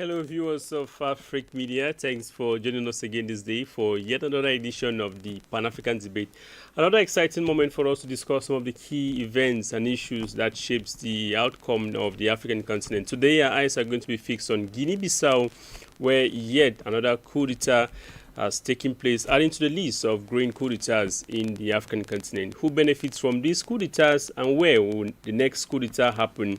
Hello, viewers of Afric Media. Thanks for joining us again this day for yet another edition of the Pan-African Debate. Another exciting moment for us to discuss some of the key events and issues that shapes the outcome of the African continent. Today, our eyes are going to be fixed on Guinea-Bissau, where yet another coup d'etat has taken place, adding to the list of growing coup d'etats in the African continent. Who benefits from these coup d'etats and where will the next coup d'etat happen?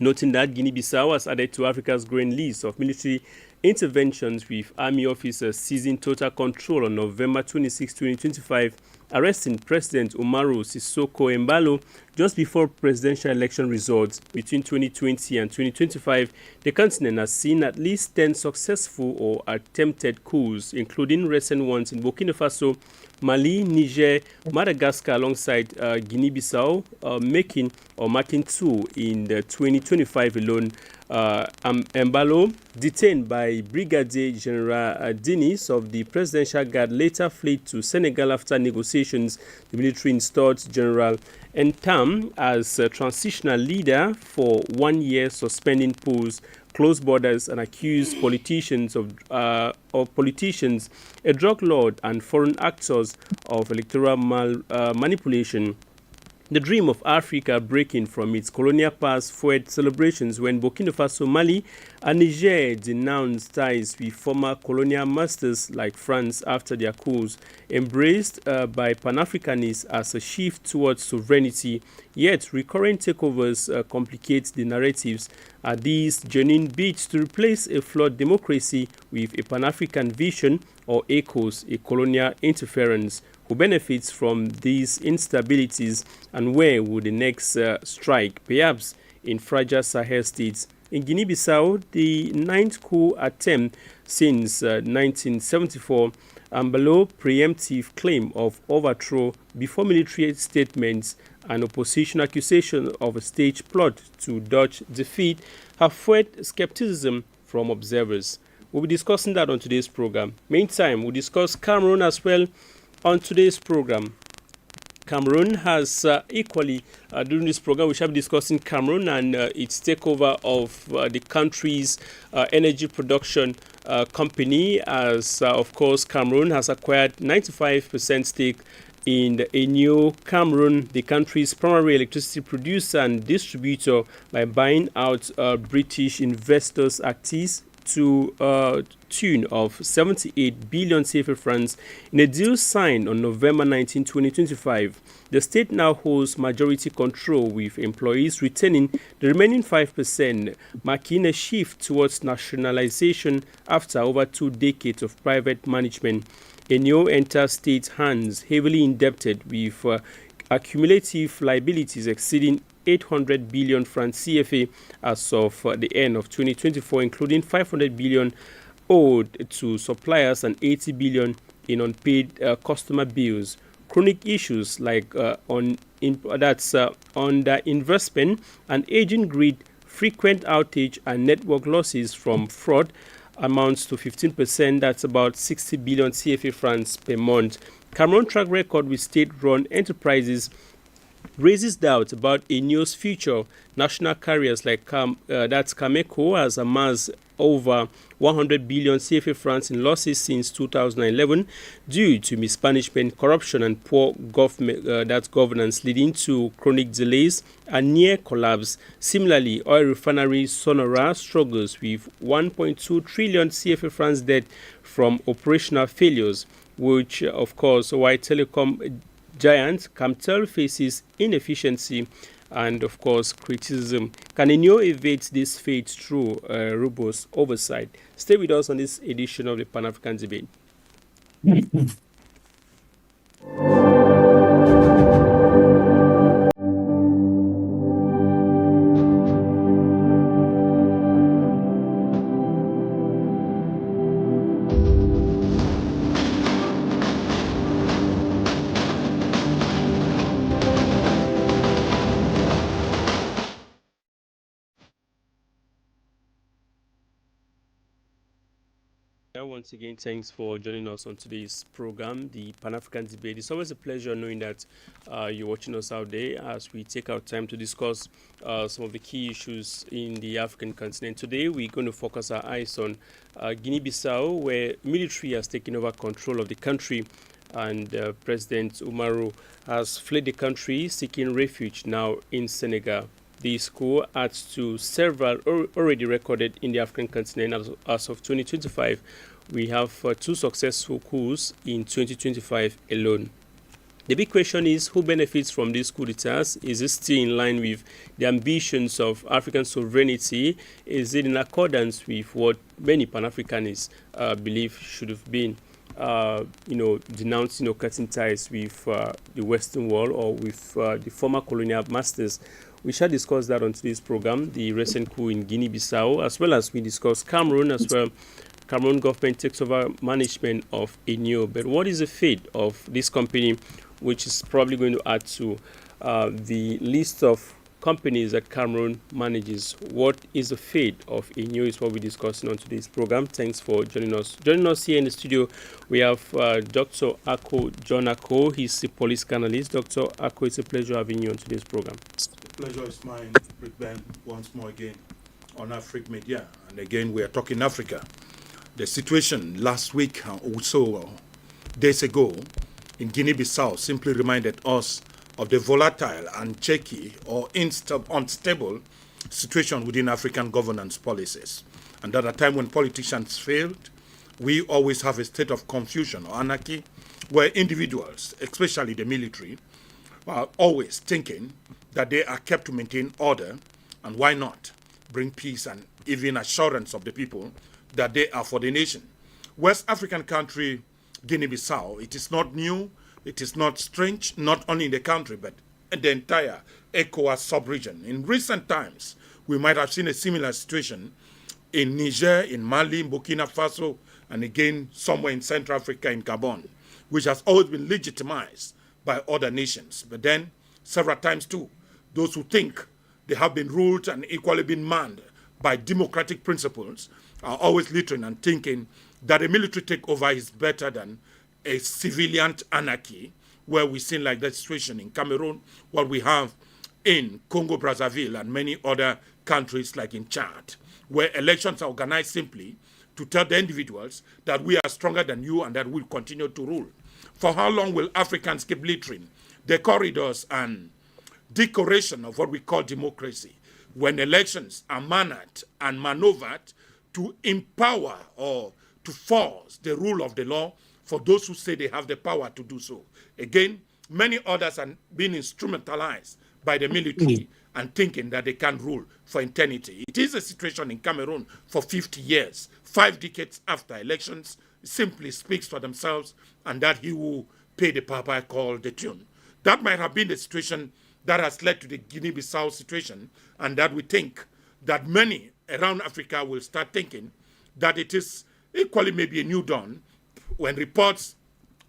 Noting that Guinea-Bissau has added to Africa's growing list of military interventions, with army officers seizing total control on November 26, 2025, arresting President Umaru Sissoco Embalo just before presidential election results. Between 2020 and 2025, the continent has seen at least 10 successful or attempted coups, including recent ones in Burkina Faso, Mali, Niger, Madagascar, alongside Guinea-Bissau, marking two in the 2025 alone. Embalo, detained by Brigadier General Dinis of the Presidential Guard, later fled to Senegal after negotiations. The military installed General Ntam as a transitional leader for 1 year, suspending polls, closed borders, and accused politicians, a drug lord, and foreign actors of electoral manipulation. The dream of Africa breaking from its colonial past fueled celebrations when Burkina Faso, Mali, and Niger denounced ties with former colonial masters like France after their coups, embraced by Pan-Africanists as a shift towards sovereignty. Yet, recurrent takeovers complicate the narratives. Are these genuine bids to replace a flawed democracy with a Pan-African vision, or echoes a colonial interference? Who benefits from these instabilities, and where will the next strike? Perhaps in fragile Sahel states. In Guinea-Bissau, the ninth coup attempt since 1974, Embalo's preemptive claim of overthrow before military statements and opposition accusation of a staged plot to dodge defeat have fueled skepticism from observers. We'll be discussing that on today's program. Meantime, we'll discuss Cameroon as well. On today's program, Cameroon has equally, during this program, we shall be discussing Cameroon and its takeover of the country's energy production company, as, of course, Cameroon has acquired 95% stake in the ENEO Cameroon, the country's primary electricity producer and distributor, by buying out British investors Actis to tune of 78 billion CFA francs in a deal signed on November 19, 2025. The state now holds majority control, with employees retaining the remaining 5%, marking a shift towards nationalization after over 2 decades of private management. ENEO enters state hands heavily indebted, with accumulative liabilities exceeding 800 billion francs CFA as of the end of 2024, including 500 billion owed to suppliers and 80 billion in unpaid customer bills. Chronic issues like underinvestment and aging grid, frequent outage, and network losses from fraud amounts to 15%. That's about 60 billion CFA francs per month. Cameroon track record with state-run enterprises raises doubt about ENEO's future. National carriers like Cameco has amassed over 100 billion CFA francs in losses since 2011 due to mismanagement, corruption, and poor governance, leading to chronic delays and near collapse. Similarly, oil refinery Sonora struggles with 1.2 trillion CFA francs debt from operational failures, which, of course, while telecom giant Camtel faces inefficiency and, of course, criticism. Can ENEO evade this fate through robust oversight? Stay with us on this edition of the Pan-African Debate. Once again, thanks for joining us on today's program, the Pan-African Debate. It's always a pleasure knowing that you're watching us out there as we take our time to discuss some of the key issues in the African continent. Today, we're going to focus our eyes on Guinea-Bissau, where military has taken over control of the country, and President Umaru has fled the country, seeking refuge now in Senegal. The score adds to several already recorded in the African continent. As of 2025, we have 2 successful coups in 2025 alone. The big question is, who benefits from these coup d'etats? Is it still in line with the ambitions of African sovereignty? Is it in accordance with what many Pan-Africanists believe should have been, denouncing cutting ties with the Western world or with the former colonial masters? We shall discuss that on today's program, the recent coup in Guinea-Bissau, as well as we discuss Cameroon as well. Cameroon government takes over management of ENEO. But what is the fate of this company, which is probably going to add to the list of companies that Cameroon manages? What is the fate of ENEO is what we're discussing on today's program. Thanks for joining us. Joining us here in the studio, we have Dr. John Ako. He's a police analyst. Dr. Ako, it's a pleasure having you on today's program. The pleasure is mine, Rick Ben, once more again on Africa Media. And again, we are talking Africa. The situation last week or so days ago in Guinea-Bissau simply reminded us of the volatile and shaky or unstable situation within African governance policies. And at a time when politicians failed, we always have a state of confusion or anarchy where individuals, especially the military, are always thinking that they are kept to maintain order, and why not bring peace and even assurance of the people that they are for the nation. West African country, Guinea-Bissau, it is not new, it is not strange, not only in the country, but in the entire ECOWAS sub-region. In recent times, we might have seen a similar situation in Niger, in Mali, in Burkina Faso, and again somewhere in Central Africa, in Gabon, which has always been legitimized by other nations. But then, several times too, those who think they have been ruled and equally been manned by democratic principles are always littering and thinking that a military takeover is better than a civilian anarchy, where we've seen like that situation in Cameroon, what we have in Congo-Brazzaville and many other countries like in Chad, where elections are organized simply to tell the individuals that we are stronger than you and that we'll continue to rule. For how long will Africans keep littering the corridors and decoration of what we call democracy, when elections are mannered and maneuvered to empower or to force the rule of the law for those who say they have the power to do so? Again, many others are being instrumentalized by the military and thinking that they can rule for eternity. It is a situation in Cameroon for 50 years, 5 decades after elections, simply speaks for themselves, and that he will pay the piper called the tune. That might have been the situation that has led to the Guinea-Bissau situation, and that we think that many around Africa will start thinking that it is equally maybe a new dawn when reports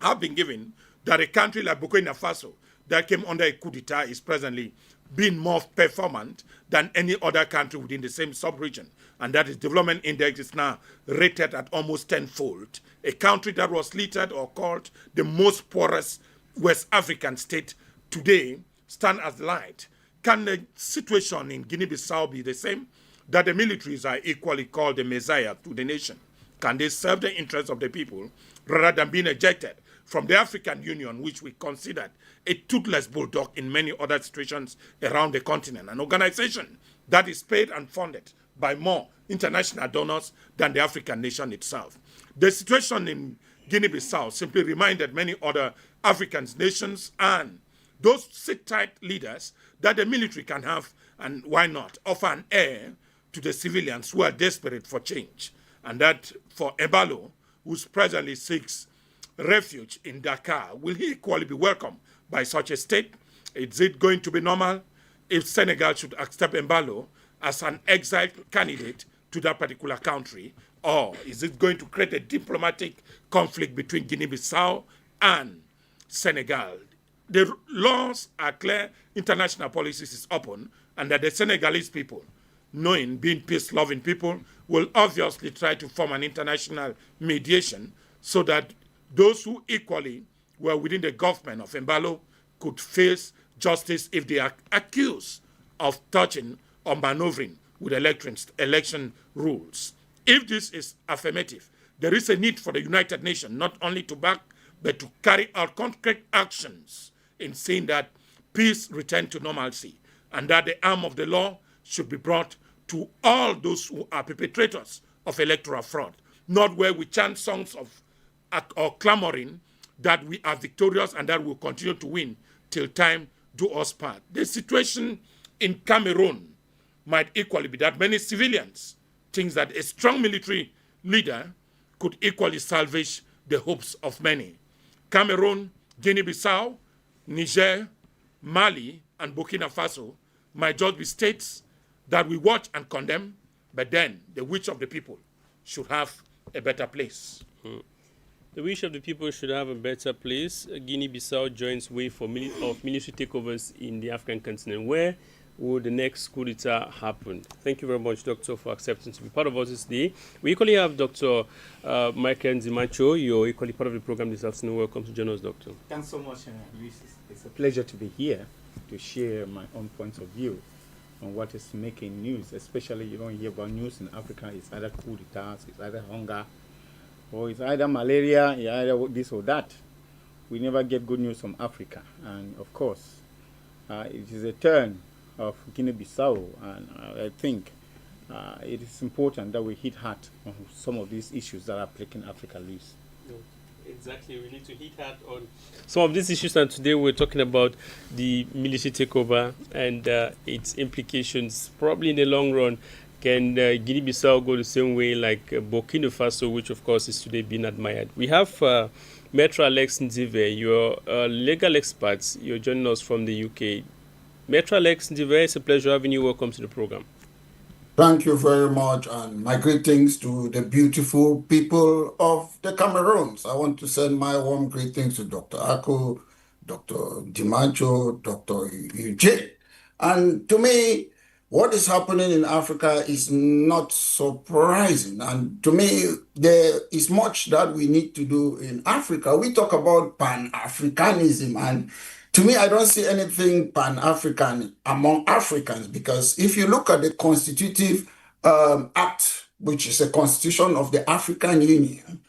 have been given that a country like Burkina Faso that came under a coup d'etat is presently being more performant than any other country within the same sub-region. And that its development index is now rated at almost tenfold. A country that was littered or called the most poorest West African state today stand as light. Can the situation in Guinea-Bissau be the same? That the militaries are equally called the messiah to the nation? Can they serve the interests of the people rather than being ejected from the African Union, which we considered a toothless bulldog in many other situations around the continent, an organization that is paid and funded by more international donors than the African nation itself? The situation in Guinea-Bissau simply reminded many other African nations and those sit-tight leaders that the military can have, and why not, offer an air to the civilians who are desperate for change. And that for Embalo, who presently seeks refuge in Dakar, will he equally be welcomed by such a state? Is it going to be normal if Senegal should accept Embalo as an exiled candidate to that particular country? Or is it going to create a diplomatic conflict between Guinea-Bissau and Senegal? The laws are clear, international policies is open, and that the Senegalese people knowing, being peace-loving people, will obviously try to form an international mediation so that those who equally were within the government of Embalo could face justice if they are accused of touching or maneuvering with election rules. If this is affirmative, there is a need for the United Nations not only to back, but to carry out concrete actions in saying that peace return to normalcy and that the arm of the law should be brought to all those who are perpetrators of electoral fraud, not where we chant songs of or clamoring that we are victorious and that we'll continue to win till time do us part. The situation in Cameroon might equally be that many civilians think that a strong military leader could equally salvage the hopes of many. Cameroon, Guinea-Bissau, Niger, Mali, and Burkina Faso might just be states that we watch and condemn, but then the wish of the people should have a better place. The wish of the people should have a better place. Guinea-Bissau joins wave for military takeovers in the African continent. Where will the next coup d'etat happen? Thank you very much, Doctor, for accepting to be part of us this day. We equally have Dr. Michael Nzimacho. You're equally part of the program this afternoon. Welcome to join us, Doctor. Thanks so much, Luis. It's a pleasure to be here to share my own points of view on what is making news, especially you don't hear about news in Africa. It's either coup d'etats, it's either hunger, or it's either malaria, it's either this or that. We never get good news from Africa. And of course, it is a turn of Guinea-Bissau, and I think it is important that we hit hard on some of these issues that are plaguing Africa loose. Exactly, we need to hit hard on some of these issues, and today we're talking about the military takeover and its implications. Probably in the long run, can Guinea-Bissau go the same way like Burkina Faso, which of course is today being admired? We have Maître Alex Ndive, you're legal expert. You're joining us from the UK. Maître Alex Ndive, it's a pleasure having you. Welcome to the program. Thank you very much, and my greetings to the beautiful people of the Cameroons. I want to send my warm greetings to Dr. Ako, Dr. Dimancho, Dr. Eugene. And to me, what is happening in Africa is not surprising. And to me, there is much that we need to do in Africa. We talk about Pan-Africanism, and to me, I don't see anything Pan-African among Africans, because if you look at the Constitutive Act, which is a constitution of the African Union,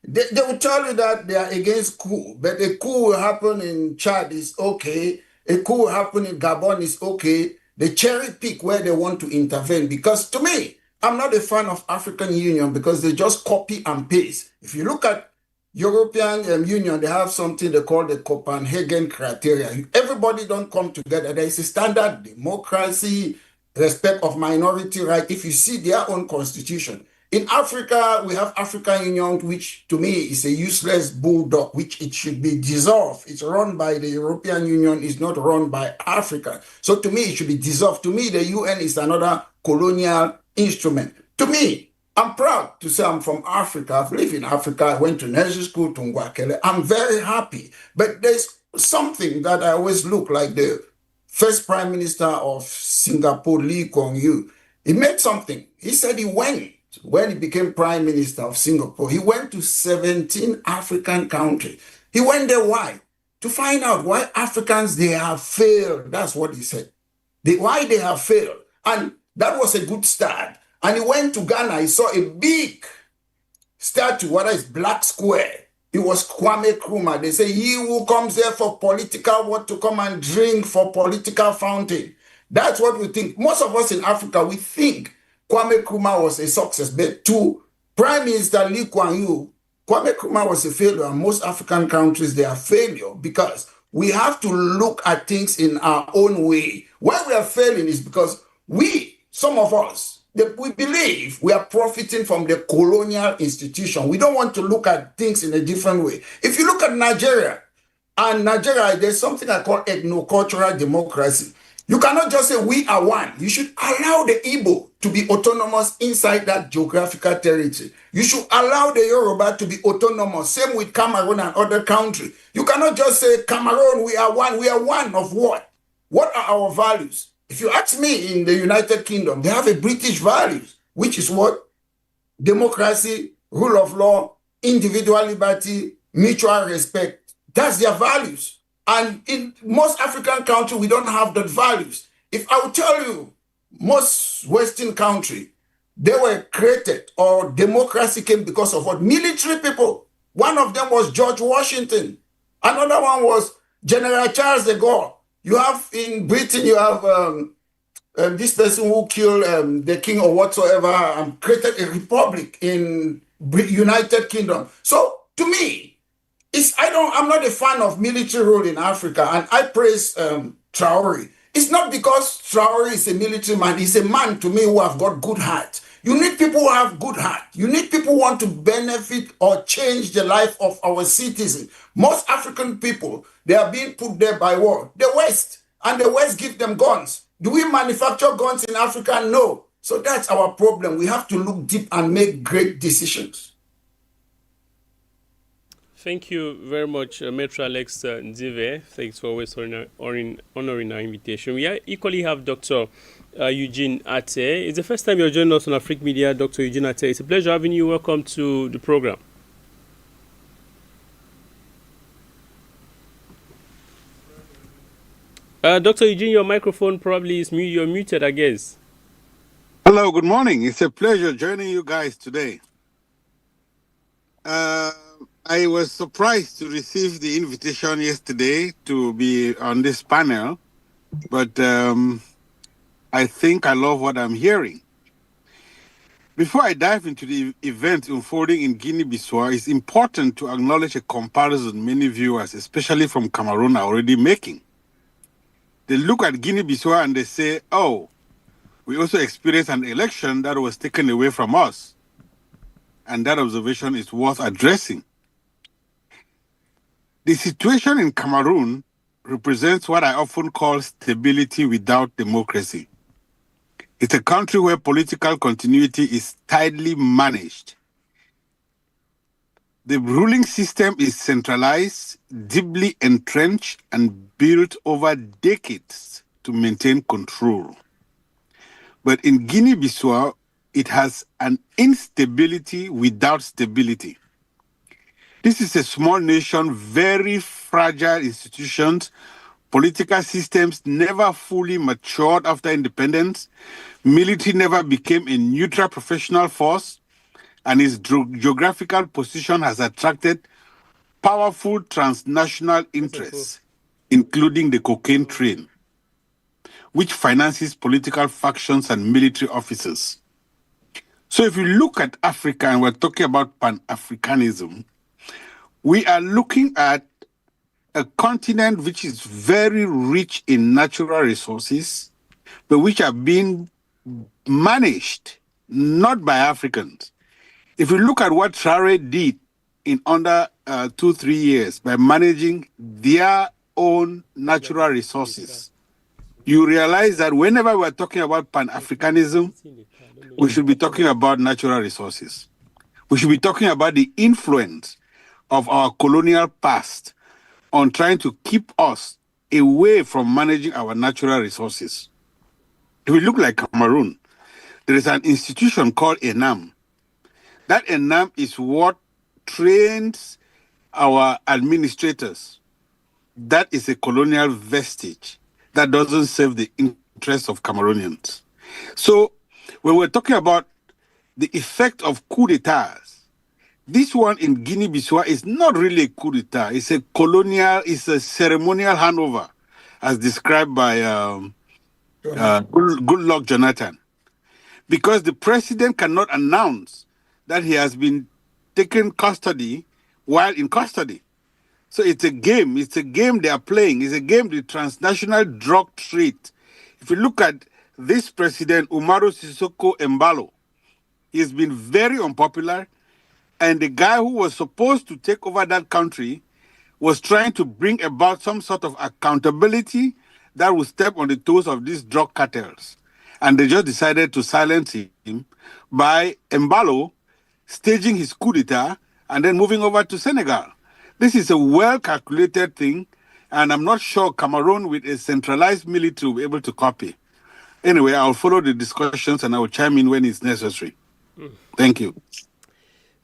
they will tell you that they are against coup, but a coup will happen in Chad is okay, a coup will happen in Gabon is okay, they cherry pick where they want to intervene, because to me, I'm not a fan of African Union because they just copy and paste. If you look at European Union, they have something they call the Copenhagen criteria. Everybody don't come together. There is a standard democracy, respect of minority right. If you see their own constitution. In Africa, we have African Union, which to me is a useless bulldog, which it should be dissolved. It's run by the European Union, it's not run by Africa. So to me, it should be dissolved. To me, the UN is another colonial instrument. To me, I'm proud to say I'm from Africa. I've lived in Africa. I went to nursery school to Ngwakele. I'm very happy. But there's something that I always look like the first prime minister of Singapore, Lee Kuan Yew. He made something. He said he went, when he became prime minister of Singapore, he went to 17 African countries. He went there, why? To find out why Africans, they have failed. That's what he said. Why they have failed. And that was a good start. And he went to Ghana, he saw a big statue, what is Black Square. It was Kwame Nkrumah. They say, he who comes there for political, what to come and drink for political fountain. That's what we think. Most of us in Africa, we think Kwame Nkrumah was a success. But to Prime Minister Lee Kuan Yew, Kwame Nkrumah was a failure. And most African countries, they are failure because we have to look at things in our own way. Why we are failing is because some of us, we believe we are profiting from the colonial institution. We don't want to look at things in a different way. If you look at Nigeria, there's something I call ethnocultural democracy. You cannot just say we are one. You should allow the Igbo to be autonomous inside that geographical territory. You should allow the Yoruba to be autonomous. Same with Cameroon and other countries. You cannot just say, Cameroon, we are one. We are one of what? What are our values? If you ask me, in the United Kingdom, they have a British values, which is what? Democracy, rule of law, individual liberty, mutual respect. That's their values. And in most African countries, we don't have that values. If I would tell you, most Western countries, they were created, or democracy came because of what? Military people. One of them was George Washington. Another one was General Charles de Gaulle. You have in Britain, you have this person who killed the king or whatsoever, created a republic in United Kingdom. So to me, I'm not a fan of military rule in Africa, and I praise Traore. It's not because Traore is a military man. He's a man to me who have got good heart. You need people who have good heart. You need people who want to benefit or change the life of our citizens. Most African people, they are being put there by what? The West. And the West give them guns. Do we manufacture guns in Africa? No. So that's our problem. We have to look deep and make great decisions. Thank you very much, Metro Alex Nzive. Thanks for always honoring our invitation. We equally have Dr. Eugene Ate. It's the first time you're joining us on Afrique Media, Dr. Eugene Ate. It's a pleasure having you. Welcome to the program. Dr. Eugene, your microphone probably is mute. You're muted, I guess. Hello, good morning. It's a pleasure joining you guys today. I was surprised to receive the invitation yesterday to be on this panel, but I think I love what I'm hearing. Before I dive into the event unfolding in Guinea-Bissau, it's important to acknowledge a comparison many viewers, especially from Cameroon, are already making. They look at Guinea-Bissau and they say, oh, we also experienced an election that was taken away from us. And that observation is worth addressing. The situation in Cameroon represents what I often call stability without democracy. It's a country where political continuity is tightly managed. The ruling system is centralized, deeply entrenched, and built over decades to maintain control. But in Guinea-Bissau, it has an instability without stability. This is a small nation, very fragile institutions, political systems never fully matured after independence, military never became a neutral professional force, and its geographical position has attracted powerful transnational interests, including the cocaine trade, which finances political factions and military officers. So if you look at Africa, and we're talking about Pan-Africanism, we are looking at a continent which is very rich in natural resources, but which are being managed not by Africans. If you look at what Traore did in under 2-3 years by managing their own natural resources, you realize that whenever we're talking about Pan-Africanism, we should be talking about natural resources. We should be talking about the influence of our colonial past on trying to keep us away from managing our natural resources. If we look like Cameroon, there is an institution called ENAM. That ENAM is what trains our administrators. That is a colonial vestige that doesn't serve the interests of Cameroonians. So when we're talking about the effect of coup d'etats, this one in Guinea-Bissau is not really a coup d'etat. It's a ceremonial handover, as described by Goodluck Jonathan. Because the president cannot announce that he has been taken custody while in custody. So it's a game. It's a game they are playing. It's a game, the transnational drug trade. If you look at this president, Umaru Sissoco Embalo, he's been very unpopular. And the guy who was supposed to take over that country was trying to bring about some sort of accountability that would step on the toes of these drug cartels. And they just decided to silence him by Embalo staging his coup d'etat and then moving over to Senegal. This is a well-calculated thing, and I'm not sure Cameroon with a centralized military will be able to copy. Anyway, I'll follow the discussions and I will chime in when it's necessary. Thank you.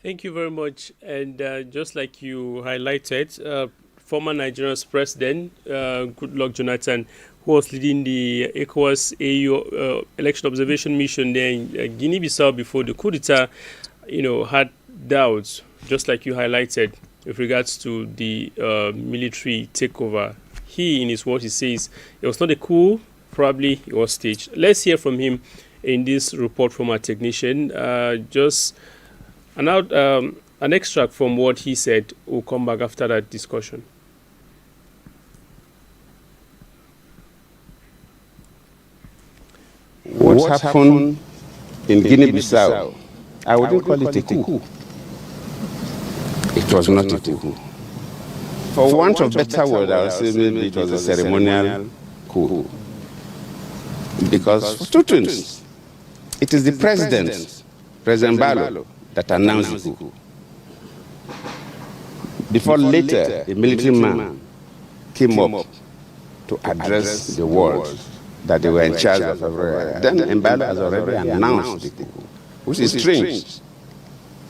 Thank you very much. And just like you highlighted, former Nigeria's president, Goodluck Jonathan, who was leading the ECOWAS AU election observation mission there in Guinea-Bissau before the coup d'etat, had doubts, just like you highlighted, with regards to the military takeover. He, in his words, he says it was not a coup, probably it was staged. Let's hear from him in this report from our technician. Just an extract from what he said. We'll come back after that discussion. What happened in Guinea-Bissau, I wouldn't call it a coup. It was not a coup. For want of better word, I would say maybe it was a ceremonial coup. Because for two things, it is the President Barlow, that announced the coup. Before later, a military man came up to address the world that they were in charge of everywhere. Then Mbalo has already announced the coup, which is strange.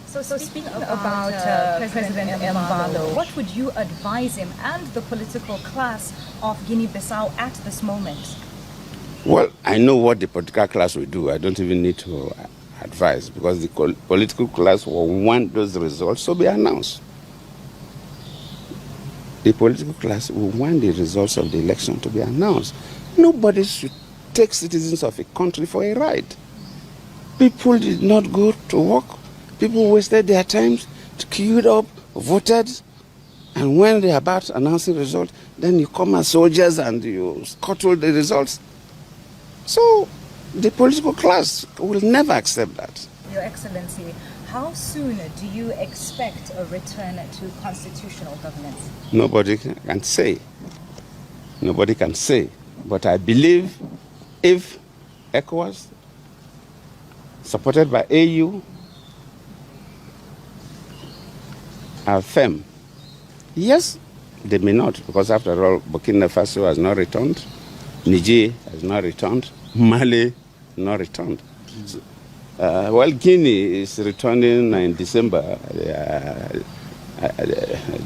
So speaking about President Mbalo, what would you advise him and the political class of Guinea-Bissau at this moment? Well, I know what the political class will do. I don't even need to advise, because the political class will want those results to be announced. The political class will want the results of the election to be announced. Nobody should take citizens of a country for a ride. People did not go to work. People wasted their time, queued up, voted, and when they're about announcing results, then you come as soldiers and you scuttle the results. So the political class will never accept that. Your Excellency, how soon do you expect a return to constitutional governance? Nobody can say. Nobody can say. But I believe if ECOWAS, supported by AU, are firm, yes, they may not, because after all, Burkina Faso has not returned, Niger has not returned, Mali not returned. Well, Guinea is returning in December.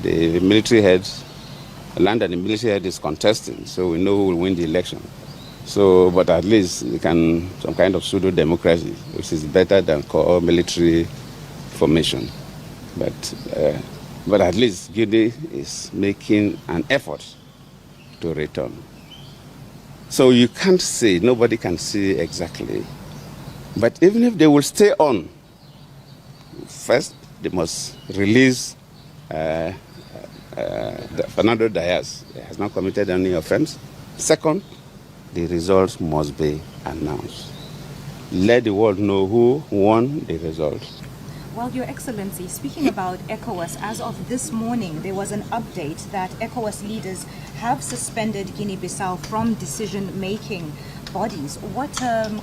The military heads, land and the military head is contesting, so we know who will win the election. So, but at least we can some kind of pseudo-democracy, which is better than core military formation. But at least Guinea is making an effort to return. So you can't say, nobody can say exactly. But even if they will stay on, first they must release Fernando Diaz. He has not committed any offense. Second, the results must be announced. Let the world know who won the results. Well, Your Excellency, speaking about ECOWAS, as of this morning, there was an update that ECOWAS leaders have suspended Guinea-Bissau from decision-making bodies. What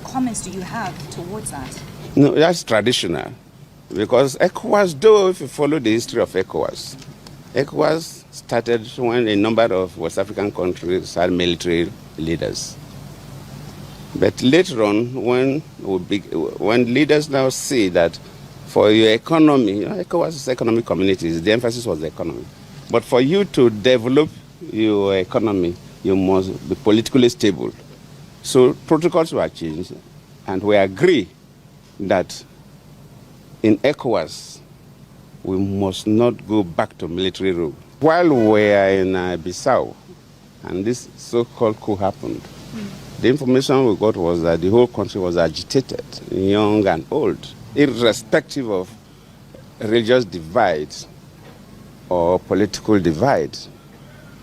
comments do you have towards that? No, that's traditional. Because ECOWAS, though, if you follow the history of ECOWAS started when a number of West African countries had military leaders. But later on, when leaders now see that for your economy, ECOWAS is economic communities, the emphasis was the economy. But for you to develop your economy, you must be politically stable. So protocols were changed, and we agree that in ECOWAS, we must not go back to military rule. While we are in Bissau, and this so-called coup happened, the information we got was that the whole country was agitated, young and old, irrespective of religious divide or political divide.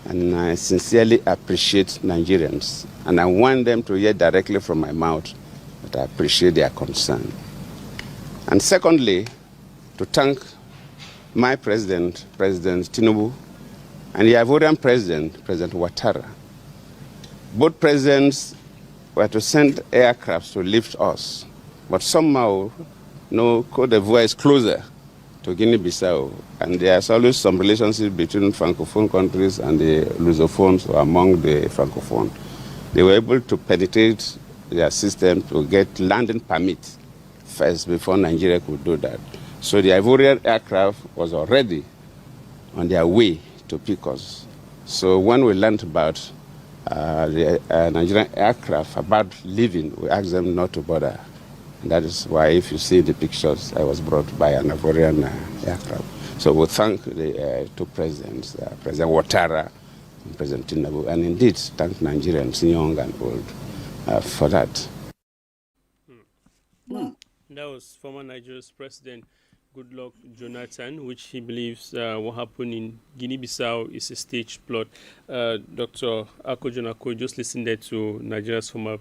And I sincerely appreciate Nigerians, and I want them to hear directly from my mouth that I appreciate their concern. And secondly, to thank my president, President Tinubu, and the Ivorian president, President Ouattara. Both presidents were to send aircrafts to lift us, but somehow, Côte d'Ivoire is closer to Guinea-Bissau, and there's always some relationship between Francophone countries and the Lusophones or among the Francophone. They were able to penetrate their system to get landing permit first before Nigeria could do that. So the Ivorian aircraft was already on their way to pick us. So when we learned about the Nigerian aircraft about leaving, we asked them not to bother. And that is why, if you see the pictures, I was brought by an Ivorian aircraft. So we thank the two presidents, President Ouattara and President Tinubu, and indeed thank Nigerians, young and old, for that. That was former Nigeria's president, Goodluck Jonathan, which he believes what happened in Guinea-Bissau is a staged plot. Dr. Ako Jonako just listened there to Nigeria's former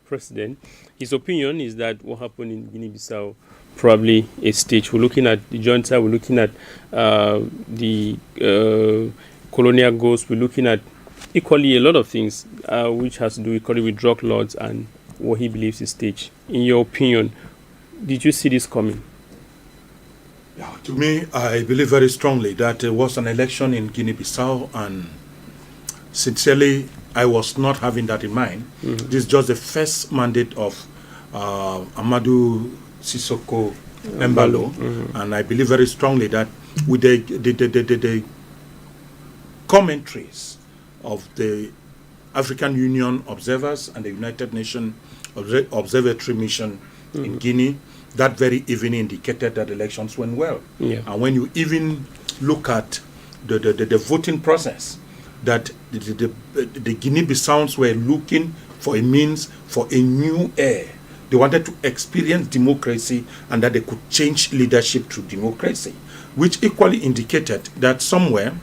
president. His opinion is that what happened in Guinea-Bissau probably a stage. We're looking at the junta, we're looking at the colonial goals, we're looking at equally a lot of things which has to do equally with drug lords and what he believes is staged. In your opinion, did you see this coming? Yeah, to me, I believe very strongly that there was an election in Guinea-Bissau, and sincerely, I was not having that in mind. Mm-hmm. This is just the first mandate of Amadou Sissoko Embalo, mm-hmm. and I believe very strongly that with the commentaries of the African Union observers and the United Nations Observatory Mission mm-hmm. in Guinea, that very evening indicated that elections went well. Yeah. And when you even look at the voting process, that the Guinea-Bissauans were looking for a means for a new air. They wanted to experience democracy and that they could change leadership through democracy, which equally indicated that somewhere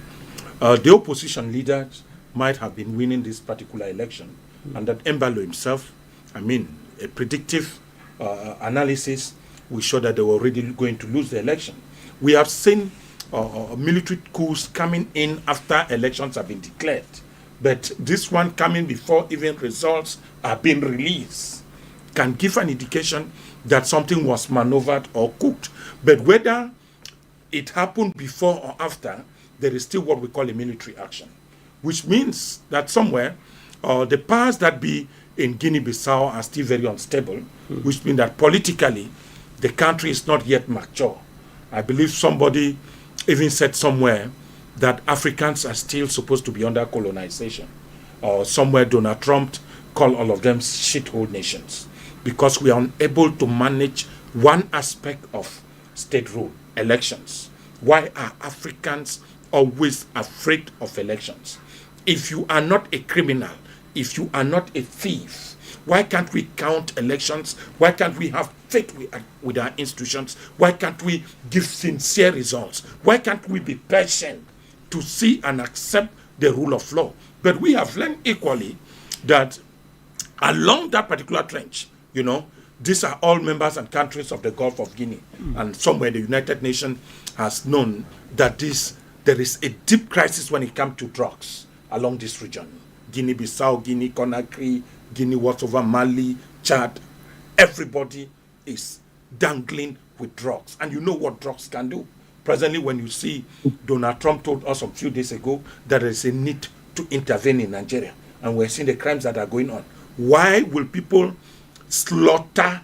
the opposition leaders might have been winning this particular election, and that Embalo himself, a predictive analysis, we showed that they were already going to lose the election. We have seen military coups coming in after elections have been declared, but this one coming before even results are being released can give an indication that something was maneuvered or cooked. But whether it happened before or after, there is still what we call a military action, which means that somewhere the powers that be in Guinea-Bissau are still very unstable, which means that politically the country is not yet mature. I believe somebody even said somewhere that Africans are still supposed to be under colonization. Or somewhere Donald Trump called all of them shithole nations because we are unable to manage one aspect of state rule, elections. Why are Africans always afraid of elections? If you are not a criminal, if you are not a thief, why can't we count elections? Why can't we have faith with our institutions? Why can't we give sincere results? Why can't we be patient to see and accept the rule of law? But we have learned equally that along that particular trench, these are all members and countries of the Gulf of Guinea. And somewhere the United Nations has known that there is a deep crisis when it comes to drugs along this region. Guinea-Bissau, Guinea-Conakry, Guinea whatever, Mali, Chad, everybody is dangling with drugs. And you know what drugs can do. Presently, when you see Donald Trump told us a few days ago that there is a need to intervene in Nigeria, and we're seeing the crimes that are going on. Why will people slaughter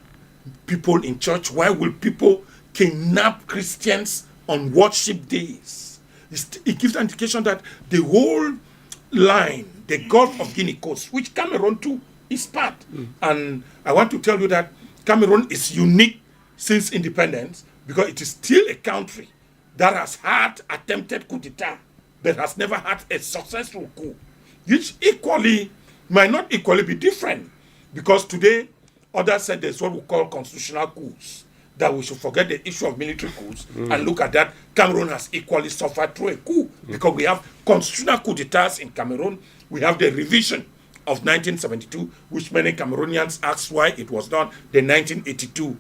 people in church? Why will people kidnap Christians on worship days? It gives an indication that the whole line, the Gulf of Guinea coast, which Cameroon too is part. And I want to tell you that Cameroon is unique since independence because it is still a country that has had attempted coup d'etat but has never had a successful coup, which might not equally be different, because today others said there's what we call constitutional coups, that we should forget the issue of military coups and look at that. Cameroon has equally suffered through a coup because we have constitutional coup d'etats in Cameroon. We have the revision of 1972, which many Cameroonians asked why it was done. The 1982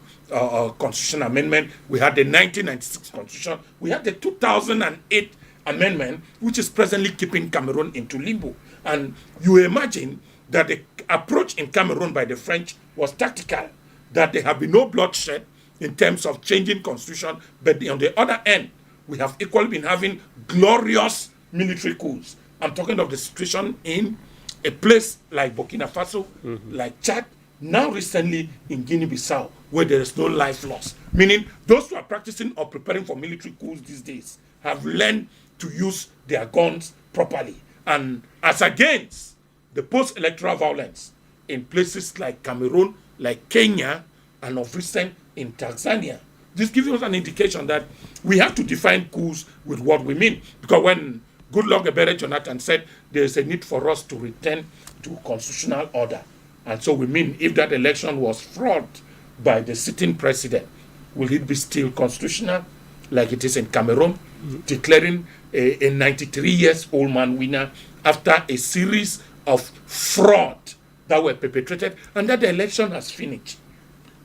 Constitution Amendment. We had the 1996 Constitution. We had the 2008 Amendment, which is presently keeping Cameroon into limbo. And you imagine that the approach in Cameroon by the French was tactical, that there have been no bloodshed in terms of changing constitution, but on the other end, we have equally been having glorious military coups. I'm talking of the situation in a place like Burkina Faso, like Chad, now recently in Guinea-Bissau, where there is no life loss, meaning those who are practicing or preparing for military coups these days have learned to use their guns properly. And as against the post-electoral violence in places like Cameroon, like Kenya, and of recent in Tanzania, this gives us an indication that we have to define coups with what we mean. Because when Goodluck Ebele Jonathan said there is a need for us to return to constitutional order, and so we mean if that election was fraud by the sitting president, will it be still constitutional like it is in Cameroon, declaring a 93 years old man winner after a series of fraud that were perpetrated, and that the election has finished.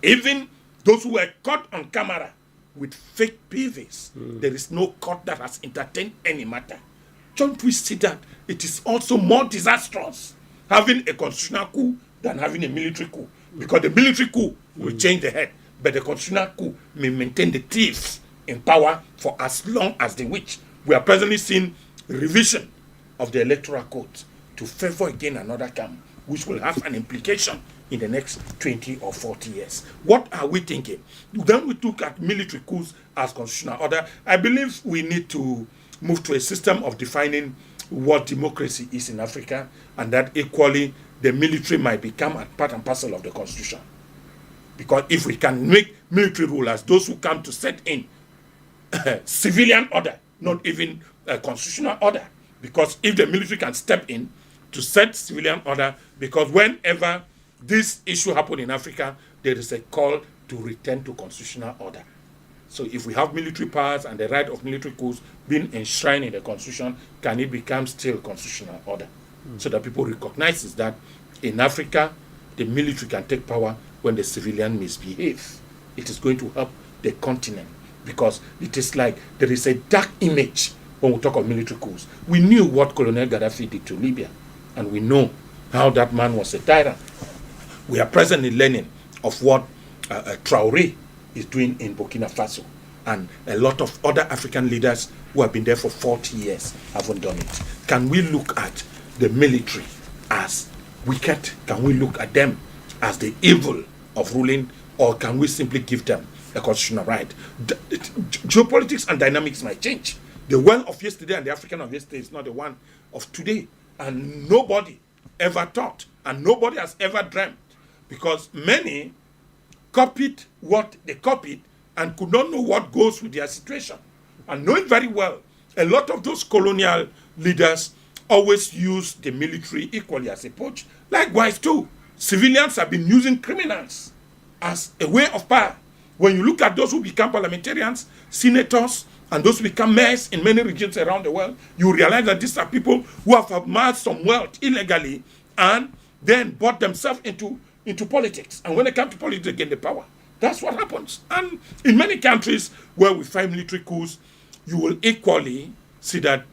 Even those who were caught on camera with fake PVs, there is no court that has entertained any matter. Don't we see that it is also more disastrous having a constitutional coup than having a military coup? Because the military coup will change the head, but the constitutional coup may maintain the thieves in power for as long as they wish. We are presently seeing revision of the electoral code to favor again another camp, which will have an implication in the next 20 or 40 years. What are we thinking? Then we look at military coups as constitutional order. I believe we need to move to a system of defining what democracy is in Africa, and that equally the military might become a part and parcel of the constitution. Because if we can make military rulers those who come to set in civilian order, not even constitutional order, because if the military can step in to set civilian order, because whenever this issue happens in Africa, there is a call to return to constitutional order. So if we have military powers and the right of military coups being enshrined in the constitution, can it become still constitutional order? So that people recognize that in Africa, the military can take power when the civilian misbehave. It is going to help the continent, because it is like there is a dark image when we talk of military coups. We knew what Colonel Gaddafi did to Libya, and we know how that man was a tyrant. We are presently learning of what Traoré is doing in Burkina Faso, and a lot of other African leaders who have been there for 40 years haven't done it. Can we look at the military as wicked? Can we look at them as the evil of ruling, or can we simply give them a constitutional right? Geopolitics and dynamics might change. The one of yesterday and the African of yesterday is not the one of today, and nobody ever thought, and nobody has ever dreamt, because many copied what they copied and could not know what goes with their situation. And knowing very well, a lot of those colonial leaders always use the military equally as a poach. Likewise too, civilians have been using criminals as a way of power. When you look at those who become parliamentarians, senators, and those who become mayors in many regions around the world, you realize that these are people who have amassed some wealth illegally and then brought themselves into politics. And when they come to politics, they gain the power. That's what happens. And in many countries where we find military coups, you will equally see that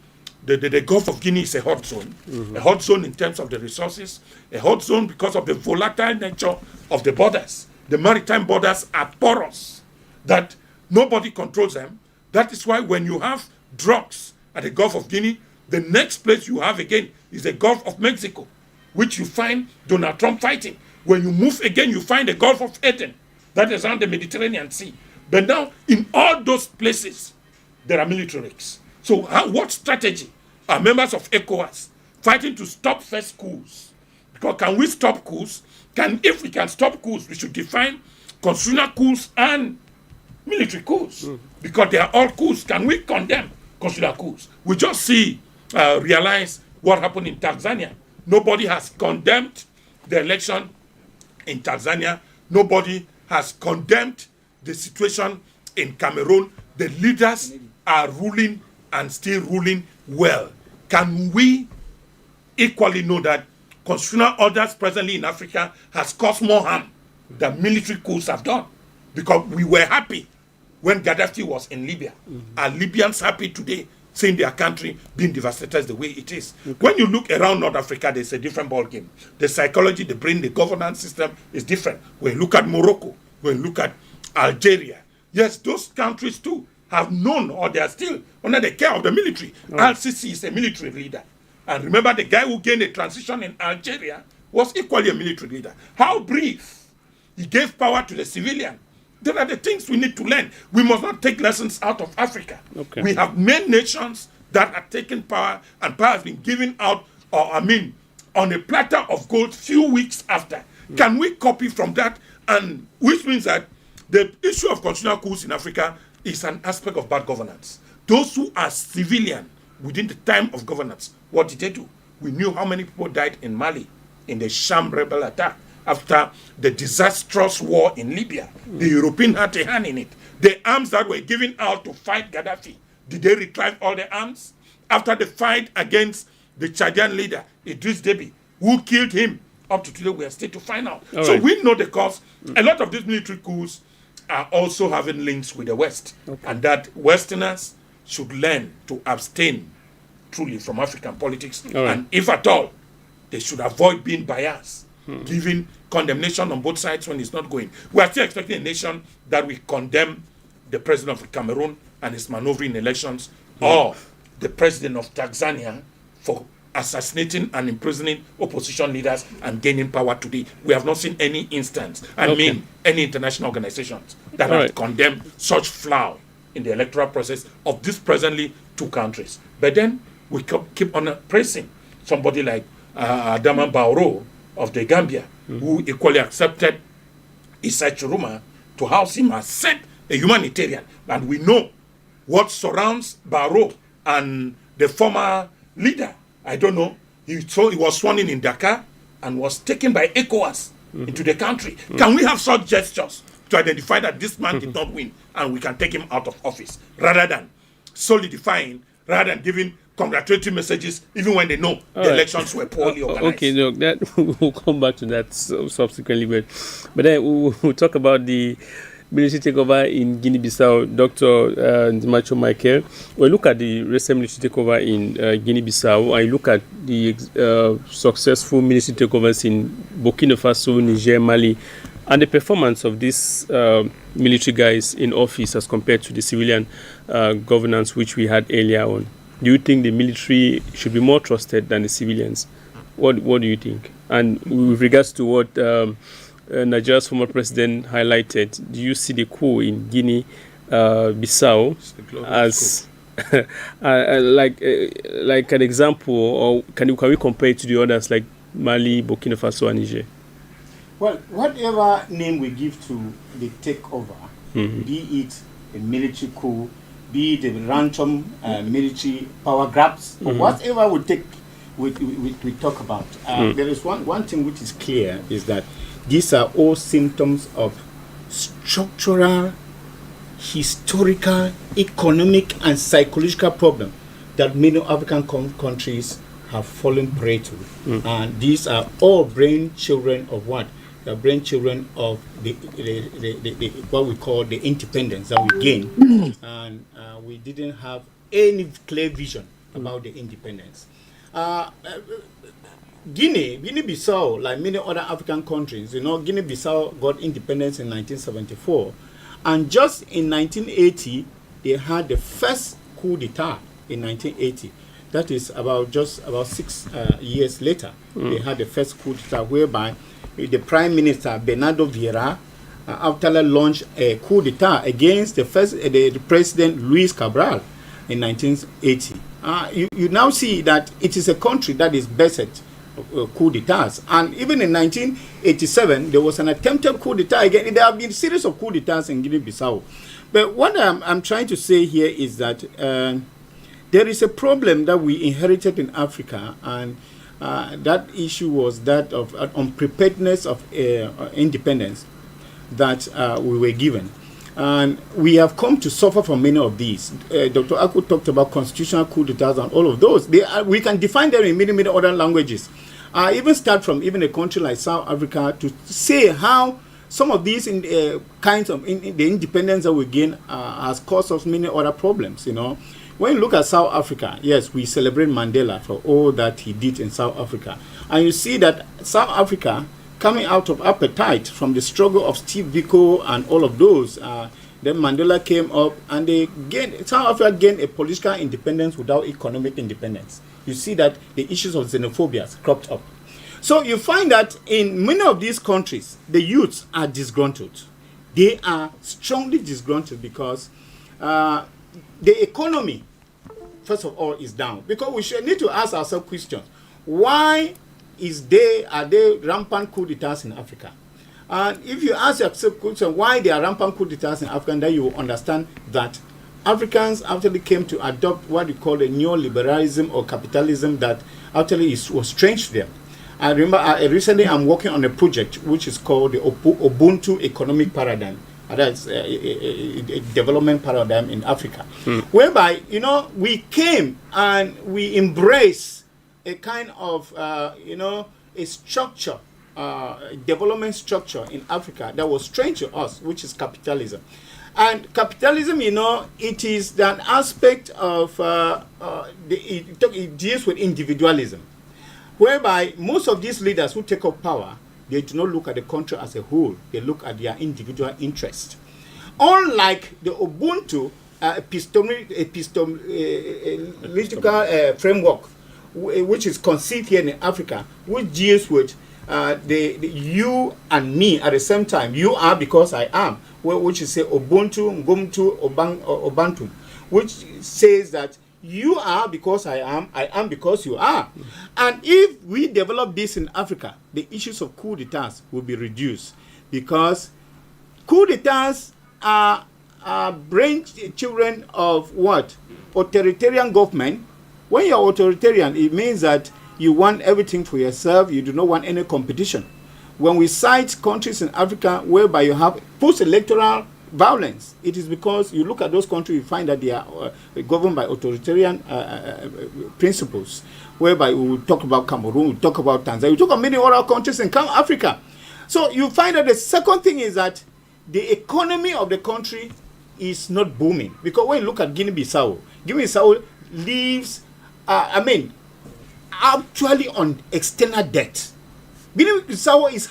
the Gulf of Guinea is a hot zone. A hot zone in terms of the resources, a hot zone because of the volatile nature of the borders. The maritime borders are porous, that nobody controls them. That is why when you have drugs at the Gulf of Guinea, the next place you have again is the Gulf of Mexico, which you find Donald Trump fighting. When you move again, you find the Gulf of Aden, that is around the Mediterranean Sea. But now, in all those places, there are military rigs. So what strategy are members of ECOWAS fighting to stop first coups? Because can we stop coups? If we can stop coups, we should define constitutional coups and military coups. Because they are all coups. Can we condemn constitutional coups? We just realize what happened in Tanzania. Nobody has condemned the election in Tanzania. Nobody has condemned the situation in Cameroon. The leaders are ruling and still ruling well. Can we equally know that constitutional orders presently in Africa has caused more harm than military coups have done? Because we were happy when Gaddafi was in Libya. Are Libyans happy today seeing their country being devastated the way it is? When you look around North Africa, there's a different ball game. The psychology, the brain, the governance system is different. When you look at Morocco, when you look at Algeria, yes, those countries too have known, or they are still under the care of the military. Al-Sisi is a military leader. And remember, the guy who gained a transition in Algeria was equally a military leader. How brief. He gave power to the civilian. There are the things we need to learn. We must not take lessons out of Africa. Okay. We have many nations that are taking power, and power has been given out, on a platter of gold few weeks after. Can we copy from that? And which means that the issue of constitutional coups in Africa is an aspect of bad governance. Those who are civilian within the time of governance, what did they do? We knew how many people died in Mali in the sham rebel attack after the disastrous war in Libya. The European had a hand in it. The arms that were given out to fight Gaddafi, did they retrieve all the arms? After the fight against the Chadian leader, Idris Deby, who killed him, up to today we are still to find out. All so right. we know the cause. A lot of these military coups are also having links with the West. Okay. And that Westerners should learn to abstain truly from African politics. All right. And if at all, they should avoid being biased, giving condemnation on both sides when it's not going. We are still expecting a nation that will condemn the president of Cameroon and his maneuvering elections, or the president of Tanzania for assassinating and imprisoning opposition leaders and gaining power today. We have not seen any instance, any international organizations that All have right. condemned such flow in the electoral process of these presently two countries. But then we keep on praising somebody like Adama Barrow of the Gambia, who equally accepted Issa Chiruma to house him as said a humanitarian. And we know what surrounds Barrow and the former leader. I don't know. He was sworn in Dakar and was taken by ECOWAS into the country. Can we have such gestures to identify that this man did not win and we can take him out of office, rather than solidifying, rather than giving congratulatory messages even when they know the elections were poorly organized? Okay, no, that we'll come back to that subsequently, but then we'll talk about the military takeover in Guinea-Bissau. Dr. Dimacho Michael, we look at the recent military takeover in Guinea-Bissau. I look at the successful military takeovers in Burkina Faso, Niger, Mali, and the performance of these military guys in office as compared to the civilian governance which we had earlier on. Do you think the military should be more trusted than the civilians? What do you think? And with regards to what Nigeria's former president highlighted, do you see the coup in Guinea-Bissau as like an example, or can we compare it to the others like Mali, Burkina Faso, and Niger? Well, whatever name we give to the takeover, be it a military coup, be it a ransom military power grabs, or whatever we talk about, there is one thing which is clear, is that these are all symptoms of structural, historical, economic, and psychological problems that many African countries have fallen prey to. And these are all brain children of what? They are brain children of the what we call the independence that we gained. And we didn't have any clear vision about the independence. Guinea-Bissau, like many other African countries, Guinea-Bissau got independence in 1974, and just in 1980 they had the first coup d'etat in 1980. That is about 6 years later. They had the first coup d'etat whereby the Prime Minister Bernardo Vieira after launched a coup d'etat against the President Luis Cabral in 1980. You now see that it is a country that is based coup d'etats, and even in 1987 there was an attempted coup d'etat again. There have been a series of coup d'etats in Guinea-Bissau, but what I'm trying to say here is that there is a problem that we inherited in Africa, and that issue was that of unpreparedness of independence that we were given. And we have come to suffer from many of these. Dr. Aku talked about constitutional coup d'etats and all of those. We can define them in many other languages. Even start from even a country like South Africa to say how some of these kinds of the independence that we gain has caused us many other problems. When you look at South Africa, yes, we celebrate Mandela for all that he did in South Africa. And you see that South Africa, coming out of appetite from the struggle of Steve Biko and all of those, then Mandela came up and South Africa gained a political independence without economic independence. You see that the issues of xenophobia cropped up. So you find that in many of these countries, the youths are disgruntled. They are strongly disgruntled because the economy, first of all, is down. Because we should need to ask ourselves questions. Why are there rampant coup d'etats in Africa? And if you ask yourself question why there are rampant coup d'etats in Africa, then you will understand that Africans actually came to adopt what we call a neoliberalism or capitalism that actually was strange to them. I remember recently I'm working on a project which is called the Ubuntu economic paradigm. That's a development paradigm in Africa, whereby, we came and we embraced a kind of, a structure, development structure in Africa that was strange to us, which is capitalism. And capitalism, it is an aspect of, it deals with individualism, whereby most of these leaders who take up power, they do not look at the country as a whole. They look at their individual interest. Unlike the Ubuntu epistemological framework, which is conceived here in Africa, which deals with the you and me at the same time. You are because I am, which is say Ubuntu, Ngumtu, Obantu, which says that you are because I am because you are. And if we develop this in Africa, the issues of coup d'etats will be reduced, because coup d'etats are brain children of what? Authoritarian government. When you're authoritarian, it means that you want everything for yourself. You do not want any competition. When we cite countries in Africa whereby you have post-electoral violence, it is because you look at those countries, you find that they are governed by authoritarian principles, whereby we will talk about Cameroon, we talk about Tanzania, we talk about many other countries in Africa. So you find that the second thing is that the economy of the country is not booming. Because when you look at Guinea-Bissau lives, actually on external debt. Guinea-Bissau is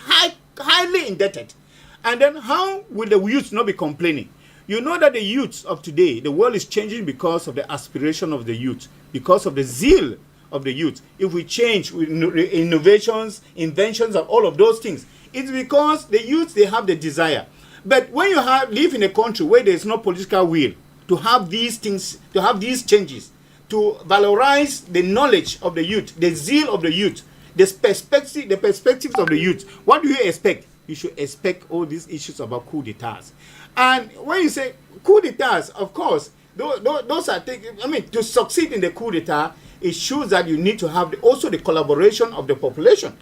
highly indebted. And then how will the youth not be complaining? You know that the youth of today, the world is changing because of the aspiration of the youth, because of the zeal of the youth. If we change with innovations, inventions, and all of those things, it's because the youth, they have the desire. But when you live in a country where there is no political will to have these things, to have these changes, to valorize the knowledge of the youth, the zeal of the youth, the perspectives of the youth, what do you expect? You should expect all these issues about coup d'etats. And when you say coup d'etats, of course, those are things, to succeed in the coup d'etat, it shows that you need to have also the collaboration of the population.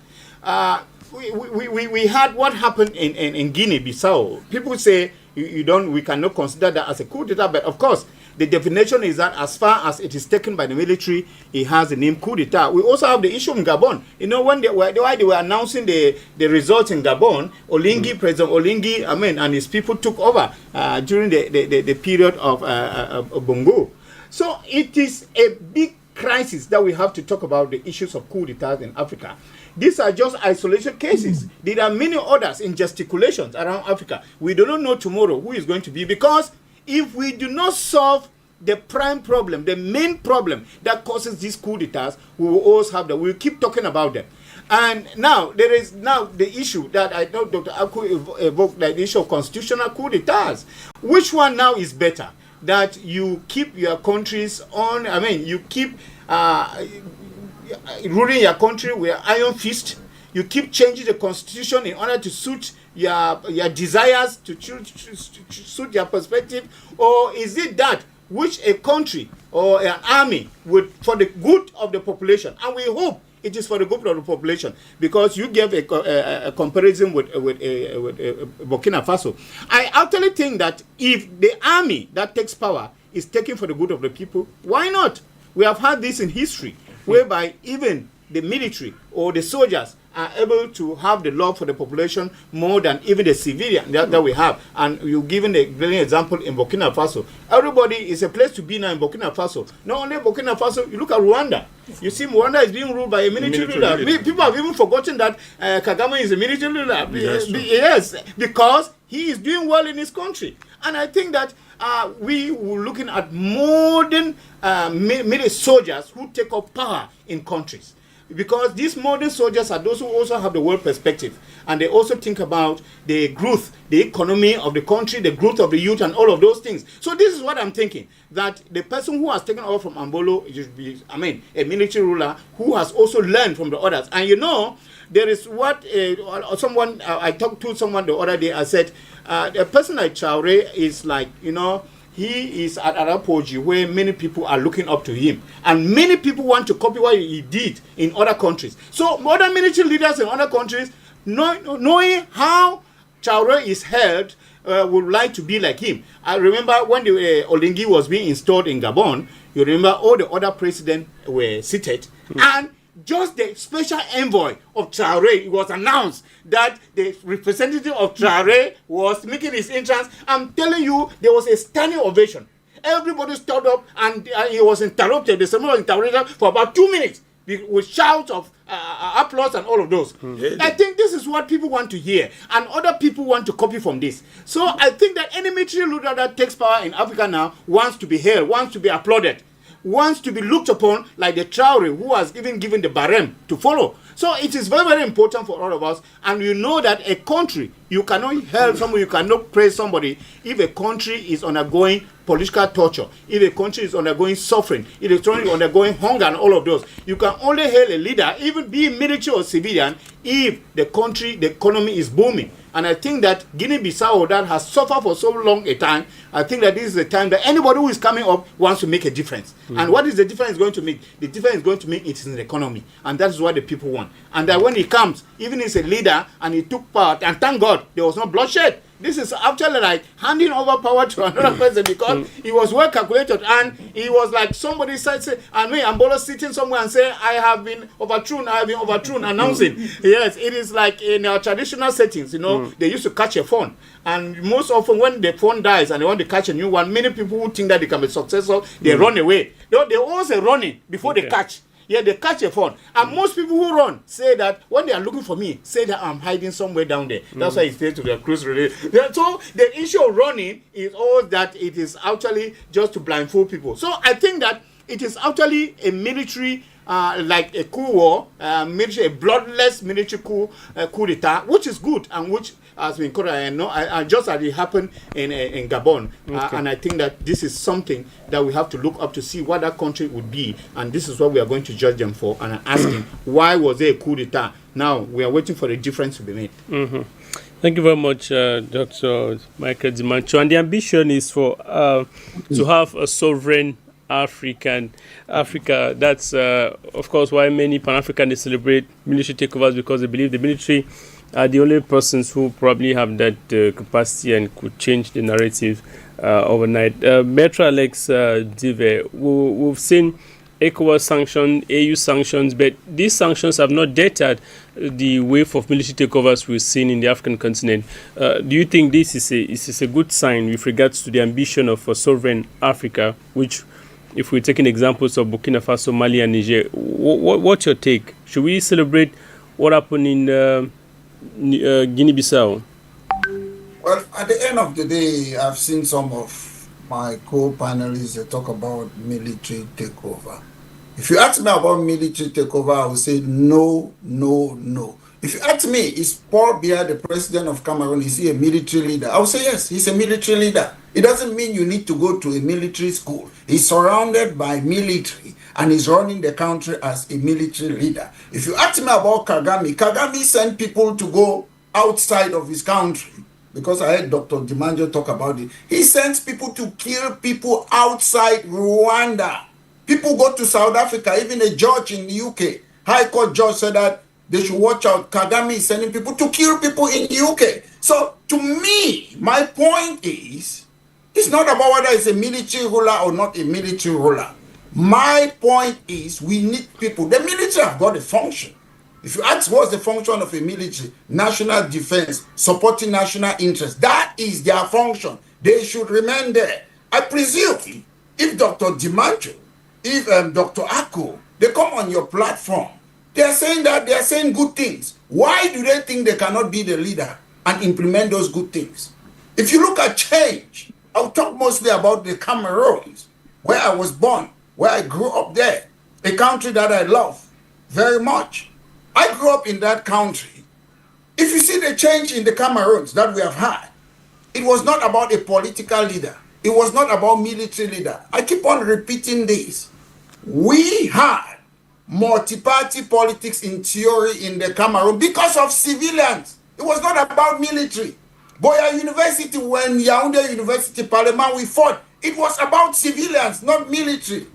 We had what happened in Guinea-Bissau. People say we cannot consider that as a coup d'etat, but of course, the definition is that as far as it is taken by the military, it has the name coup d'etat. We also have the issue in Gabon. When they were announcing the results in Gabon, President Olingi, and his people took over during the period of Bongo. So it is a big crisis that we have to talk about the issues of coup d'etat in Africa. These are just isolation cases. There are many others in gesticulations around Africa. We do not know tomorrow who is going to be, because if we do not solve the prime problem, the main problem that causes these coup d'etats, we will always have that. We will keep talking about them. And now, there is now the issue that I know Dr. Aku evoked, the issue of constitutional coup d'etats. Which one now is better? That you keep your countries on, you keep ruling your country with iron fist. You keep changing the constitution in order to suit your desires, to suit your perspective, or is it that which a country or an army would, for the good of the population? And we hope it is for the good of the population, because you gave a comparison with Burkina Faso. I actually think that if the army that takes power is taken for the good of the people, why not? We have had this in history, whereby even the military or the soldiers are able to have the love for the population more than even the civilian that we have. And you've given a brilliant example in Burkina Faso. Everybody is a place to be now in Burkina Faso. Not only Burkina Faso, you look at Rwanda. You see, Rwanda is being ruled by a military leader. People have even forgotten that Kagame is a military leader. Yes, because he is doing well in his country. And I think that we were looking at modern military soldiers who take up power in countries. because these modern soldiers are those who also have the world perspective, and they also think about the growth, the economy of the country, the growth of the youth, and all of those things. So this is what I'm thinking, that the person who has taken over from Ambolo should be, I mean, a military ruler who has also learned from the others. And you know, there is what someone, I talked to someone the other day, I said, a person like Traore is like, you know, he is at Arapoji where many people are looking up to him. And many people want to copy what he did in other countries. So other military leaders in other countries, knowing how Traore is held, would like to be like him. I remember when the Olingi was being installed in Gabon, you remember all the other presidents were seated. And just the special envoy of Traore, it was announced that the representative of Traore was making his entrance. I'm telling you, there was a standing ovation. Everybody stood up and he was interrupted. The ceremony was interrupted for about 2 minutes with shouts of applause and all of those. I think this is what people want to hear, and other people want to copy from this. So I think that any military leader that takes power in Africa now wants to be hailed, wants to be applauded, wants to be looked upon like the Traore who has even given the barem to follow. So it is very, very important for all of us. And you know that a country, you cannot help somebody, you cannot praise somebody if a country is undergoing political torture, if a country is undergoing suffering, if a country is undergoing hunger and all of those. You can only hail a leader, even be military or civilian, if the country, the economy is booming. And I think that Guinea-Bissau, that has suffered for so long a time, I think that this is the time that anybody who is coming up wants to make a difference. And what is the difference going to make? The difference is going to make it in the economy. And that is what the people want. And that when he comes, even as a leader, and he took part, and thank God, there was no bloodshed. This is actually like handing over power to another person, because he was well calculated, and he was like somebody said, and me, Ambolo sitting somewhere and say, I have been overthrown, announcing. Yes, it is like in our traditional settings, you know, they used to catch a phone. And most often when the phone dies and they want to catch a new one, many people who think that they can be successful, they run away. They always running before they catch. Yeah, they catch a phone. And most people who run say that when they are looking for me, say that I'm hiding somewhere down there. That's why it's there to the cruise relay. So the issue of running is all that it is actually just to blindfold people. So I think that it is actually a military, like a coup war, military, a bloodless military coup d'etat, which is good and which has been called, just as it happened in Gabon. And I think that this is something that we have to look up to see what that country would be. And this is what we are going to judge them for, and asking, why was there a coup d'etat? Now, we are waiting for the difference to be made. Thank you very much, Dr. Michael Dimancho. And the ambition is for to have a sovereign Africa. That's, of course, why many Pan-Africanists celebrate military takeovers, because they believe the military are the only persons who probably have that capacity and could change the narrative overnight. Maitre Alex Dive, we've seen ECOWAS sanctions, AU sanctions, but these sanctions have not deterred the wave of military takeovers we've seen in the African continent. Do you think this is a good sign with regards to the ambition of a sovereign Africa, which, if we're taking examples of Burkina Faso, Mali, and Niger, what's your take? Should we celebrate what happened in Guinea-Bissau? Well, at the end of the day, I've seen some of my co-panelists talk about military takeover. If you ask me about military takeover, I will say no, no, no. If you ask me, is Paul Biya, the president of Cameroon, is he a military leader? I will say yes, he's a military leader. It doesn't mean you need to go to a military school. He's surrounded by military, and he's running the country as a military leader. If you ask me about Kagame, Kagame sent people to go outside of his country, because I heard Dr. Dimanjo talk about it. He sends people to kill people outside Rwanda. People go to South Africa, even a judge in the UK, High Court judge, said that they should watch out. Kagame is sending people to kill people in the UK. So to me, my point is, it's not about whether it's a military ruler or not a military ruler. My point is, we need people. The military have got a function. If you ask what's the function of a military, national defense, supporting national interest, that is their function. They should remain there. I presume if Dr. Dimancho, if Dr. Ako, they come on your platform, they are saying that they are saying good things. Why do they think they cannot be the leader and implement those good things? If you look at change, I'll talk mostly about the Cameroons, where I was born, where I grew up there, a country that I love. very much. I grew up in that country. If you see the change in the Cameroons that we have had, it was not about a political leader. It was not about military leader. I keep on repeating this. We had multi-party politics in theory in the Cameroon because of civilians. It was not about military. Boya University, when Yaoundé University Parliament, we fought. It was about civilians, not military.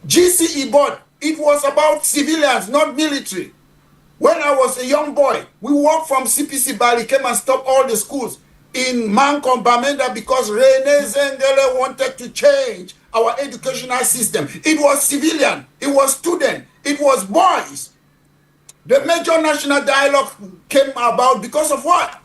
GCE board, it was about civilians, not military. When I was a young boy, we walked from CPC Bali, came and stopped all the schools in Mancom, Bamenda, because René Zengele wanted to change our educational system. It was civilian, it was student, it was boys. The major national dialogue came about because of what?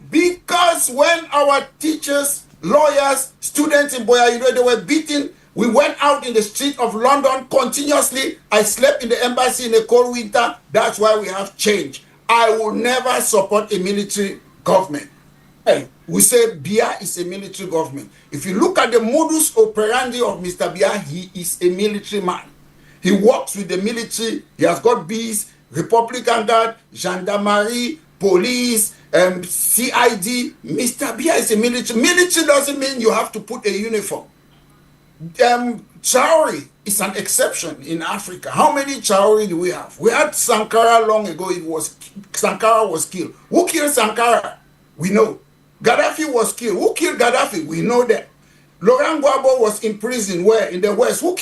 Because when our teachers, lawyers, students in Boya, they were beaten, we went out in the street of London continuously. I slept in the embassy in the cold winter. That's why we have change. I will never support a military government. Hey, we say Biya is a military government. If you look at the modus operandi of Mr. Biya, he is a military man. He works with the military. He has got bees, Republican Guard, Gendarmerie, police, CID. Mr. Biya is a military. Military doesn't mean you have to put a uniform. Traore is an exception in Africa. How many Traore do we have? We had Sankara long ago. Sankara was killed. Who killed Sankara? We know. Gaddafi was killed. Who killed Gaddafi? We know that. Laurent Gbagbo was imprisoned where? In the West. Who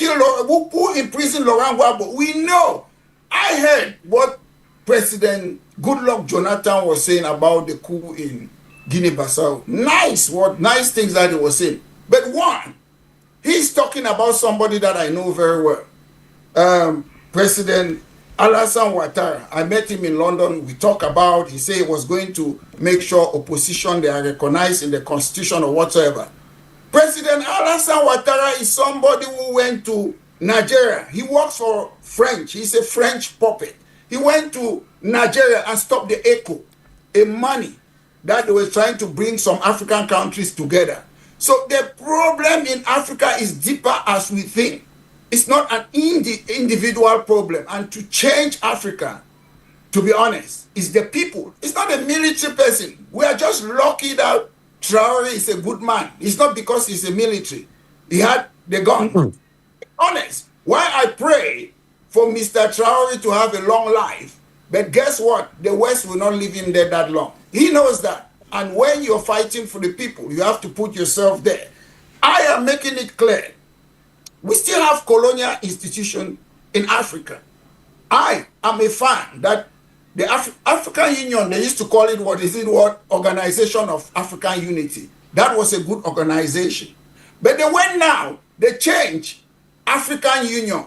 imprisoned Laurent Gbagbo? We know. I heard what President Goodluck Jonathan was saying about the coup in Guinea-Bissau. Nice things that he was saying. But one, he's talking about somebody that I know very well. President Alassane Ouattara. I met him in London. We talked about, he said he was going to make sure opposition, they are recognized in the constitution or whatsoever. President Alassane Ouattara is somebody who went to Nigeria. He works for French. He's a French puppet. He went to Nigeria and stopped the ECO, a money that they were trying to bring some African countries together. So the problem in Africa is deeper as we think. It's not an individual problem. And to change Africa, to be honest, is the people. It's not a military person. We are just lucky that Traore is a good man. It's not because he's a military. He had the gun. Honest. Why I pray for Mr. Traore to have a long life. But guess what? The West will not leave him there that long. He knows that. And when you're fighting for the people, you have to put yourself there. I am making it clear. We still have colonial institution in Africa. I am a fan that the African Union, they used to call it, Organization of African Unity. That was a good organization. But they went now, they changed African Union,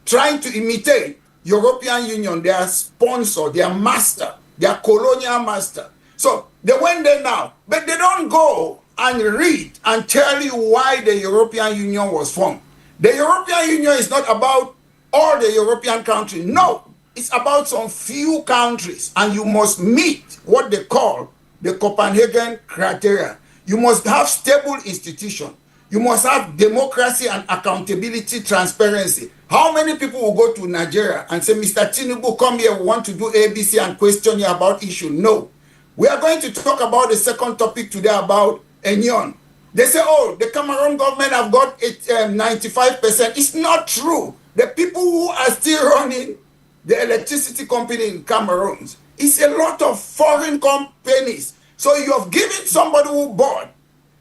trying to imitate European Union, their sponsor, their master, their colonial master. So they went there now, but they don't go and read and tell you why the European Union was formed. The European Union is not about all the European countries. No, it's about some few countries, and you must meet what they call the Copenhagen criteria. You must have stable institutions. You must have democracy and accountability, transparency. How many people will go to Nigeria and say, Mr. Tinubu, come here, we want to do ABC and question you about issue? No. We are going to talk about the second topic today about ENEO. They say, oh, the Cameroon government have got 95%. It's not true. The people who are still running the electricity company in Cameroon, it's a lot of foreign companies. So you have given somebody who bought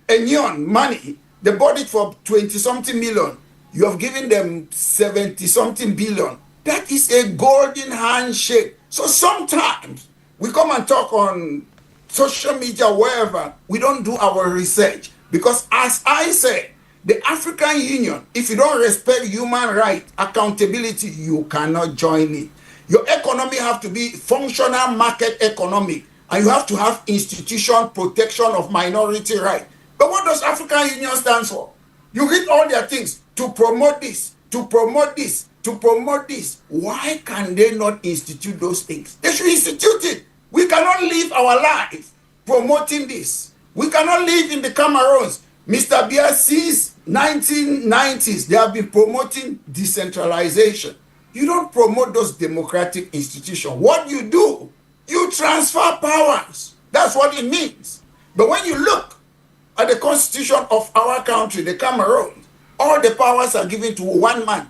ENEO money, they bought it for 20-something million. You have given them 70-something billion. That is a golden handshake. So sometimes we come and talk on social media, wherever, we don't do our research. Because as I said, the African Union, if you don't respect human rights, accountability, you cannot join it. Your economy have to be functional market economic, and you have to have institution protection of minority rights. But what does African Union stand for? You read all their things, to promote this, to promote this, to promote this. Why can they not institute those things? They should institute it. We cannot live our life promoting this. We cannot live in the Cameroons. Mr. Biya, since 1990s, they have been promoting decentralization. You don't promote those democratic institutions. What you do, you transfer powers. That's what it means. But when you look at the constitution of our country, the Cameroon, all the powers are given to one man.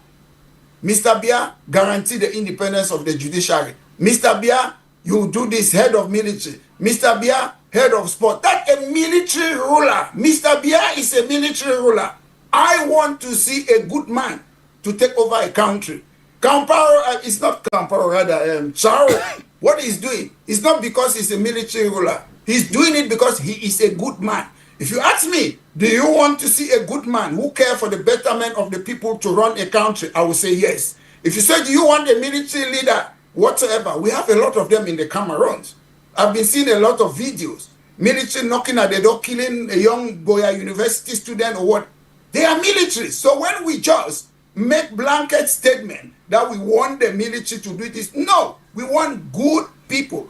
Mr. Bia guaranteed the independence of the judiciary. Mr. Bia, you do this, head of military. Mr. Bia, head of sport. That's a military ruler. Mr. Bia is a military ruler. I want to see a good man to take over a country. Camparo, it's not Camparo, rather, Charo, what he's doing, it's not because he's a military ruler. He's doing it because he is a good man. If you ask me, do you want to see a good man who cares for the betterment of the people to run a country? I will say yes. If you say, do you want a military leader, whatsoever, we have a lot of them in the Cameroons. I've been seeing a lot of videos. Military knocking at the door, killing a young boy, a university student or what. They are military. So when we just make blanket statement that we want the military to do this, no, we want good people,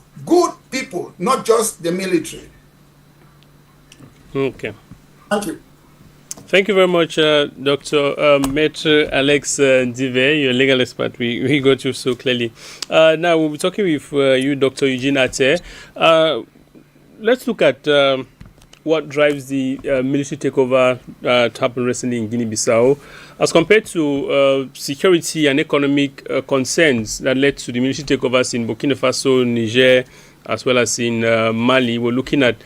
not just the military. Okay. Thank you. Thank you very much, Dr. Maître Alex Dive, your legal expert. We got you so clearly. Now we'll be talking with you, Dr. Eugene Ate. Let's look at what drives the military takeover that happened recently in Guinea-Bissau, as compared to security and economic concerns that led to the military takeovers in Burkina Faso, Niger, as well as in Mali. We're looking at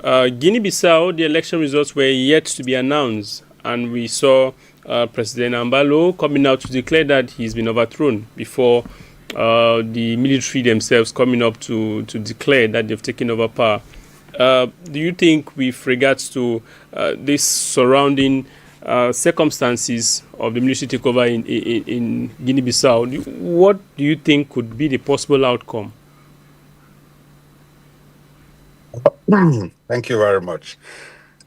Guinea-Bissau. The election results were yet to be announced, and we saw President Ambalo coming out to declare that he's been overthrown before the military themselves coming up to declare that they've taken over power. Do you think, with regards to this surrounding circumstances of the military takeover in Guinea-Bissau, what do you think could be the possible outcome? Thank you very much.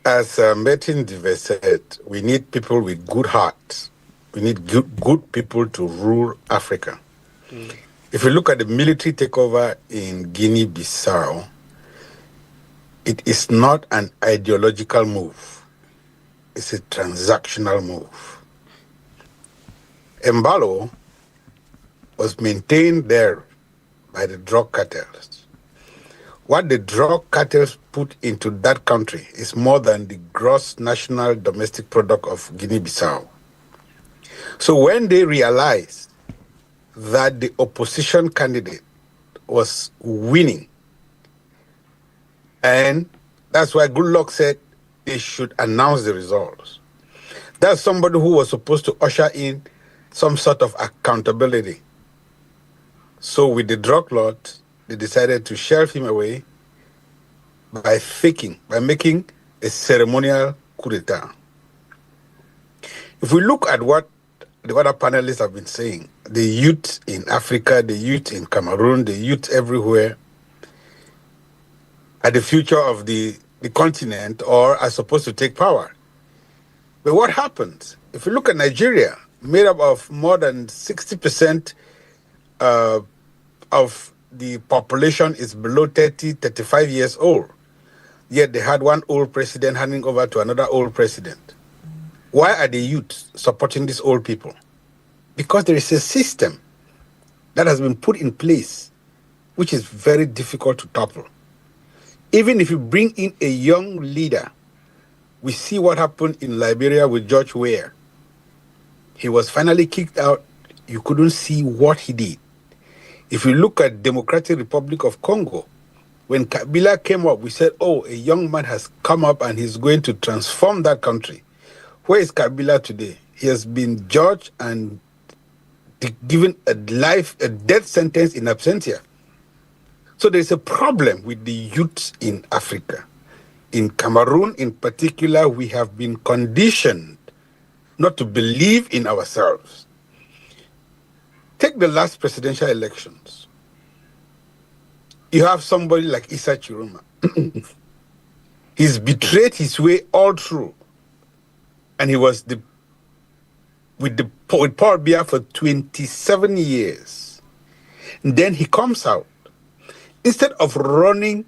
As Martin Dive said, we need people with good hearts. We need good people to rule Africa. If you look at the military takeover in Guinea-Bissau, it is not an ideological move. It's a transactional move. Embalo was maintained there by the drug cartels. What the drug cartels put into that country is more than the gross national domestic product of Guinea-Bissau. So when they realized that the opposition candidate was winning, and that's why Goodluck said they should announce the results. That's somebody who was supposed to usher in some sort of accountability. So with the drug lord, they decided to shelve him away by making a ceremonial coup d'etat. If we look at what the other panelists have been saying, the youth in Africa, the youth in Cameroon, the youth everywhere, are the future of the continent, or are supposed to take power. But what happens? If you look at Nigeria, made up of more than 60% of the population is below 35 years old. Yet they had one old president handing over to another old president. Why are the youth supporting these old people? Because there is a system that has been put in place, which is very difficult to topple. Even if you bring in a young leader, we see what happened in Liberia with George Weah. He was finally kicked out. You couldn't see what he did. If you look at Democratic Republic of Congo, when Kabila came up, we said, oh, a young man has come up and he's going to transform that country. Where is Kabila today? He has been judged and given a death sentence in absentia. So there's a problem with the youth in Africa. In Cameroon in particular, we have been conditioned not to believe in ourselves. Take the last presidential elections. You have somebody like Issa Chiruma. He's betrayed his way all through. And he was with Paul Biya for 27 years. And then he comes out. Instead of running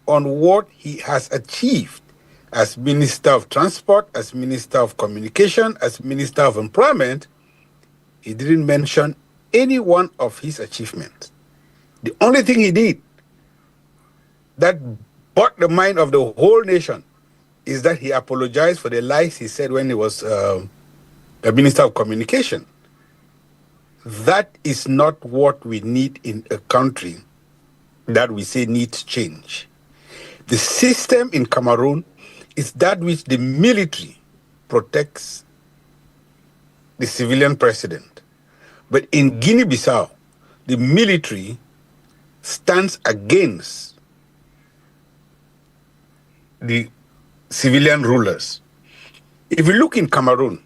on what he has achieved as Minister of Transport, as Minister of Communication, as Minister of Employment, he didn't mention any one of his achievements. The only thing he did that bought the mind of the whole nation is that he apologized for the lies he said when he was a Minister of Communication. That is not what we need in a country that we say needs change. The system in Cameroon is that which the military protects the civilian president. But in Guinea-Bissau, the military stands against the civilian rulers. If you look in Cameroon,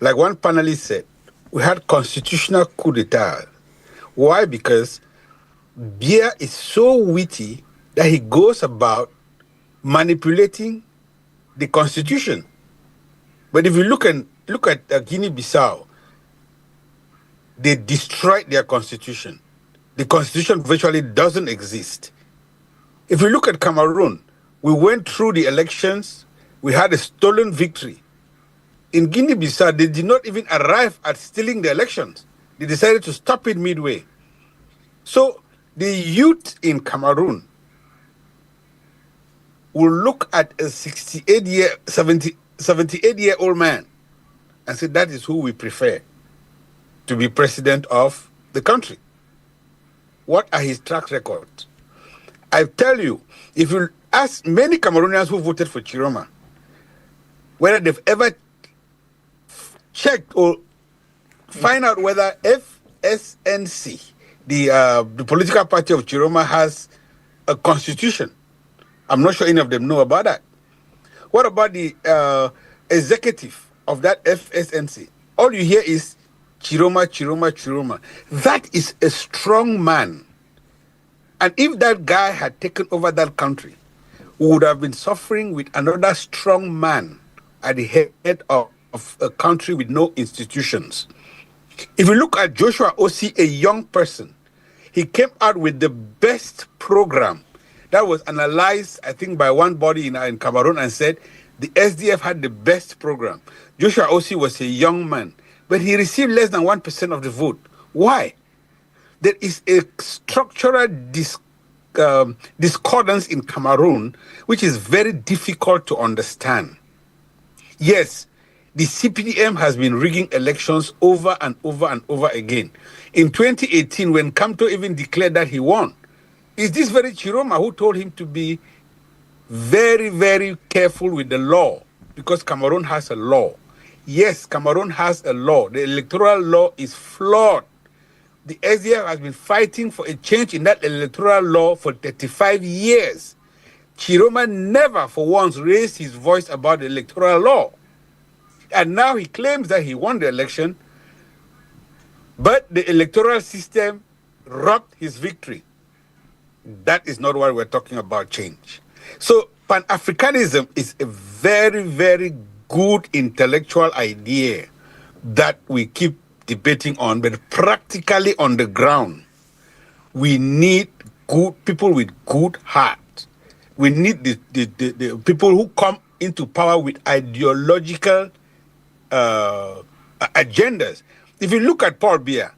like one panelist said, we had constitutional coup d'etat. Why? Because Biya is so witty that he goes about manipulating the constitution. But if you look at Guinea-Bissau, they destroyed their constitution. The constitution virtually doesn't exist. If you look at Cameroon, we went through the elections, we had a stolen victory. In Guinea-Bissau, they did not even arrive at stealing the elections. They decided to stop it midway. So the youth in Cameroon will look at a 78-year-old man and say, that is who we prefer to be president of the country. What are his track records? I tell you, if you ask many Cameroonians who voted for Chiroma, whether they've ever checked or find out whether FSNC, the political party of Chiroma, has a constitution. I'm not sure any of them know about that. What about the executive of that FSNC? All you hear is Chiroma, Chiroma, Chiroma. That is a strong man. And if that guy had taken over that country, we would have been suffering with another strong man at the head of a country with no institutions. If you look at Joshua Ossi, a young person, he came out with the best program that was analyzed, I think, by one body in Cameroon and said the SDF had the best program. Joshua Ossi was a young man, but he received less than 1% of the vote. Why? There is a structural discordance in Cameroon, which is very difficult to understand. Yes, the CPDM has been rigging elections over and over and over again. In 2018, when Kamto even declared that he won, is this very Chiroma who told him to be very, very careful with the law, because Cameroon has a law. Yes, Cameroon has a law. The electoral law is flawed. The SDF has been fighting for a change in that electoral law for 35 years. Chiroma never for once raised his voice about the electoral law. And now he claims that he won the election, but the electoral system robbed his victory. That is not what we're talking about, change. So Pan-Africanism is a very, very good intellectual idea that we keep debating on, but practically on the ground, we need good people with good heart. We need the people who come into power with ideological agendas. If you look at Paul Biya,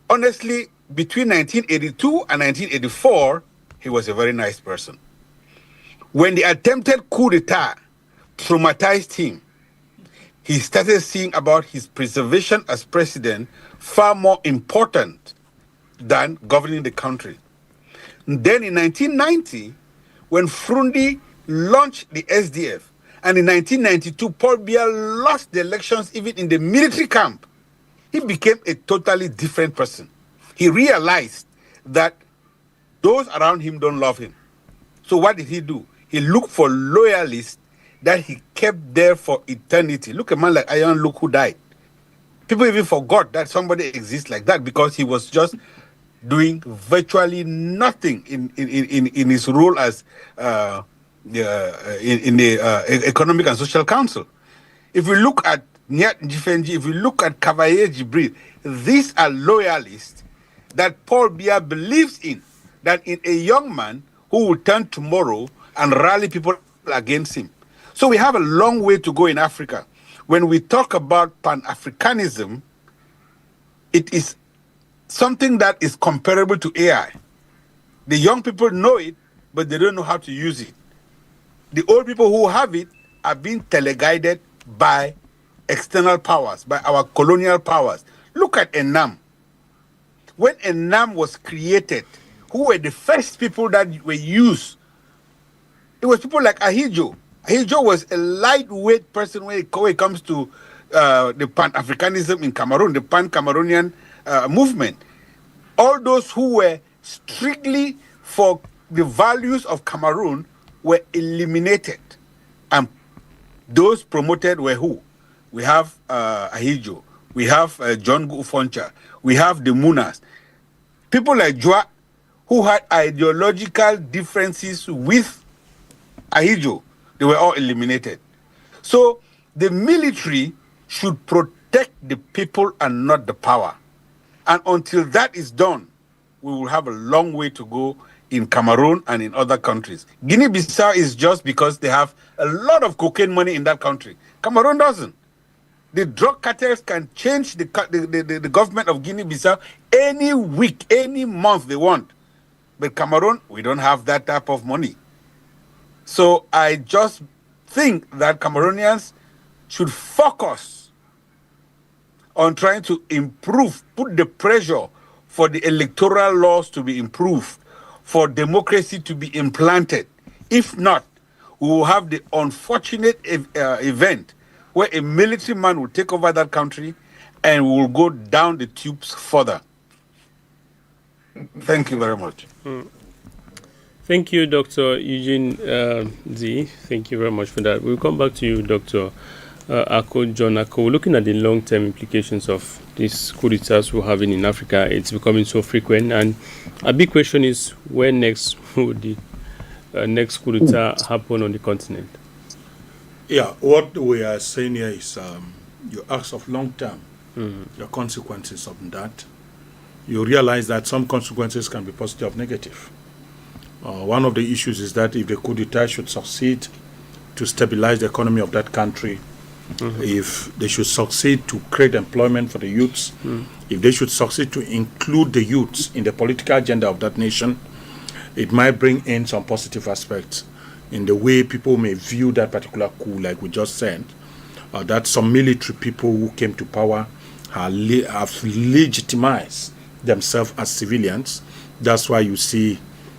honestly, between 1982 and 1984, he was a very nice person. When the attempted coup d'etat traumatized him, he started seeing about his preservation as president far more important than governing the country. And then in 1990, when Frundi launched the SDF, and in 1992, Paul Biya lost the elections even in the military camp, he became a totally different person. He realized that those around him don't love him. So what did he do? He looked for loyalists that he kept there for eternity. Look at a man like Iron Luke who died. People even forgot that somebody exists like that because he was just doing virtually nothing in his role as in the Economic and Social Council. If we look at Nyat Njifenji, if we look at Cavalier Jibril, these are loyalists that Paul Biya believes in, that in a young man who will turn tomorrow and rally people against him. So we have a long way to go in Africa. When we talk about Pan-Africanism, it is something that is comparable to AI. The young people know it, but they don't know how to use it. The old people who have it are being teleguided by external powers, by our colonial powers. Look at ENEO. When ENEO was created, who were the first people that were used? It was people like Ahidjo. Ahidjo was a lightweight person when it comes to the Pan-Africanism in Cameroon, the Pan-Cameroonian movement. All those who were strictly for the values of Cameroon were eliminated. And those promoted were who? We have Ahidjo, we have John Gufoncha, we have the Munas. People like Joa, who had ideological differences with Ahidjo, they were all eliminated. So the military should protect the people and not the power. And until that is done, we will have a long way to go in Cameroon and in other countries. Guinea-Bissau is just because they have a lot of cocaine money in that country. Cameroon doesn't. The drug cartels can change the government of Guinea-Bissau any week, any month they want. But Cameroon, we don't have that type of money. So I just think that Cameroonians should focus on trying to improve, put the pressure for the electoral laws to be improved, for democracy to be implanted. If not, we will have the unfortunate event where a military man will take over that country and we will go down the tubes further. Thank you very much. Thank you, Dr. Eugene Z. Thank you very much for that. We'll come back to you, Dr. John Ako. We're looking at the long-term implications of these coup d'etats we're having in Africa. It's becoming so frequent, and a big question is, when next would the next coup d'etat happen on the continent? Yeah, what we are saying here is you ask of long-term, the consequences of that. You realize that some consequences can be positive or negative. One of the issues is that if the coup d'etat should succeed to stabilize the economy of that country, if they should succeed to create employment for the youths, if they should succeed to include the youths in the political agenda of that nation, it might bring in some positive aspects in the way people may view that particular coup, like we just said, that some military people who came to power have legitimized themselves as civilians. That's why you see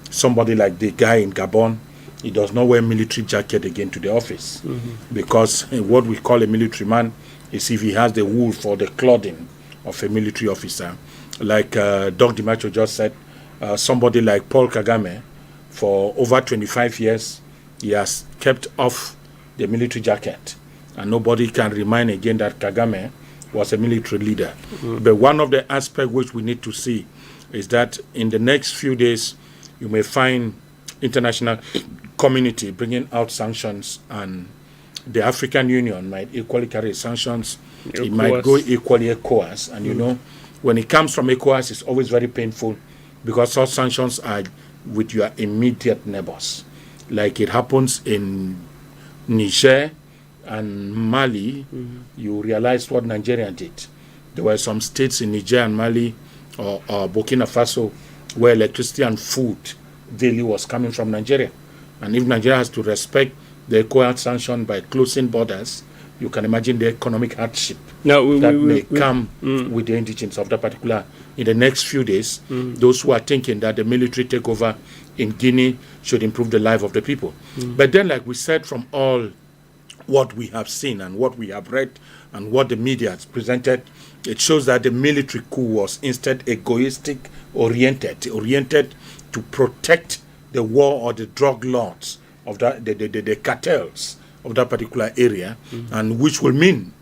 somebody like the guy in Gabon, he does not wear military jacket again to the office, because what we call a military man is if he has the wool for the clothing of a military officer. Like Doc DiMaggio just said, somebody like Paul Kagame, for over 25 years, he has kept off the military jacket, and nobody can remind again that Kagame was a military leader. But one of the aspects which we need to see is that in the next few days, you may find international community bringing out sanctions, and the African Union might equally carry sanctions. It might go equally ECOWAS. And you know, when it comes from ECOWAS, it's always very painful, because such sanctions are with your immediate neighbors. Like it happens in Niger and Mali, you realize what Nigeria did. There were some states in Niger and Mali or Burkina Faso where electricity and food daily was coming from Nigeria. And if Nigeria has to respect the ECOWAS sanction by closing borders, you can imagine the economic hardship that may come with the indigents of that particular. In the next few days, those who are thinking that the military takeover in Guinea should improve the life of the people. But then, like we said, from all what we have seen and what we have read and what the media has presented, it shows that the military coup was instead egoistic, oriented to protect the war or the drug lords of that, the cartels of that particular area, and which will mean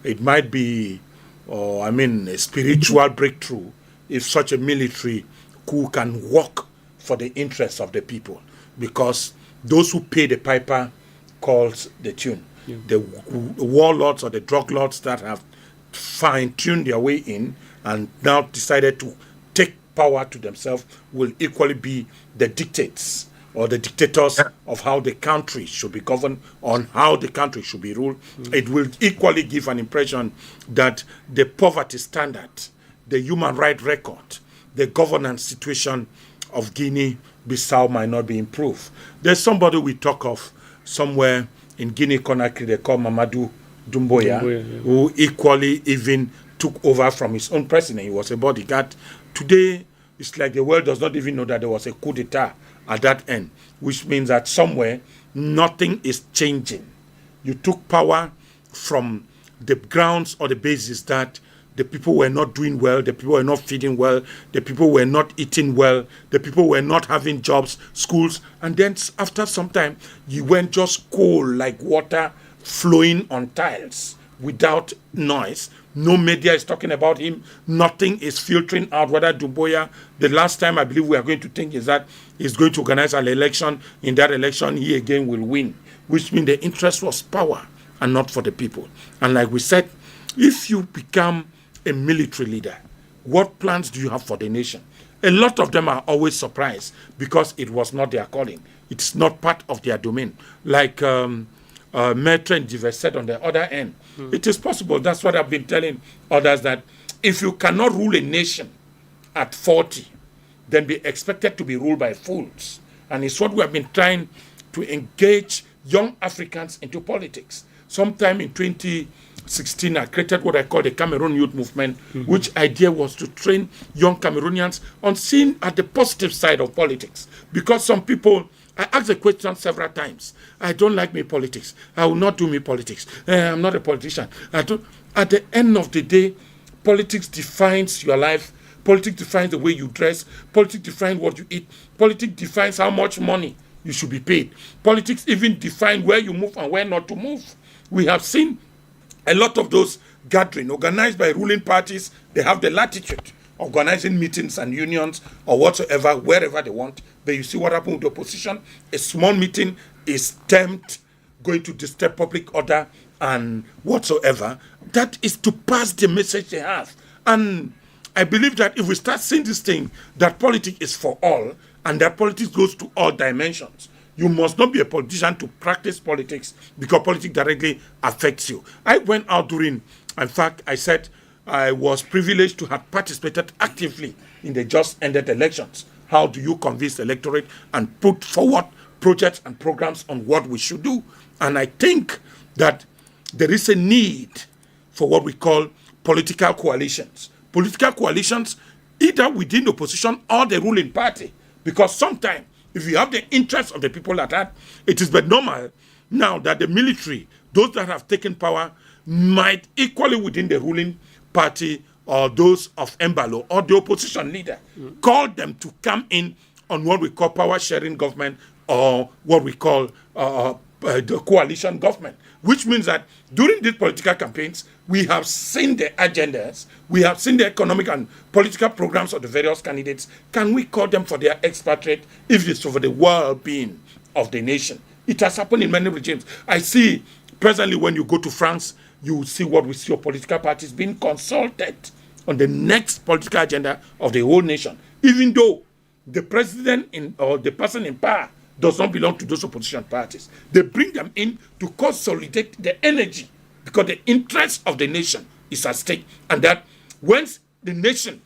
it might be, a spiritual breakthrough if such a military coup can work for the interests of the people, because those who pay the piper calls the tune. The warlords or the drug lords that have fine-tuned their way in and now decided to take power to themselves will equally be the dictates or the dictators of how the country should be governed, on how the country should be ruled. It will equally give an impression that the poverty standard, the human rights record, the governance situation of Guinea-Bissau might not be improved. There's somebody we talk of somewhere in Guinea-Conakry, they call Mamadou Doumbouya, who equally even took over from his own president. He was a bodyguard. Today, it's like the world does not even know that there was a coup d'etat at that end, which means that somewhere nothing is changing. You took power from the grounds or the basis that the people were not doing well, the people were not feeding well, the people were not eating well, the people were not having jobs, schools, and then after some time, you went just coal like water flowing on tiles without noise. No media is talking about him. Nothing is filtering out whether Doumbouya, the last time I believe we are going to think is that he's going to organize an election. In that election, he again will win, which means the interest was power and not for the people. And like we said, if you become a military leader, what plans do you have for the nation? A lot of them are always surprised because it was not their calling. It's not part of their domain. Like Maitre Ndive said on the other end, it is possible. That's what I've been telling others, that if you cannot rule a nation at 40, then be expected to be ruled by fools. And it's what we have been trying to engage young Africans into politics. Sometime in 2016, I created what I call the Cameroon Youth Movement, which idea was to train young Cameroonians on seeing at the positive side of politics. Because some people, I asked the question several times, I don't like me politics. I will not do me politics. I'm not a politician. At the end of the day, politics defines your life. Politics defines the way you dress. Politics defines what you eat. Politics defines how much money you should be paid. Politics even define where you move and where not to move. We have seen a lot of those gatherings organized by ruling parties. They have the latitude organizing meetings and unions or whatsoever, wherever they want. But you see what happened with the opposition. A small meeting is termed going to disturb public order and whatsoever. That is to pass the message they have. And I believe that if we start seeing this thing, that politics is for all, and that politics goes to all dimensions. You must not be a politician to practice politics because politics directly affects you. I went out during, in fact, I said I was privileged to have participated actively in the just ended elections. How do you convince the electorate and put forward projects and programs on what we should do? And I think that there is a need for what we call political coalitions. Political coalitions either within the opposition or the ruling party. Because sometimes, if you have the interests of the people at heart, it is but normal now that the military, those that have taken power, might equally within the ruling party or those of Embalo or the opposition leader, call them to come in on what we call power sharing government or what we call the coalition government, which means that during these political campaigns, we have seen the agendas, we have seen the economic and political programs of the various candidates. Can we call them for their expatriate if it's for the well-being of the nation? It has happened in many regimes. I see presently when you go to France, you will see what we see of political parties being consulted on the next political agenda of the whole nation, even though the president or the person in power does not belong to those opposition parties. They bring them in to consolidate the energy because the interest of the nation is at stake. And that once the nation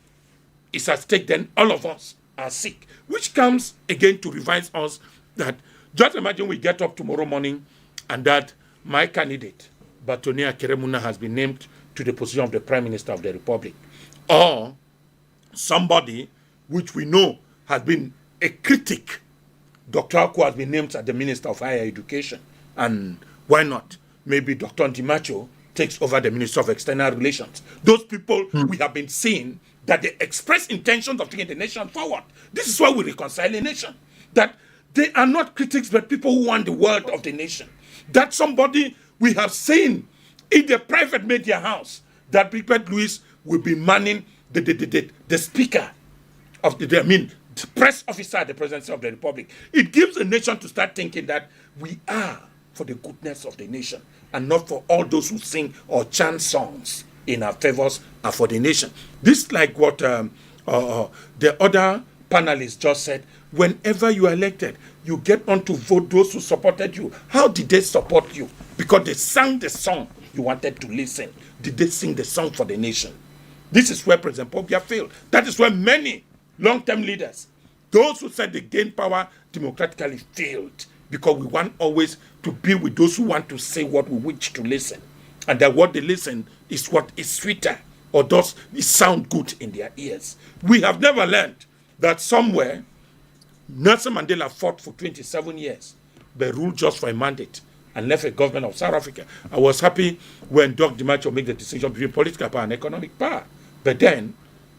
is at stake, then all of us are sick, which comes again to revise us that just imagine we get up tomorrow morning and that my candidate, Batonia Keremuna, has been named to the position of the Prime Minister of the Republic. Or somebody which we know has been a critic. Dr. Aku has been named as the Minister of Higher Education. And why not? Maybe Dr. Ndimacho takes over the Minister of External Relations. Those people we have been seeing that they express intentions of taking the nation forward. This is why we reconcile a nation. That they are not critics, but people who want the world of the nation. That somebody we have seen in the private media house, that Brigadier Louis will be manning the speaker of the press officer at the presidency of the republic. It gives a nation to start thinking that we are for the goodness of the nation and not for all those who sing or chant songs in our favors and for the nation. This like what the other panelists just said. Whenever you are elected, you get on to vote those who supported you. How did they support you? Because they sang the song you wanted to listen. Did they sing the song for the nation? This is where President Paul Biya failed. That is where many long-term leaders, those who said they gained power democratically, failed, because we want always to be with those who want to say what we wish to listen, and that what they listen is what is sweeter or does it sound good in their ears. We have never learned that somewhere Nelson Mandela fought for 27 years, but ruled just for a mandate and left a government of South Africa. I was happy when Dr. DiMaggio made the decision between political power and economic power. But then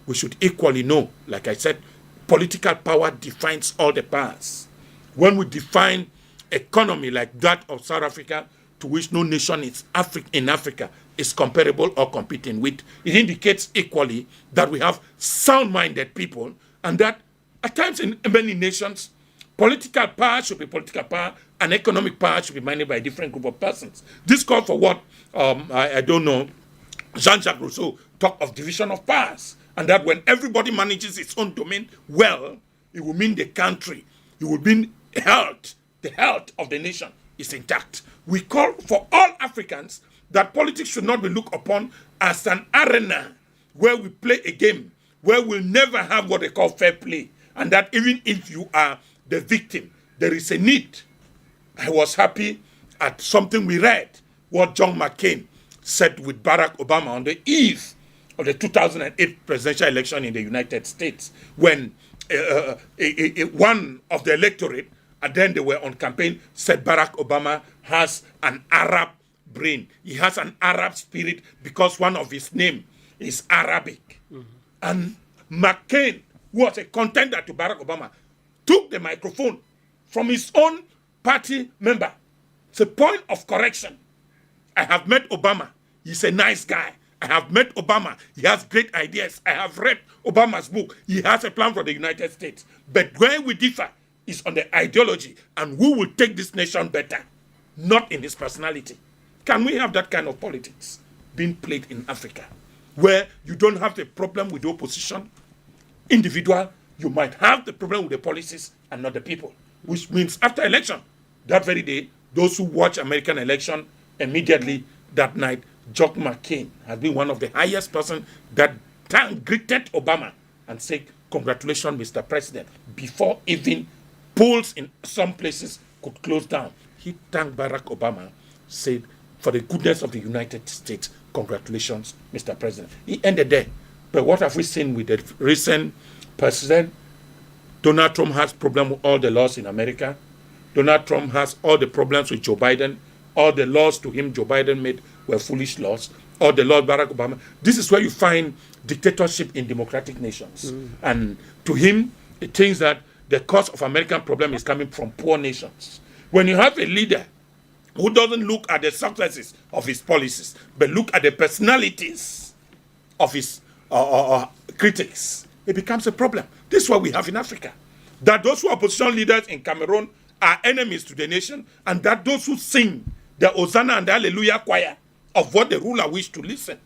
we should equally know, like I said, political power defines all the powers. When we define economy like that of South Africa, to which no nation in Africa is comparable or competing with, it indicates equally that we have sound-minded people, and that at times in many nations, political power should be political power and economic power should be managed by a different group of persons. This calls for what, I don't know, Jean-Jacques Rousseau talked of division of powers, and that when everybody manages its own domain well, it will mean the country, it will mean health, the health of the nation is intact. We call for all Africans that politics should not be looked upon as an arena where we play a game, where we'll never have what they call fair play, and that even if you are the victim, there is a need. I was happy at something we read, what John McCain said with Barack Obama on the eve of the 2008 presidential election in the United States, when one of the electorate, and then they were on campaign, said Barack Obama has an Arab brain. He has an Arab spirit because one of his name is Arabic. Mm-hmm. And McCain, who was a contender to Barack Obama, took the microphone from his own party member. It's a point of correction. I have met Obama. He's a nice guy. I have met Obama. He has great ideas. I have read Obama's book. He has a plan for the United States. But where we differ is on the ideology and who will take this nation better, not in his personality. Can we have that kind of politics being played in Africa, where you don't have the problem with the opposition, individual, you might have the problem with the policies and not the people, which means after election, that very day, those who watch American election immediately that night, John McCain has been one of the highest person that greeted Obama and said, "Congratulations, Mr. President," before even polls in some places could close down. He thanked Barack Obama, said, "For the goodness of the United States, congratulations, Mr. President." He ended there. But what have we seen with the recent president? Donald Trump has problem with all the laws in America. Donald Trump has all the problems with Joe Biden. All the laws to him Joe Biden made were foolish laws. All the laws Barack Obama. This is where you find dictatorship in democratic nations. And to him, it thinks that the cause of American problem is coming from poor nations. When you have a leader who doesn't look at the successes of his policies, but look at the personalities of his critics, it becomes a problem. This is what we have in Africa. That those who are opposition leaders in Cameroon are enemies to the nation, and that those who sing the Hosanna and the Hallelujah choir of what the ruler wishes to listen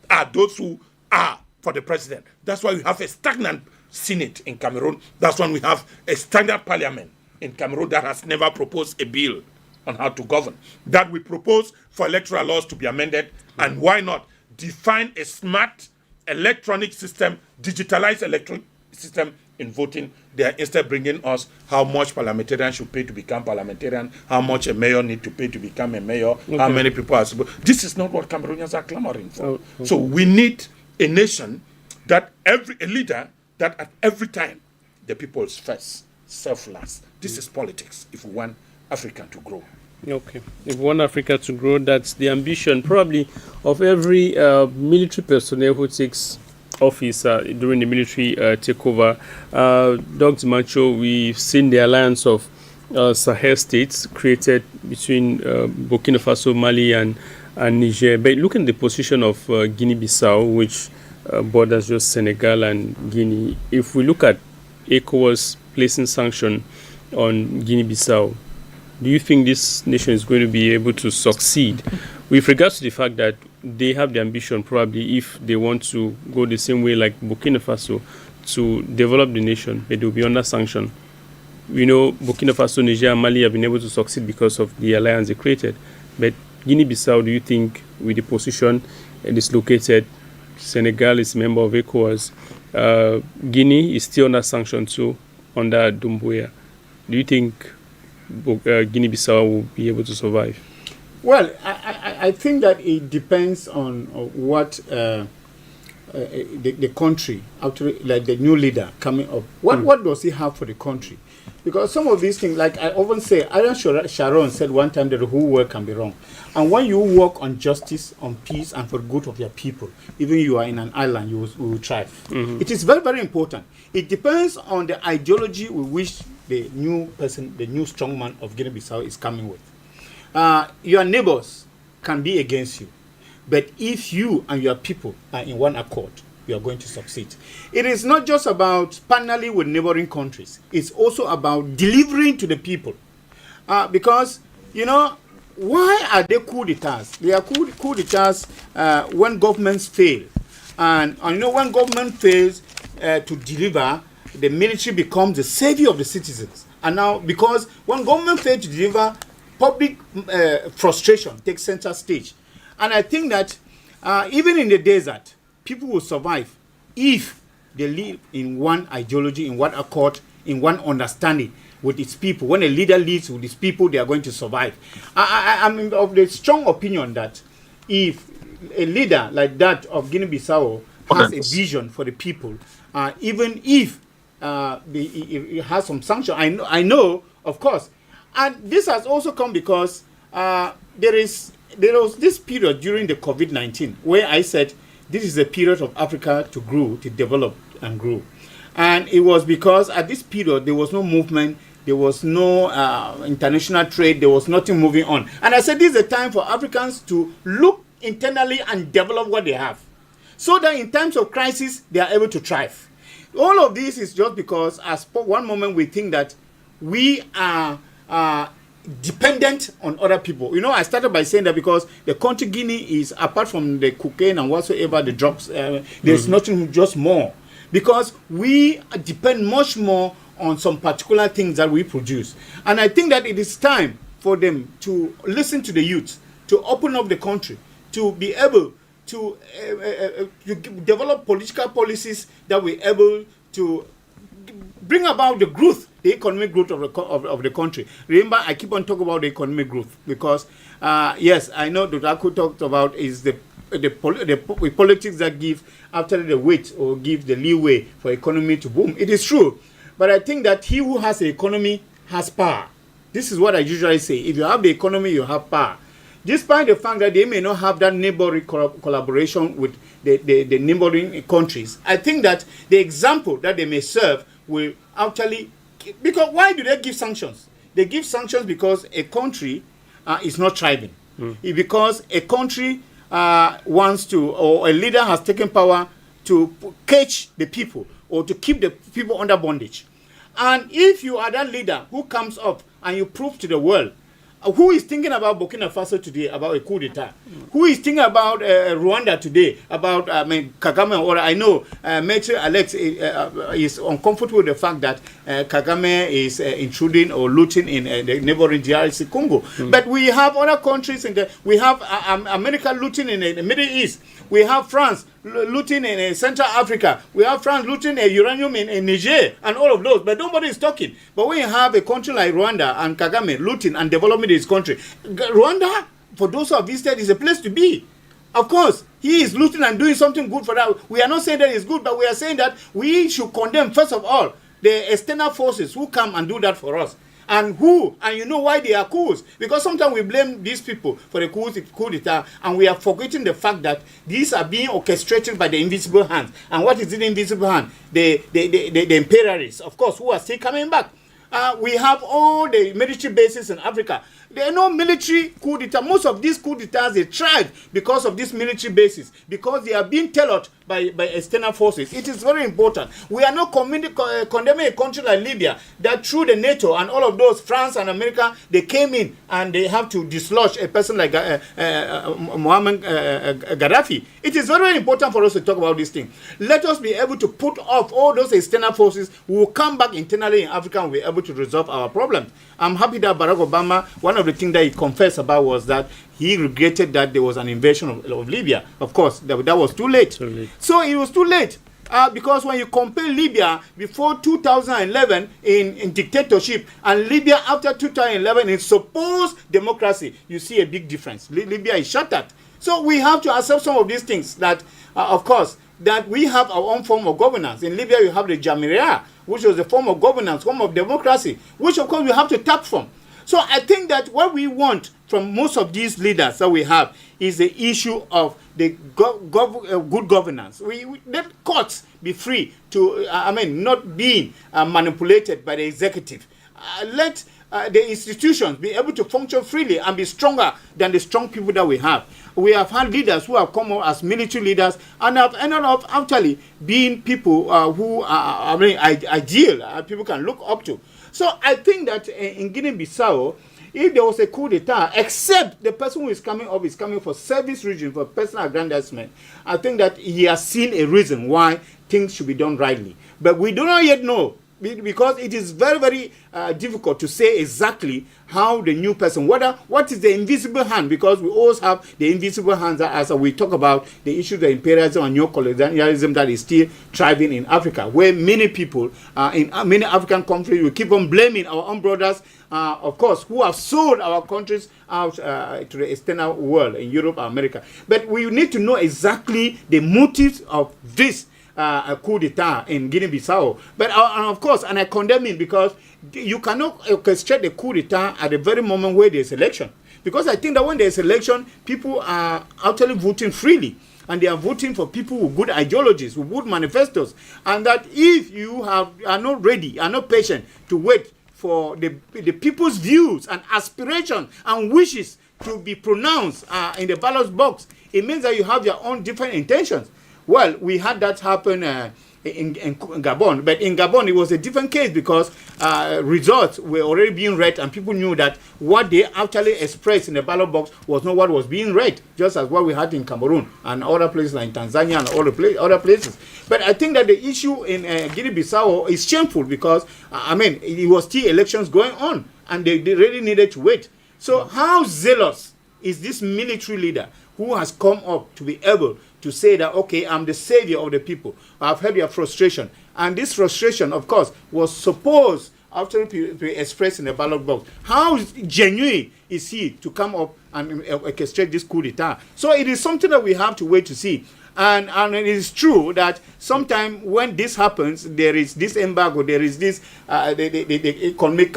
are those who are for the president. That's why we have a stagnant Senate in Cameroon. That's why we have a standard parliament in Cameroon that has never proposed a bill on how to govern. That we propose for electoral laws to be amended, and why not define a smart electronic system, digitalized electronic system in voting. They are instead bringing us how much parliamentarians should pay to become parliamentarian, how much a mayor need to pay to become a mayor, how many people are supposed. This is not what Cameroonians are clamoring for. So we need a nation that a leader that at every time the people's first, self last. This is politics if we want Africa to grow. Okay. If we want Africa to grow, that's the ambition probably of every military personnel who takes office during the military takeover. Dr. DiMaggio, we've seen the alliance of Sahel states created between Burkina Faso, Mali, and Niger. But look at the position of Guinea-Bissau, which borders just Senegal and Guinea. If we look at ECOWAS placing sanction on Guinea-Bissau, do you think this nation is going to be able to succeed with regards to the fact that they have the ambition, probably, if they want to go the same way like Burkina Faso, to develop the nation, but they'll be under sanction? We know Burkina Faso, Niger, and Mali have been able to succeed because of the alliance they created. But Guinea-Bissau, do you think, with the position it is located, Senegal is a member of ECOWAS. Guinea is still under sanction too, under Doumbouya. Do you think Guinea-Bissau will be able to survive? Well, I think that it depends on what the country, after, like the new leader coming up, what does he have for the country? Because some of these things, like I often say, Ariel Sharon said one time that the whole world can be wrong. And when you work on justice, on peace, and for the good of your people, even you are in an island, you will thrive. It is very, very important. It depends on the ideology with which the new person, the new strongman of Guinea-Bissau is coming with. Your neighbors can be against you, but if you and your people are in one accord, you are going to succeed. It is not just about partnering with neighboring countries. It's also about delivering to the people. Because, you know, why are they coup d'etats? They are coup d'etats when governments fail. And you know, when government fails to deliver, the military becomes the savior of the citizens. And now, because when government fails to deliver, public frustration takes center stage. And I think that even in the desert, people will survive if they live in one ideology, in one accord, in one understanding with its people. When a leader leads with his people, they are going to survive. I'm of the strong opinion that if a leader like that of Guinea-Bissau has a vision for the people, even if it has some sanction, I know, of course. And this has also come because there was this period during the COVID-19 where I said this is a period of Africa to grow, to develop and grow. And it was because at this period there was no movement, there was no international trade, there was nothing moving on. And I said this is a time for Africans to look internally and develop what they have, so that in times of crisis they are able to thrive. All of this is just because at one moment we think that we are dependent on other people. You know, I started by saying that because the country Guinea is, apart from the cocaine and whatsoever, the drugs, there's nothing, just more. Because we depend much more on some particular things that we produce. And I think that it is time for them to listen to the youth, to open up the country, to be able to develop political policies that will be able to bring about the growth, the economic growth of the country. Remember, I keep on talking about the economic growth because, yes, I know Dr. Aku talked about is the politics that give after the weight or give the leeway for economy to boom. It is true, but I think that he who has the economy has power. This is what I usually say. If you have the economy, you have power. Despite the fact that they may not have that neighboring collaboration with the neighboring countries, I think that the example that they may serve will actually, because why do they give sanctions? They give sanctions because a country is not thriving. Because a country wants to, or a leader has taken power to cage the people or to keep the people under bondage. And if you are that leader who comes up and you prove to the world, who is thinking about Burkina Faso today about a coup d'etat? Who is thinking about Rwanda today about Kagame? Or I know Maitre Alex is uncomfortable with the fact that Kagame is intruding or looting in the neighboring DRC Congo. But we have other countries we have America looting in the Middle East. We have France looting in Central Africa. We have France looting uranium in Niger and all of those. But nobody is talking. But when you have a country like Rwanda and Kagame looting and developing this country, Rwanda, for those who have visited, is a place to be. Of course, he is looting and doing something good for that. We are not saying that it's good, but we are saying that we should condemn, first of all, the external forces who come and do that for us. And you know why they are coups? Because sometimes we blame these people for the coup d'etat, and we are forgetting the fact that these are being orchestrated by the invisible hand. And what is the invisible hand? The imperialists, of course, who are still coming back. We have all the military bases in Africa. There are no military coup d'etat. Most of these coup d'etats, they thrive because of these military bases, because they are being tailored by external forces. It is very important. We are not condemning a country like Libya that through the NATO and all of those, France and America, they came in and they have to dislodge a person like Muammar Gaddafi. It is very, very important for us to talk about this thing. Let us be able to put off all those external forces who will come back internally in Africa and we're able able to resolve our problems. I'm happy that Barack Obama, one of the things that he confessed about was that he regretted that there was an invasion of Libya. Of course, that was too late. So it was too late. Because when you compare Libya before 2011 in dictatorship and Libya after 2011 in supposed democracy, you see a big difference. Libya is shattered. So we have to accept some of these things that, of course, that we have our own form of governance. In Libya, you have the Jamiria, which was a form of governance, form of democracy, which, of course, we have to tap from. So I think that what we want from most of these leaders that we have is the issue of the good governance. We let courts be free to, not being manipulated by the executive. Let the institutions be able to function freely and be stronger than the strong people that we have. We have had leaders who have come out as military leaders and have ended up actually being people who are ideal, people can look up to. So I think that in Guinea-Bissau, if there was a coup d'etat, except the person who is coming up is coming for service region, for personal aggrandizement, I think that he has seen a reason why things should be done rightly. But we do not yet know, because it is very, very difficult to say exactly how the new person, what is the invisible hand, because we always have the invisible hands as we talk about the issue of the imperialism and neocolonialism that is still thriving in Africa, where many people in many African countries will keep on blaming our own brothers, of course, who have sold our countries out to the external world in Europe and America. But we need to know exactly the motives of this a coup d'etat in Guinea-Bissau. But of course, and I condemn it, because you cannot orchestrate the coup d'etat at the very moment where there's election. Because I think that when there's election, people are actually voting freely. And they are voting for people with good ideologies, with good manifestos. And that if you are not ready, are not patient to wait for the people's views and aspirations and wishes to be pronounced in the ballot box, it means that you have your own different intentions. Well, we had that happen in Gabon, but in Gabon it was a different case, because results were already being read and people knew that what they actually expressed in the ballot box was not what was being read, just as what we had in Cameroon and other places like Tanzania and other places. But I think that the issue in Guinea-Bissau is shameful, because, it was still elections going on and they really needed to wait. So how zealous is this military leader who has come up to be able to say that, okay, I'm the savior of the people. I've heard your frustration. And this frustration, of course, was supposed after to be expressed in the ballot box. How genuine is he to come up and orchestrate this coup d'etat? So it is something that we have to wait to see. And it is true that sometimes when this happens, there is this embargo, there is this, the economic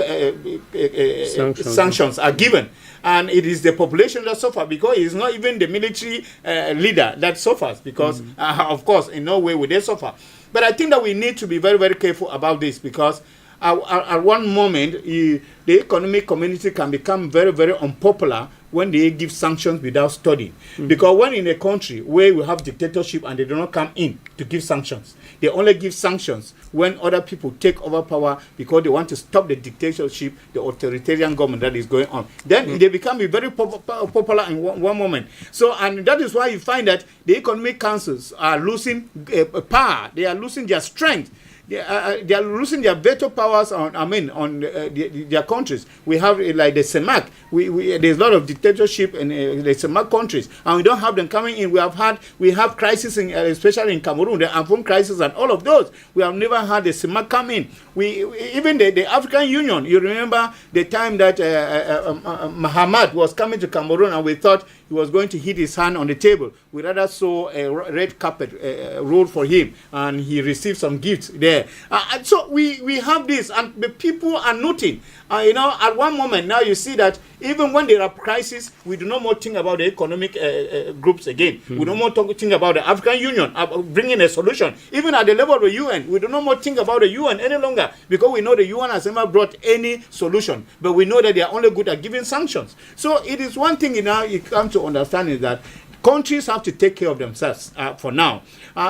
sanctions are given. And it is the population that suffers, because it is not even the military leader that suffers, because, of course, in no way will they suffer. But I think that we need to be very, very careful about this, because at one moment, the economic community can become very, very unpopular when they give sanctions without studying. Because when in a country where we have dictatorship and they do not come in to give sanctions, they only give sanctions when other people take over power because they want to stop the dictatorship, the authoritarian government that is going on. Then they become very popular in one moment. So, and that is why you find that the economic councils are losing power. They are losing their strength. They are losing their veto powers on their countries. We have like the CEMAC. There's a lot of dictatorship in the CEMAC countries, and we don't have them coming in. We have crisis especially in Cameroon, the Afon crisis and all of those. We have never had the CEMAC come in. Even the African Union. You remember the time that Mahamat was coming to Cameroon, and we thought he was going to hit his hand on the table. We rather saw a red carpet rolled for him, and he received some gifts there. And so we have this, and the people are noting. At one moment now you see that even when there are crises, we do no more think about the economic groups again. We no more think about the African Union bringing a solution. Even at the level of the UN, we do no more think about the UN any longer, because we know the UN has never brought any solution. But we know that they are only good at giving sanctions. So it is one thing now you come to understand is that countries have to take care of themselves for now.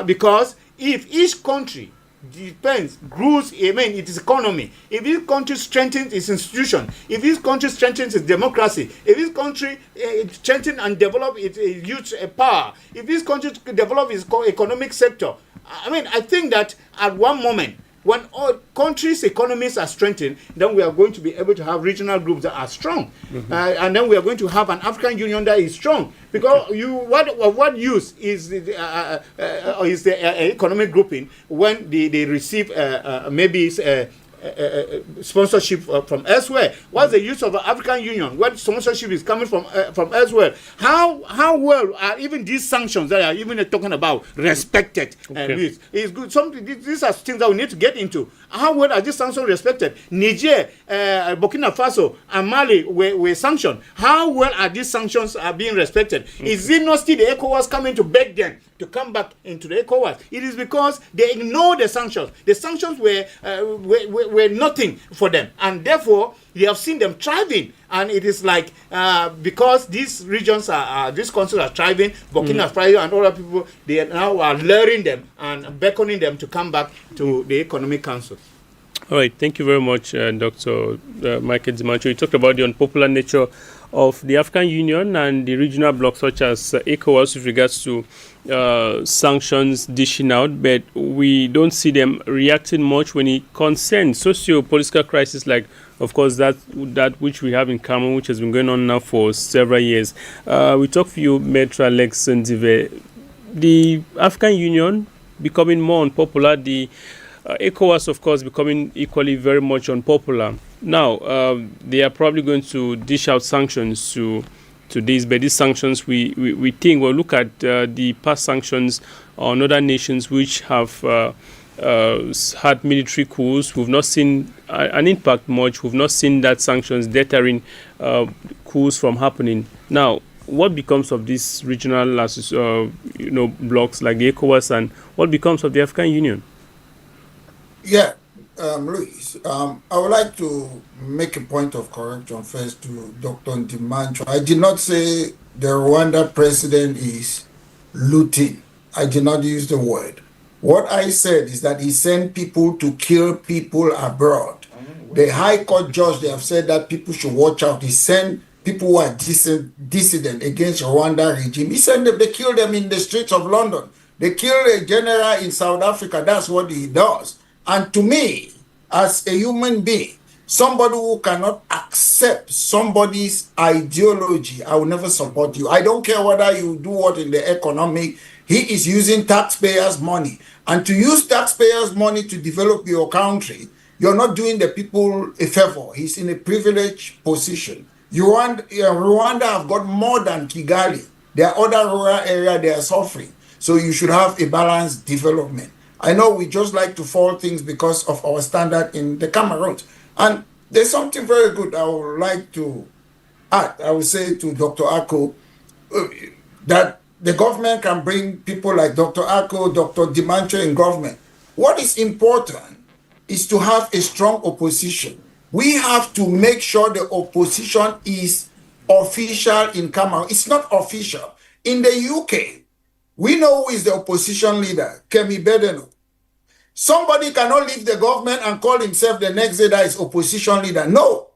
Because if each country grows, its economy, if this country strengthens its institution, if this country strengthens its democracy, if this country strengthens and develops its youth power, if this country develops its economic sector, I think that at one moment, When all countries' economies are strengthened, then we are going to be able to have regional groups that are strong, and then we are going to have an African Union that is strong. Because what use is the economic grouping when they receive maybe sponsorship from elsewhere? What's the use of an African Union when sponsorship is coming from elsewhere? How well are even these sanctions that are even talking about respected? It's good. These are things that we need to get into. How well are these sanctions respected? Niger, Burkina Faso, and Mali were sanctioned. How well are these sanctions being respected? Is it not still the ECOWAS coming to beg them to come back into the ECOWAS? It is because they ignore the sanctions. The sanctions were nothing for them, and therefore they have seen them thriving. And it is like because these regions these countries are thriving, Burkina Faso and other people, they now are luring them and beckoning them to come back to the Economic Council. All right, thank you very much, Dr. Michael Dimancho. You talked about the unpopular nature of the African Union and the regional blocs such as ECOWAS with regards to sanctions dishing out, but we don't see them reacting much when it concerns socio-political crisis like, of course, that which we have in Cameroon, which has been going on now for several years. We talk for you, Maitre Alex Ndive. The African Union becoming more unpopular, the ECOWAS, of course, becoming equally very much unpopular. Now, they are probably going to dish out sanctions to this, but these sanctions, we think, we'll look at the past sanctions on other nations which have had military coups. We've not seen an impact much. We've not seen that sanctions deterring coups from happening. Now, what becomes of these regional blocs like the ECOWAS, and what becomes of the African Union? Yeah, Luis, I would like to make a point of correction first to Dr. Dimancho. I did not say the Rwanda president is looting. I did not use the word. What I said is that he sent people to kill people abroad. The High Court judge, they have said that people should watch out. He sent people who are dissident against Rwanda regime. He sent them, they killed them in the streets of London. They killed a general in South Africa. That's what he does. And to me, as a human being, somebody who cannot accept somebody's ideology, I will never support you. I don't care whether you do what in the economic. He is using taxpayers' money. And to use taxpayers' money to develop your country, you're not doing the people a favor. He's in a privileged position. Rwanda have got more than Kigali. There are other rural areas they are suffering. So you should have a balanced development. I know we just like to fall things because of our standard in the Cameroons. And there's something very good I would like to add. I would say to Dr. Ako that the government can bring people like Dr. Ako, Dr. Dimancho in government. What is important is to have a strong opposition. We have to make sure the opposition is official in Cameroon. It's not official. In the UK, we know who is the opposition leader, Kemi Bedeno. Somebody cannot leave the government and call himself the next day that is opposition leader. No.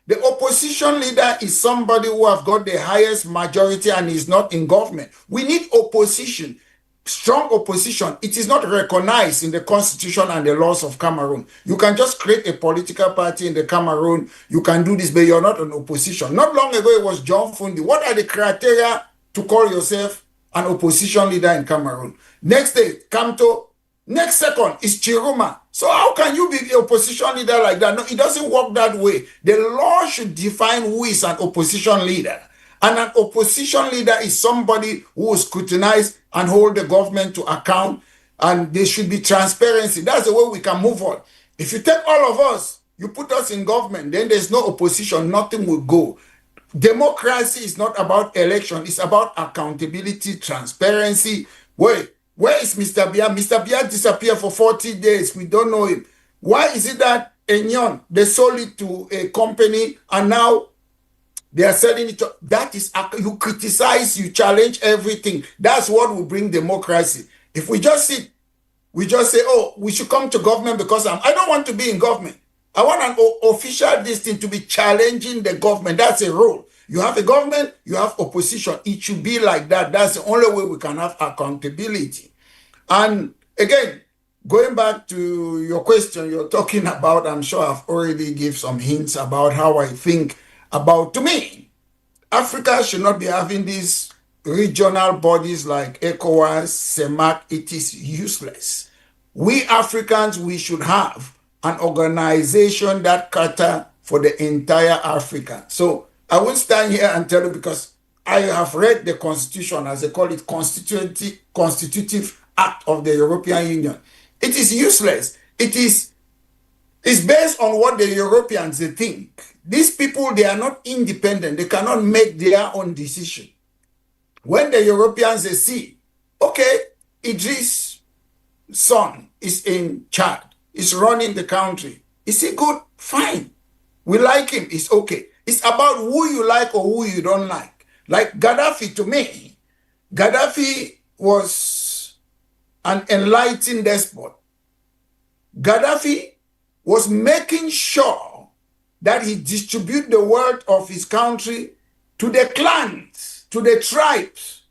The opposition leader is somebody who have got the highest majority and is not in government. We need opposition, strong opposition. It is not recognized in the constitution and the laws of Cameroon. You can just create a political party in the Cameroon. You can do this, but you're not an opposition. Not long ago, it was John Fundi. What are the criteria to call yourself an opposition leader in Cameroon? Next day, Kamto. Next second is Chiruma. So how can you be the opposition leader like that? No, it doesn't work that way. The law should define who is an opposition leader. And an opposition leader is somebody who will scrutinize and hold the government to account. And there should be transparency. That's the way we can move on. If you take all of us, you put us in government, then there's no opposition, nothing will go. Democracy is not about election. It's about accountability, transparency. Where is Mr. Bia? Mr. Bia disappeared for 40 days. We don't know him. Why is it that ENEO, they sold it to a company and now they are selling it to, that is, you criticize, you challenge everything. That's what will bring democracy. If we just sit, we just say, oh, we should come to government because I don't want to be in government. I want an official this thing to be challenging the government. That's a rule. You have a government, you have opposition. It should be like that. That's the only way we can have accountability. And again, going back to your question you're talking about, I'm sure I've already give some hints about how I think about, to me, Africa should not be having these regional bodies like ECOWAS, CEMAC. It is useless. We Africans, we should have an organization that cater for the entire Africa. So I won't stand here and tell you, because I have read the constitution, as they call it, constitutive act of the European Union. It is useless. It's based on what the Europeans they think. These people, they are not independent. They cannot make their own decision. When the Europeans they see, okay, Idris' son is in Chad, is running the country. Is he good? Fine. We like him. It's okay. It's about who you like or who you don't like. Like Gaddafi, to me, Gaddafi was an enlightened despot. Gaddafi was making sure that he distribute the wealth of his country to the clans, to the tribes.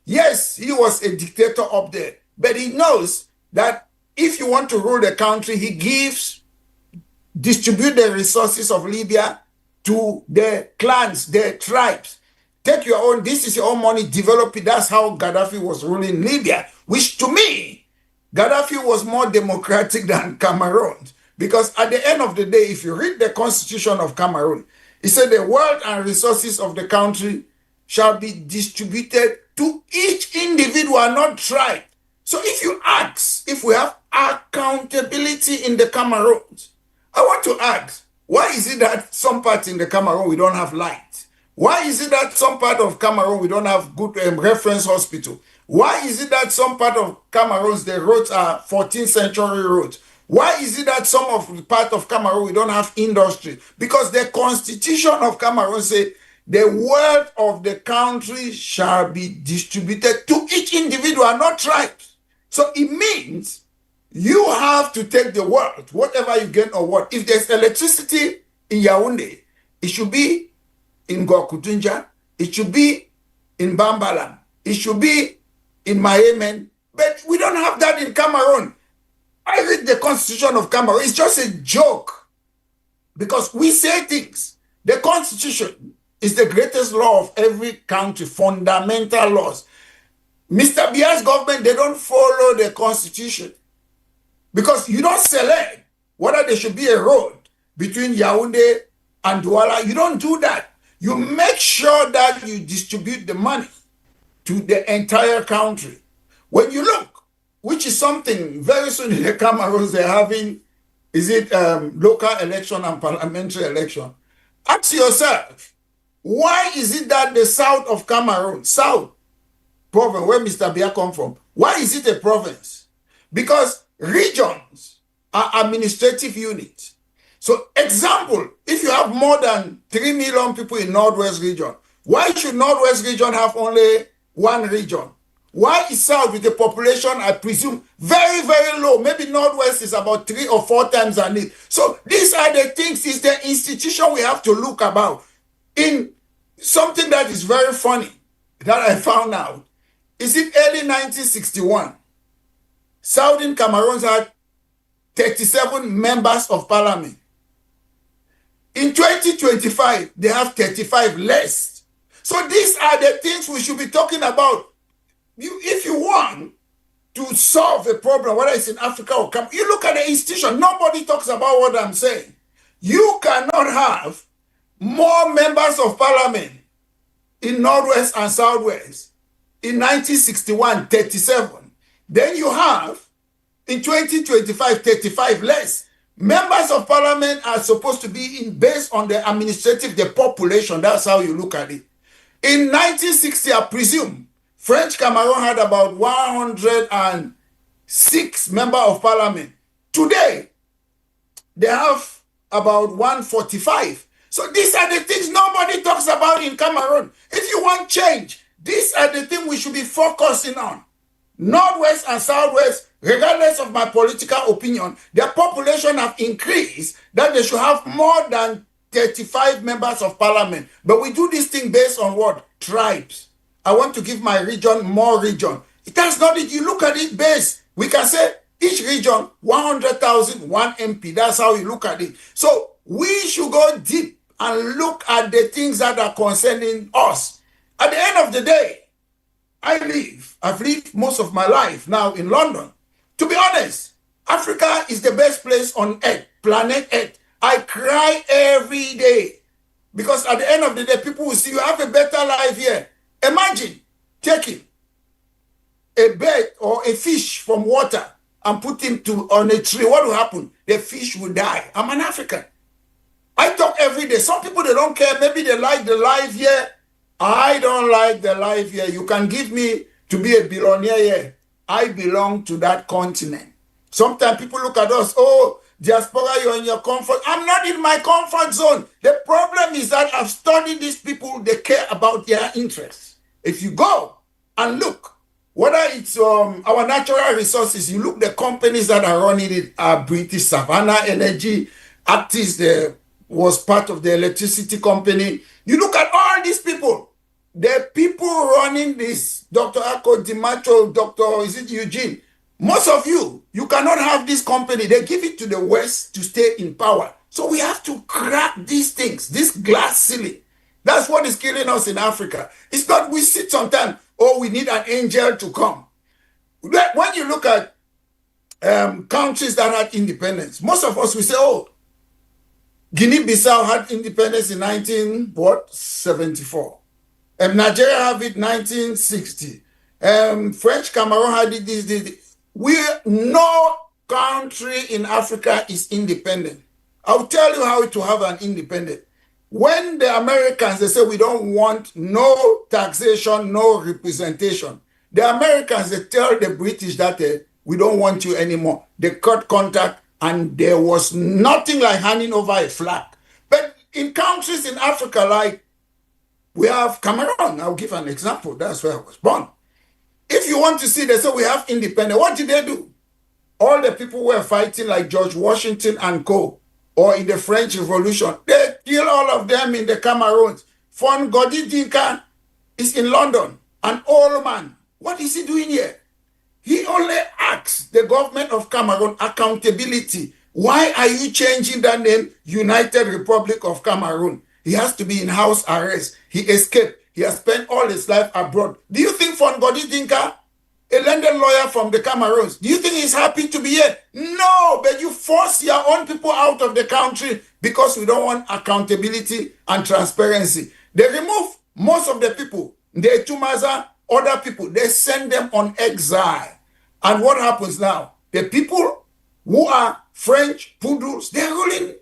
Yes, he was a dictator up there, but he knows that if you want to rule the country, he distribute the resources of Libya to the clans, the tribes. Take your own, this is your own money, develop it. That's how Gaddafi was ruling Libya, which to me, Gaddafi was more democratic than Cameroon. Because at the end of the day, if you read the constitution of Cameroon, it said the wealth and resources of the country shall be distributed to each individual, not tribe. So if you ask, if we have accountability in the Cameroons, I want to ask, why is it that some parts in the Cameroon we don't have light? Why is it that some part of Cameroon we don't have good reference hospital? Why is it that some part of Cameroon the roads are 14th century roads? Why is it that some of the part of Cameroon we don't have industry? Because the constitution of Cameroon says the wealth of the country shall be distributed to each individual, not tribes. So it means you have to take the wealth, whatever you get or what. If there's electricity in Yaoundé, it should be in Gorkutunja, it should be in Bambalam, it should be in Mayemen, but we don't have that in Cameroon. I read the constitution of Cameroon. It's just a joke because we say things. The constitution is the greatest law of every country, fundamental laws. Mr. Biya's government, they don't follow the constitution because you don't select whether there should be a road between Yaoundé and Douala. You don't do that. You make sure that you distribute the money to the entire country. When you look, which is something very soon in the Cameroons they're having, is it local election and parliamentary election? Ask yourself, why is it that the south of Cameroon, south province, where Mr. Biya come from, why is it a province? Because regions are administrative units. So example, if you have more than 3 million people in Northwest region, why should Northwest region have only one region? Why is South with a population, I presume, very, very low? Maybe Northwest is about 3 or 4 times than it. So these are the things, it's the institution we have to look about. In something that is very funny that I found out, is it early 1961, Southern Cameroons had 37 members of parliament. In 2025, they have 35 less. So these are the things we should be talking about. If you want to solve a problem, whether it's in Africa or Cameroon, you look at the institution. Nobody talks about what I'm saying. You cannot have more members of parliament in Northwest and Southwest in 1961, 37. Then you have, in 2025, 35 less. Members of parliament are supposed to be based on the administrative, the population. That's how you look at it. In 1960, I presume, French Cameroon had about 106 members of parliament. Today, they have about 145. So these are the things nobody talks about in Cameroon. If you want change, these are the things we should be focusing on. Northwest and Southwest, regardless of my political opinion, their population have increased, that they should have more than 35 members of parliament. But we do this thing based on what? Tribes. I want to give my region more region. It has not, you look at it based. We can say, Each region, 100,000, one MP. That's how you look at it. So we should go deep and look at the things that are concerning us. At the end of the day, I've lived most of my life now in London. To be honest, Africa is the best place on earth, planet Earth. I cry every day because at the end of the day, people will see you have a better life here. Imagine taking a bird or a fish from water and put him on a tree. What will happen? The fish will die. I'm an African. I talk every day. Some people, they don't care. Maybe they like the life here. I don't like the life here. You can give me to be a billionaire here. I belong to that continent. Sometimes people look at us, oh, diaspora, you're in your comfort. I'm not in my comfort zone. The problem is that I've studied these people. They care about their interests. If you go and look, whether it's our natural resources, you look the companies that are running it are British Savannah Energy, Actis, was part of the electricity company. You look at all these people, the people running this, Dr. Ako, Dimacho, Dr. Is it Eugene? Most of you cannot have this company. They give it to the West to stay in power. So we have to crack these things, this glass ceiling. That's what is killing us in Africa. It's not we sit sometimes, oh, we need an angel to come. When you look at countries that had independence, most of us, we say, oh, Guinea-Bissau had independence in 1974. Nigeria had it 1960. French Cameroon had it this. No country in Africa is independent. I'll tell you how to have an independent. When the Americans, they say we don't want no taxation, no representation. The Americans, they tell the British that we don't want you anymore. They cut contact. And there was nothing like handing over a flag. But in countries in Africa, like we have Cameroon, I'll give an example. That's where I was born. If you want to see, they say we have independence. What did they do? All the people were fighting like George Washington and co. Or in the French Revolution. They kill all of them in the Cameroons. Fon Godi Dinka is in London. An old man. What is he doing here? He only asks the government of Cameroon accountability. Why are you changing that name, United Republic of Cameroon? He has to be in house arrest. He escaped. He has spent all his life abroad. Do you think Fongodi Dinka, a London lawyer from the Cameroons, do you think he's happy to be here? No, but you force your own people out of the country because we don't want accountability and transparency. They remove most of the people. They Tumaza, other people, they send them on exile. And what happens now? The people who are French poodles, they're ruling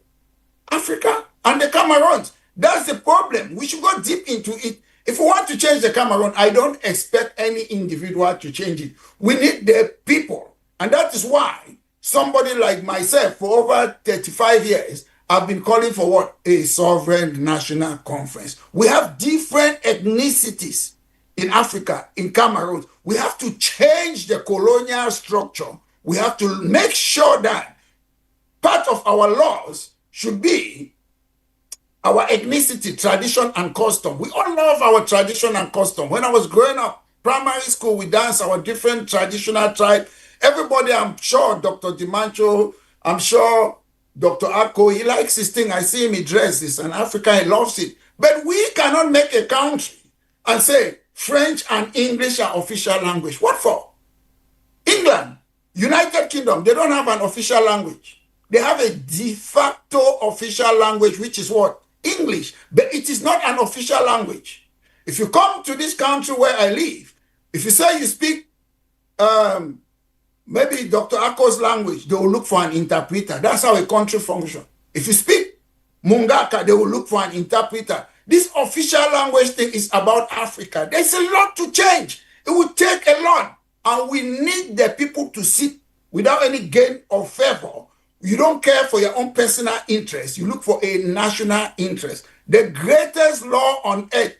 Africa and the Cameroons. That's the problem. We should go deep into it. If we want to change the Cameroon, I don't expect any individual to change it. We need the people. And that is why somebody like myself, for over 35 years, I've been calling for what? A sovereign national conference. We have different ethnicities in Africa, in Cameroon. We have to change the colonial structure. We have to make sure that part of our laws should be our ethnicity, tradition, and custom. We all love our tradition and custom. When I was growing up, primary school, we danced our different traditional tribe. Everybody, I'm sure, Dr. Dimancho, I'm sure Dr. Ako, he likes his thing. I see him, he dresses, and Africa, he loves it. But we cannot make a country and say French and English are official language. What for? England, United Kingdom, they don't have an official language. They have a de facto official language, which is what? English. But it is not an official language. If you come to this country where I live, if you say you speak maybe Dr. Ako's language, they will look for an interpreter. That's how a country functions. If you speak Mungaka, they will look for an interpreter. This official language thing is about Africa. There's a lot to change. It will take a lot. And we need the people to sit without any gain or favor. You don't care for your own personal interest. You look for a national interest. The greatest law on earth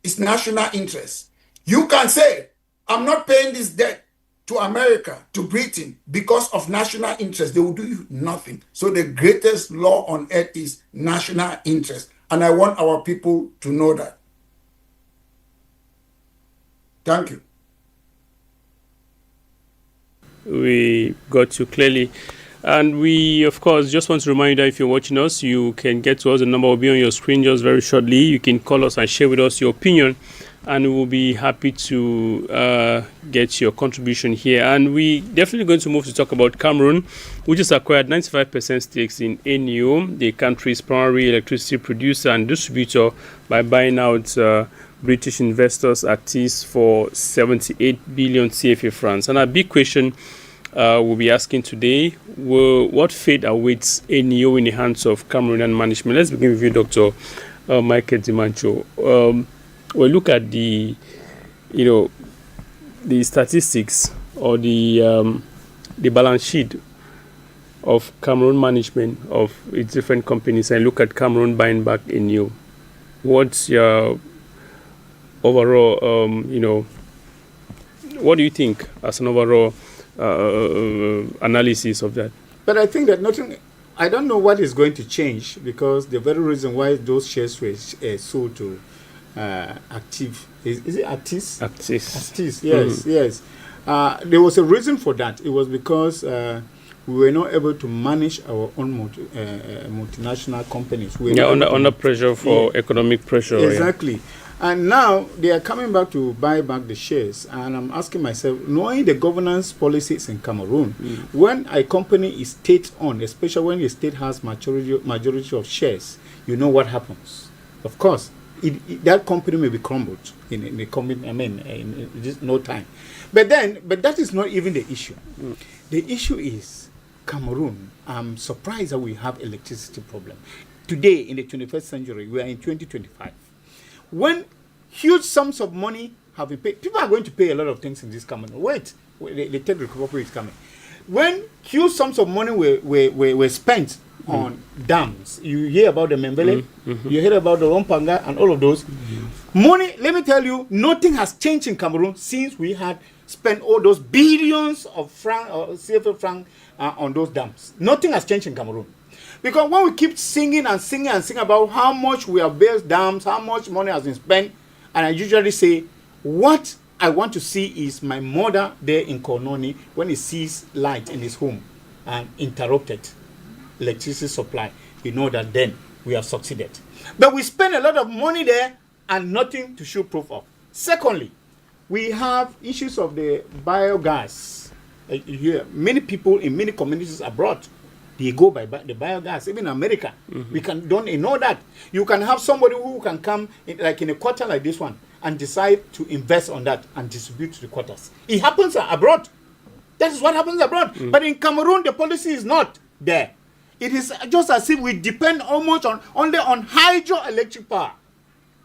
is national interest. You can say, I'm not paying this debt to America, to Britain, because of national interest. They will do you nothing. So the greatest law on earth is national interest. And I want our people to know that. Thank you. we got you clearly. And we, of course, just want to remind you that if you're watching us, you can get to us. The number will be on your screen just very shortly. You can call us and share with us your opinion, and we will be happy to get your contribution here. And we definitely going to move to talk about Cameroon, which has acquired 95% stakes in ENEO, the country's primary electricity producer and distributor, by buying out British investors Artis for 78 billion CFA francs. And a big question we'll be asking today, what fate awaits ENEO in the hands of Cameroonian management? Let's begin with you, Dr. Michael Dimancho. We'll look at the statistics or the balance sheet of Cameroon management of its different companies and look at Cameroon buying back ENEO. What's your overall, what do you think as an overall analysis of that? But I think that nothing, I don't know what is going to change, because the very reason why those shares were sold to Active, is it Artis? Artis, yes, yes. There was a reason for that. It was because we were not able to manage our own multinational companies. We were under pressure for economic pressure. Exactly. Yeah. And now they are coming back to buy back the shares. And I'm asking myself, knowing the governance policies in Cameroon, when a company is state-owned, especially when the state has majority of shares, you know what happens. Of course, that company may be crumbled in just no time. But that is not even the issue. The issue is Cameroon. I'm surprised that we have electricity problem. Today, in the 21st century, we are in 2025. When huge sums of money have been paid, people are going to pay a lot of things in this Cameroon. Wait, the third recovery is coming. When huge sums of money were spent on dams, you hear about the Membele, you hear about the Rompanga and all of those. Money, let me tell you, nothing has changed in Cameroon since we had spent all those billions of franc or CFA franc on those dams. Nothing has changed in Cameroon. Because when we keep singing about how much we have built dams, how much money has been spent, and I usually say, what I want to see is my mother there in Kononi when he sees light in his home and interrupted electricity supply. You know that then we have succeeded. But we spend a lot of money there and nothing to show proof of. Secondly, we have issues of the biogas. Many people in many communities abroad, they go by the biogas. Even in America, we don't know that. You can have somebody who can come in a quarter like this one and decide to invest on that and distribute to the quarters. It happens abroad. That is what happens abroad. But in Cameroon, the policy is not there. It is just as if we depend almost only on hydroelectric power,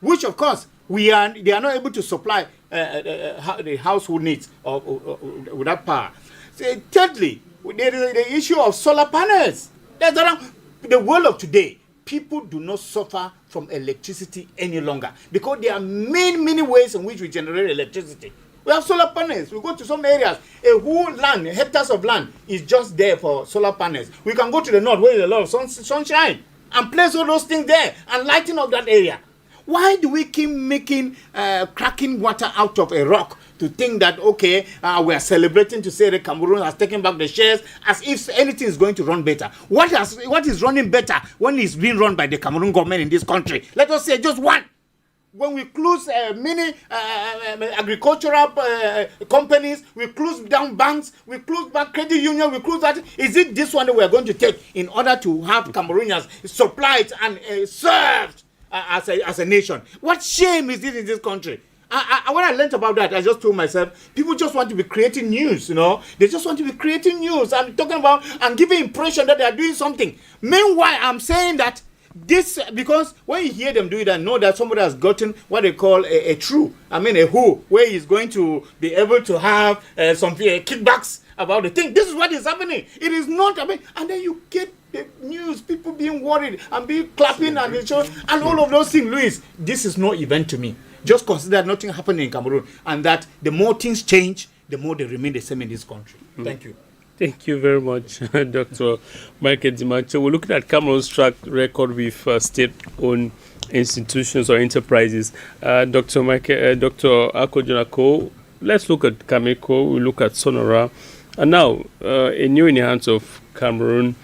which of course they are not able to supply the household needs with that power. So, thirdly, there is the issue of solar panels. The world of today, people do not suffer from electricity any longer because there are many ways in which we generate electricity. We have solar panels. We go to some areas, a whole land, hectares of land is just there for solar panels. We can go to the north where there's a lot of sunshine and place all those things there and lighten up that area. Why do we keep making cracking water out of a rock to think that, okay, we are celebrating to say that Cameroon has taken back the shares as if anything is going to run better? What is running better when it's being run by the Cameroon government in this country? Let us say just one. When we close many agricultural companies, we close down banks, we close back credit union, we close that. Is it this one that we are going to take in order to have Cameroonians supplied and served as a nation? What shame is this in this country? When I learned about that, I just told myself, people just want to be creating news, They just want to be creating news and talking about and giving impression that they are doing something. Meanwhile, I'm saying that this, because when you hear them do it and know that somebody has gotten what they call a who, where he's going to be able to have some kickbacks about the thing. This is what is happening. It is not happening. And then you get the news, people being worried and being clapping and all of those things. Luis, this is no event to me. Just consider nothing happening in Cameroon, and that the more things change, the more they remain the same in this country. Thank you. Thank you very much, Dr. Michael Dimancho. We're looking at Cameroon's track record with state-owned institutions or enterprises. Dr. Ako Jonako, let's look at Cameco, we look at Sonora, And now, ENEO in the hands of Cameroon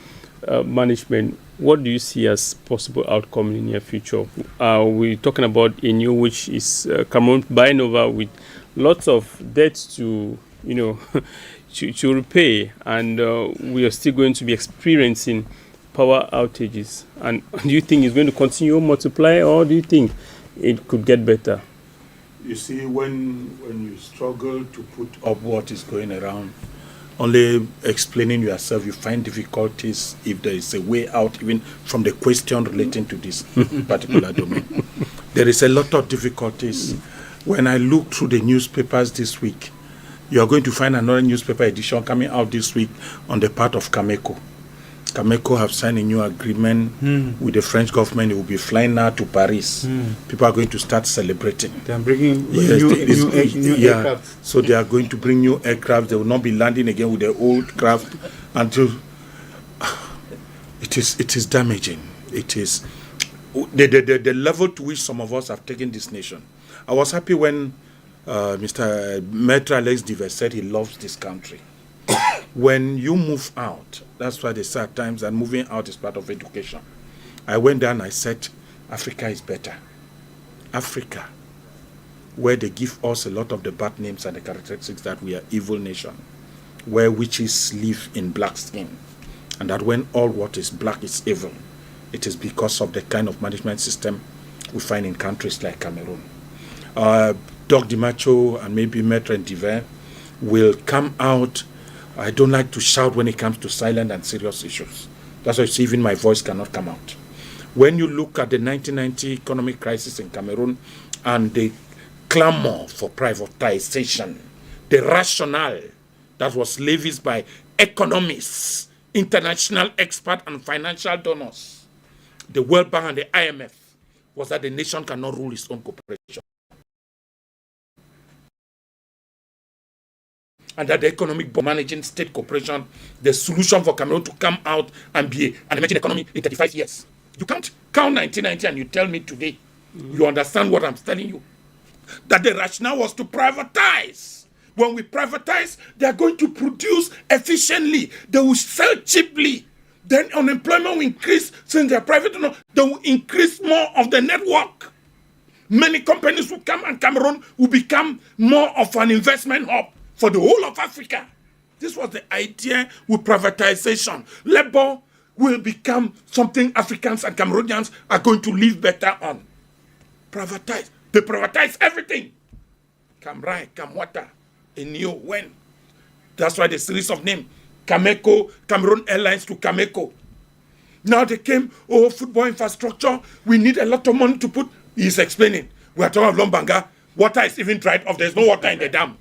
management, what do you see as possible outcome in the near future? We're talking about ENEO, which is Cameroon buying over with lots of debts to, to repay, and we are still going to be experiencing power outages. And do you think it's going to continue multiply, or do you think it could get better? You see, when you struggle to put up what is going around, only explaining yourself, you find difficulties if there is a way out, even from the question relating to this particular domain. There is a lot of difficulties. When I look through the newspapers this week, you are going to find another newspaper edition coming out this week on the part of CAMECO. CAMECO have signed a new agreement with the French government. It will be flying now to Paris. People are going to start celebrating. They are bringing Yes, new aircraft. So they are going to bring new aircraft. They will not be landing again with the old craft until it is damaging. It is the level to which some of us have taken this nation. I was happy when Mr. Maitre Alex Diver said he loves this country. When you move out, that's why they say at times that moving out is part of education. I went there and I said, Africa is better. Africa, where they give us a lot of the bad names and the characteristics that we are evil nation, where witches live in black skin, and that when all what is black is evil, it is because of the kind of management system we find in countries like Cameroon. Doc DiMacho and maybe Maitre Diver will come out. I don't like to shout when it comes to silent and serious issues. That's why you see even my voice cannot come out. When you look at the 1990 economic crisis in Cameroon and the clamor for privatization, the rationale that was levied by economists, international experts and financial donors, the World Bank and the IMF, was that the nation cannot rule its own corporation. And that the economic managing state corporation, the solution for Cameroon to come out and be an emerging economy in 35 years. You can't count 1990 and you tell me today, you understand what I'm telling you, that the rationale was to privatize. When we privatize, they are going to produce efficiently. They will sell cheaply. Then unemployment will increase. Since they are private, they will increase more of the network. Many companies will come and Cameroon will become more of an investment hub for the whole of Africa. This was the idea with privatization. Labor will become something Africans and Cameroonians are going to live better on. Privatize. They privatize everything. Camrai, Camwata, ENEO, when? That's why the series of names. Cameco, Cameroon Airlines to Cameco. Now they came, football infrastructure, we need a lot of money to put. He's explaining. We are talking of Lombanga. Water is even dried off. There's no water in the dam.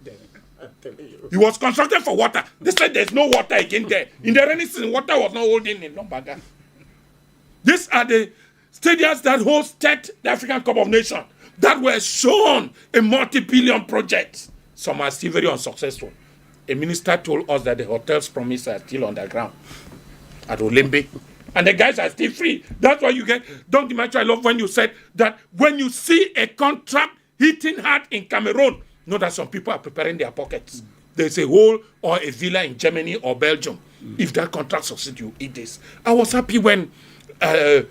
It was constructed for water. They said there's no water again there. In the rainy season, water was not holding in Lombanga. These are the stadiums that hosted the African Cup of Nations that were shown a multi-billion project. Some are still very unsuccessful. A minister told us that the hotels promised are still underground at Olembe. And the guys are still free. That's why you get, Don DiMacho, I love when you said that when you see a contract hitting hard in Cameroon, know that some people are preparing their pockets. There's a hole or a villa in Germany or Belgium. If that contract succeeds, you eat this. I was happy when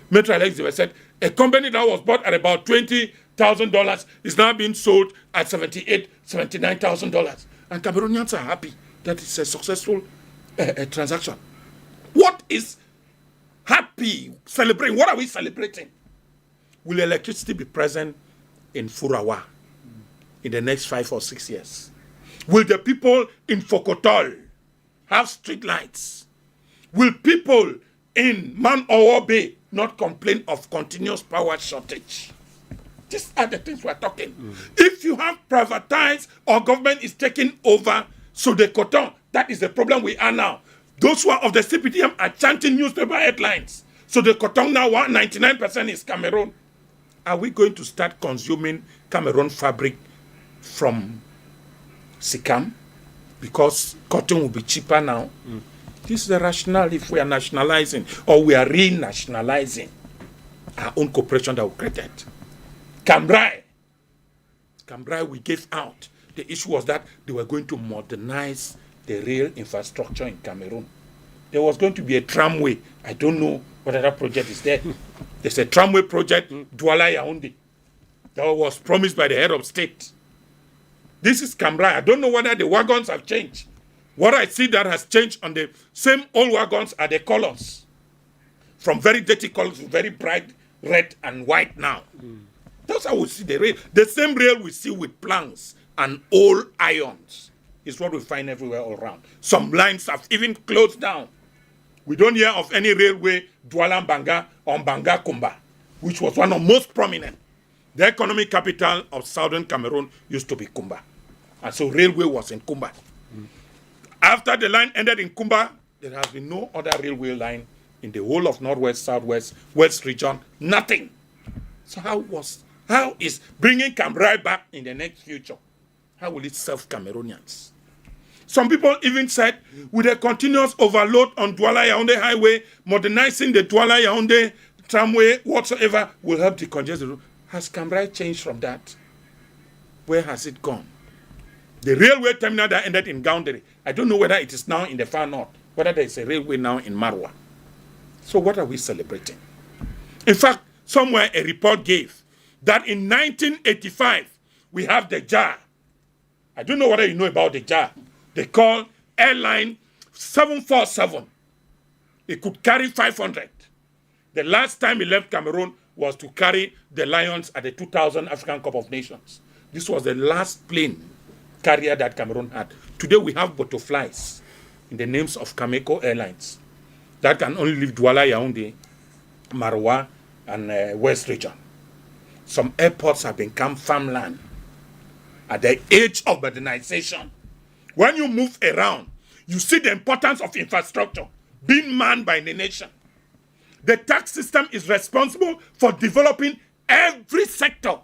Metro Alex said a company that was bought at about $20,000 is now being sold at $78,000, $79,000. And Cameroonians are happy that it's a successful transaction. What is happy celebrating? What are we celebrating? Will electricity be present in Furawa in the next 5 or 6 years? Will the people in Fokotol have street lights? Will people in Man-Owo Bay not complain of continuous power shortage? These are the things we're talking. If you have privatized or government is taking over, so the cotton, that is the problem we are now. Those who are of the CPTM are chanting newspaper headlines. So the cotton now, 99% is Cameroon. Are we going to start consuming Cameroon fabric from Sikam? Because cotton will be cheaper now. This is the rationale if we are nationalizing or we are renationalizing our own corporation that we created. Cambrai, we gave out. The issue was that they were going to modernize the rail infrastructure in Cameroon. There was going to be a tramway. I don't know whether that project is there. There's a tramway project, Douala-Yaoundé, that was promised by the head of state. This is Camera. I don't know whether the wagons have changed. What I see that has changed on the same old wagons are the colors. From very dirty colors to very bright red and white now. That's how we see the rail. The same rail we see with planks and old irons is what we find everywhere all around. Some lines have even closed down. We don't hear of any railway, Douala-Mbanga or Mbanga-Kumba, which was one of the most prominent. The economic capital of southern Cameroon used to be Kumba. And so railway was in Kumba. After the line ended in Kumba, there has been no other railway line in the whole of Northwest, Southwest, West region, nothing. So how is bringing Cambrai back in the next future? How will it serve Cameroonians? Some people even said, with a continuous overload on Douala-Yaoundé highway, modernizing the Douala-Yaoundé tramway, whatsoever, will help decongest the road. Has Cambrai changed from that? Where has it gone? The railway terminal that ended in Gaoundéré, I don't know whether it is now in the far north, whether there is a railway now in Marwa. So what are we celebrating? In fact, somewhere a report gave that in 1985, we have the JAR. I don't know whether you know about the JAR. They call airline 747. It could carry 500. The last time it left Cameroon was to carry the Lions at the 2000 African Cup of Nations. This was the last plane carrier that Cameroon had. Today we have butterflies in the names of Cameco Airlines that can only leave Douala-Yaoundé, Marwa, and West region. Some airports have become farmland at the age of modernization. When you move around, you see the importance of infrastructure being manned by the nation. The tax system is responsible for developing every sector.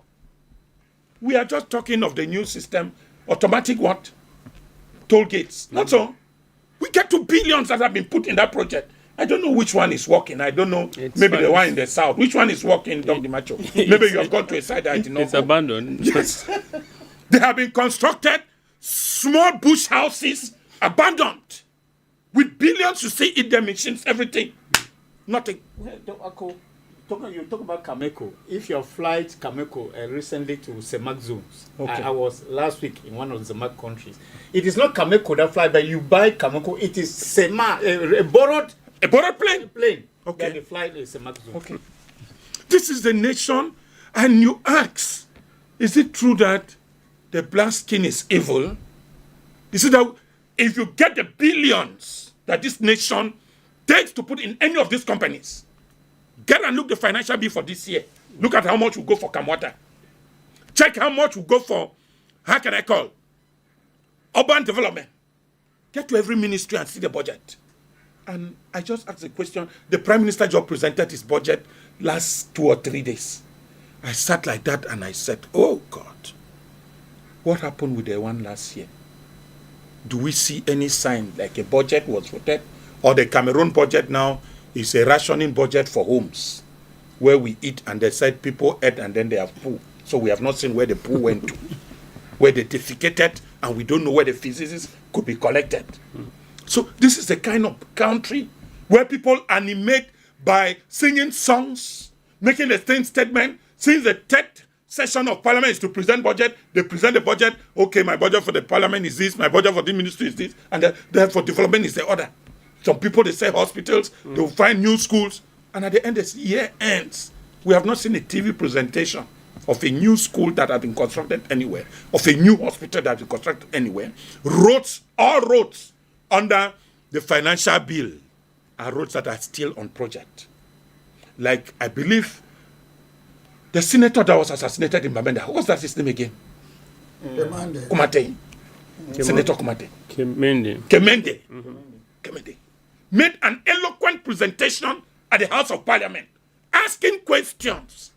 We are just talking of the new system, automatic what? Toll gates. That's all. We get to billions that have been put in that project. I don't know which one is working. I don't know. Maybe the one in the south. Which one is working, Dr. Dimacho? Maybe you have gone to a side that I did not It's abandoned. Yes. They have been constructed, small bush houses, abandoned. With billions, you see it, the machines, everything. Nothing. Well, you talk about Cameco. If your flight Cameco recently to CEMAC zones, Okay. I was last week in one of the CEMAC countries. It is not Cameco that fly, but you buy Cameco. It is CEMAC, a borrowed plane. Okay. That they fly in CEMAC zone. Okay. This is the nation, and you ask, is it true that the black skin is evil? Is it that if you get the billions that this nation takes to put in any of these companies, get and look the financial bill for this year. Look at how much will go for Kamwata. Check how much will go for, how can I call, urban development. Get to every ministry and see the budget. And I just asked the question. The Prime Minister just presented his budget last 2 or 3 days. I sat like that and I said, oh God, what happened with the one last year? Do we see any sign like a budget was voted? Or the Cameroon budget now is a rationing budget for homes where we eat and they said people ate and then they have poo. So we have not seen where the poo went to, where they defecated, and we don't know where the feces could be collected. So this is the kind of country where people animate by singing songs, making a same statement. Since the third session of parliament is to present budget, they present the budget. Okay, my budget for the parliament is this, my budget for the ministry is this, and then for development is the other. Some people, they say hospitals, they will find new schools, and at the end, the year ends. We have not seen a TV presentation of a new school that has been constructed anywhere, of a new hospital that has been constructed anywhere. Roads, all roads under the financial bill are roads that are still on project. Like, I believe, the senator that was assassinated in Bamenda, what was that his name again? Kumate. Senator Kumate. Kemende. Kemende. Kemende. Made an eloquent presentation at the House of Parliament, asking questions.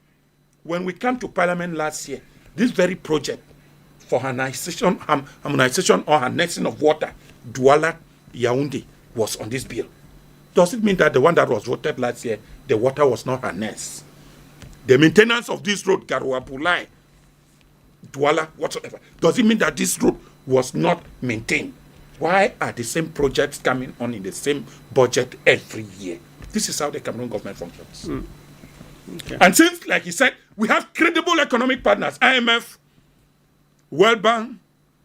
When we came to Parliament last year, this very project for harmonization or harnessing of water, Douala-Yaoundé, was on this bill. Does it mean that the one that was voted last year, the water was not harnessed? The maintenance of this road, Garouapulai, Douala, whatsoever, does it mean that this road was not maintained? Why are the same projects coming on in the same budget every year? This is how the Cameroon government functions. Okay. And since, like he said, we have credible economic partners, IMF, World Bank,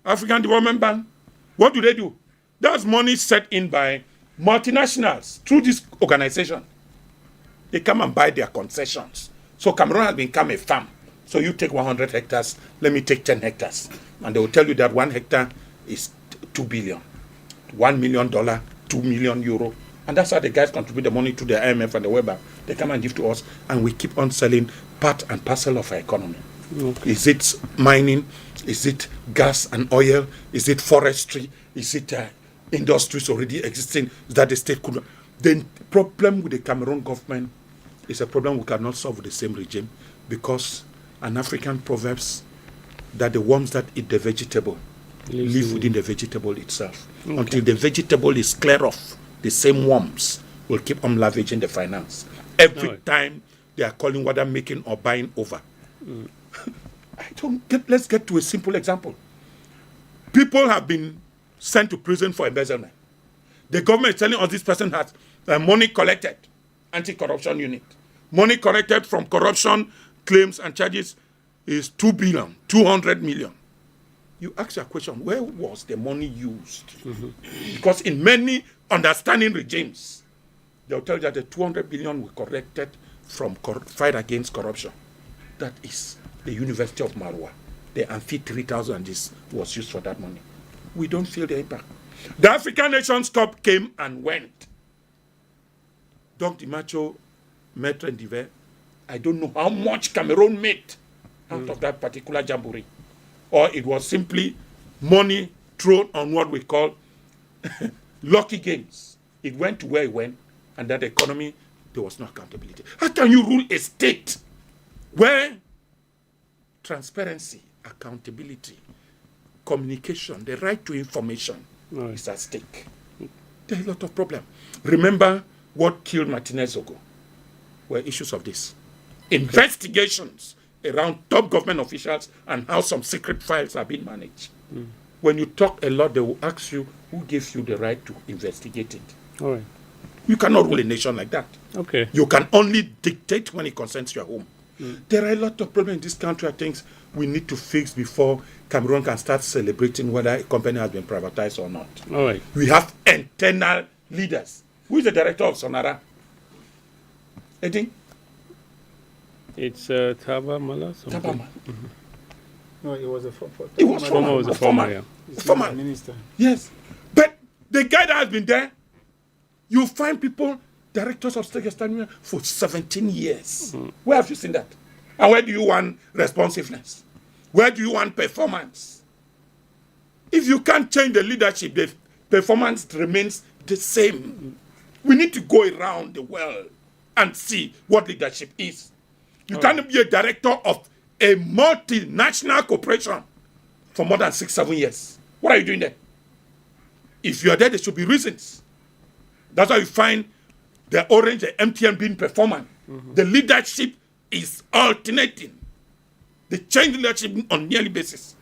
African Development Bank, what do? That's money set in by multinationals through this organization. They come and buy their concessions. So Cameroon has become a farm. So you take 100 hectares, let me take 10 hectares. And they will tell you that 1 hectare is 2 billion. $1 million, 2 million euro. And that's how the guys contribute the money to the IMF and the World Bank. They come and give to us, and we keep on selling part and parcel of our economy. Okay. Is it mining? Is it gas and oil? Is it forestry? Is it industries already existing that the state could? The problem with the Cameroon government is a problem we cannot solve with the same regime, because an African proverbs that the worms that eat the vegetable live within the vegetable itself. Okay. Until the vegetable is clear off, the same worms will keep on leveraging the finance. Every time they are calling whether making or buying over. Let's get to a simple example. People have been sent to prison for embezzlement. The government is telling us this person has money collected, anti-corruption unit. Money collected from corruption claims and charges is 2 billion, 200 million. You ask your question, where was the money used? Because in many understanding regimes, they'll tell you that the 200 billion we collected from fight against corruption. That is the University of Marwa. The Amphi 3000 was used for that money. We don't feel the impact. The African Nations Cup came and went. Dr. Dimacho, Maître Ndive, I don't know how much Cameroon made out of that particular jamboree. Or it was simply money thrown on what we call lucky games. It went to where it went, and that economy, there was no accountability. How can you rule a state where transparency, accountability, communication, the right to information is at stake? There are a lot of problems. Remember what killed Martinez Ogo were issues of this. Investigations around top government officials and how some secret files are being managed. When you talk a lot, they will ask you, who gives you the right to investigate it? All right. You cannot rule a nation like that. Okay. You can only dictate when it concerns your home. There are a lot of problems in this country, I think we need to fix before Cameroon can start celebrating whether a company has been privatized or not. All right. We have internal leaders. Who is the director of Sonara? Eddie? It's Taba Mala. Tabama. No, it was a former. It was Former was a former, yeah. Former minister. Yes. But the guy that has been there, you find people, directors of state standing for 17 years. Where have you seen that? And where do you want responsiveness? Where do you want performance? If you can't change the leadership, the performance remains the same. We need to go around the world and see what leadership is. You can't be a director of a multinational corporation for more than 6-7 years. What are you doing there? If you are there, there should be reasons. That's why you find the Orange, the MTN being performant. The leadership is alternating. They change leadership on yearly basis.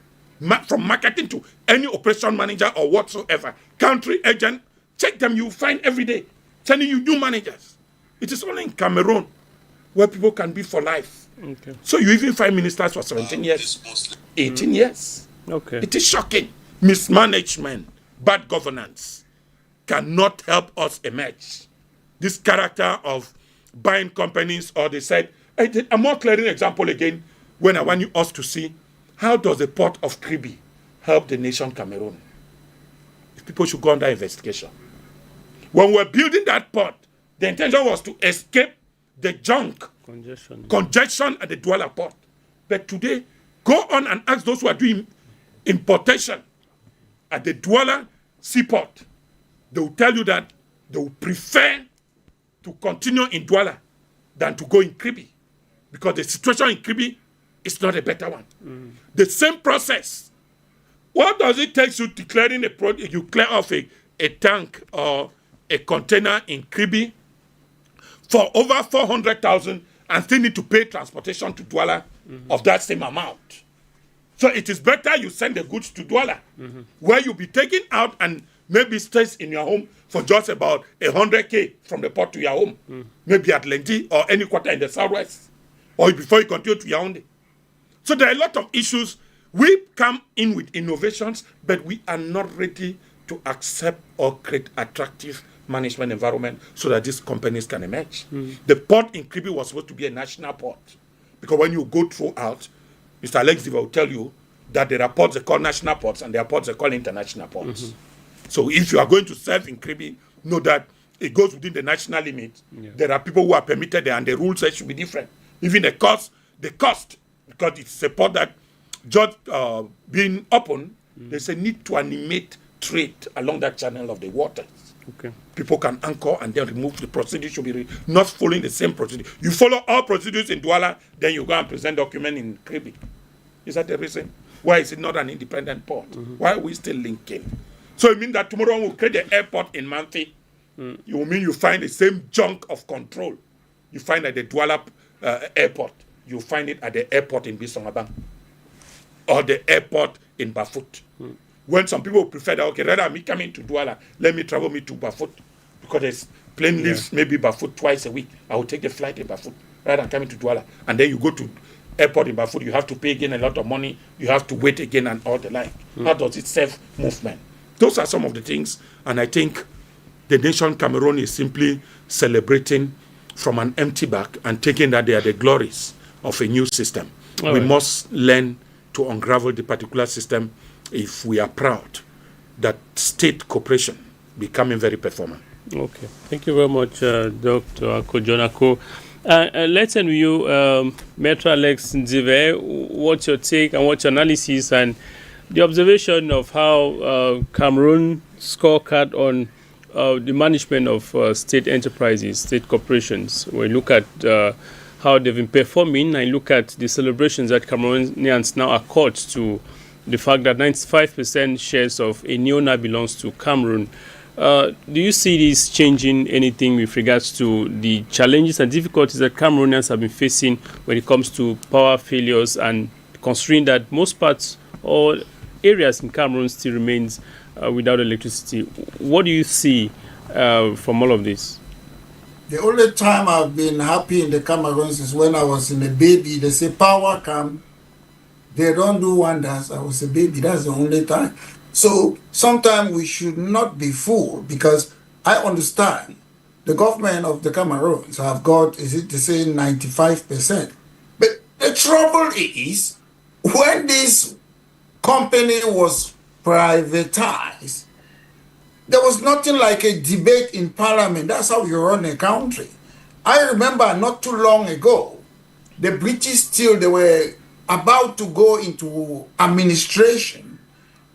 From marketing to any operation manager or whatsoever. Country agent, check them, you find every day. Sending you new managers. It is only in Cameroon where people can be for life. Okay. So you even find ministers for 17 years, 18 years. Okay. It is shocking. Mismanagement, bad governance cannot help us emerge. This character of buying companies, or they said, a more clearing example again, when I want us to see how does the port of Kribi help the nation Cameroon? If people should go under investigation. When we're building that port, the intention was to escape the junk, congestion at the Douala port. But today, go on and ask those who are doing importation at the Douala seaport. They will tell you that they will prefer to continue in Douala than to go in Kribi, because the situation in Kribi is not a better one. The same process. What does it take you declaring a product? You clear off a tank or a container in Kribi for over 400,000 and still need to pay transportation to Douala of that same amount. So it is better you send the goods to Douala, where you'll be taken out and maybe stays in your home for just about 100K from the port to your home. Maybe at Lendi or any quarter in the southwest. Or before you continue to Yaoundé. So there are a lot of issues. We come in with innovations, but we are not ready to accept or create attractive management environment so that these companies can emerge. The port in Kribi was supposed to be a national port. Because when you go throughout, Mr. Alex Diva will tell you that there are ports they call national ports and there are ports they call international ports. So if you are going to serve in Kribi, know that it goes within the national limit. There are people who are permitted there and the rules should be different. Even the cost, because it's a port that just being open, there's a need to animate trade along that channel of the waters. Okay. People can anchor and then remove. The procedure should be not following the same procedure. You follow all procedures in Douala, then you go and present document in Kribi. Is that the reason? Why is it not an independent port? Why are we still linking? So it means that tomorrow we'll create the airport in Manti. You mean you find the same junk of control you find at the Douala airport. You find it at the airport in Bissau or the airport in Bafut. When some people prefer that, okay, rather than me coming to Douala, let me travel me to Bafut because there's plane leaves maybe Bafut twice a week. I will take the flight in Bafut rather than coming to Douala. And then you go to airport in Bafut, you have to pay again a lot of money, you have to wait again and all the like. How does it serve movement? Those are some of the things, and I think the nation Cameroon is simply celebrating from an empty bag and taking that they are the glories of a new system. We must learn to unravel the particular system if we are proud that state cooperation becoming very performant. Okay. Thank you very much, Dr. Ako. Let's end with you, Metro Alex Nzive. What's your take and what's your analysis and the observation of how Cameroon scorecard on the management of state enterprises, state corporations? We look at how they've been performing and look at the celebrations that Cameroonians now accord to the fact that 95% shares of ENEO now belongs to Cameroon. Do you see this changing anything with regards to the challenges and difficulties that Cameroonians have been facing when it comes to power failures, and considering that most parts or areas in Cameroon still remains without electricity? What do you see from all of this? The only time I've been happy in the Cameroons is when I was in a baby. They say power come, they don't do wonders. I was a baby, that's the only time. So sometimes we should not be fooled, because I understand the government of the Cameroons have got, is it to say 95%. But the trouble is, when this company was privatized, there was nothing like a debate in parliament. That's how you run a country. I remember not too long ago, the British still, they were about to go into administration.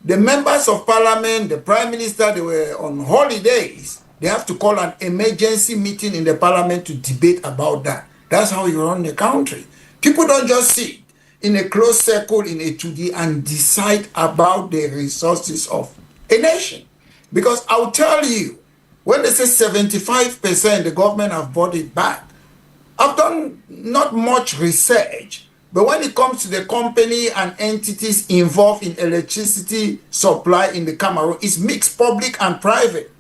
The members of parliament, the prime minister, they were on holidays. They have to call an emergency meeting in the parliament to debate about that. That's how you run the country. People don't just sit in a closed circle in a 2D and decide about the resources of a nation. Because I'll tell you, when they say 75%, the government have bought it back. I've done not much research, but when it comes to the company and entities involved in electricity supply in the Cameroon, it's mixed, public and private.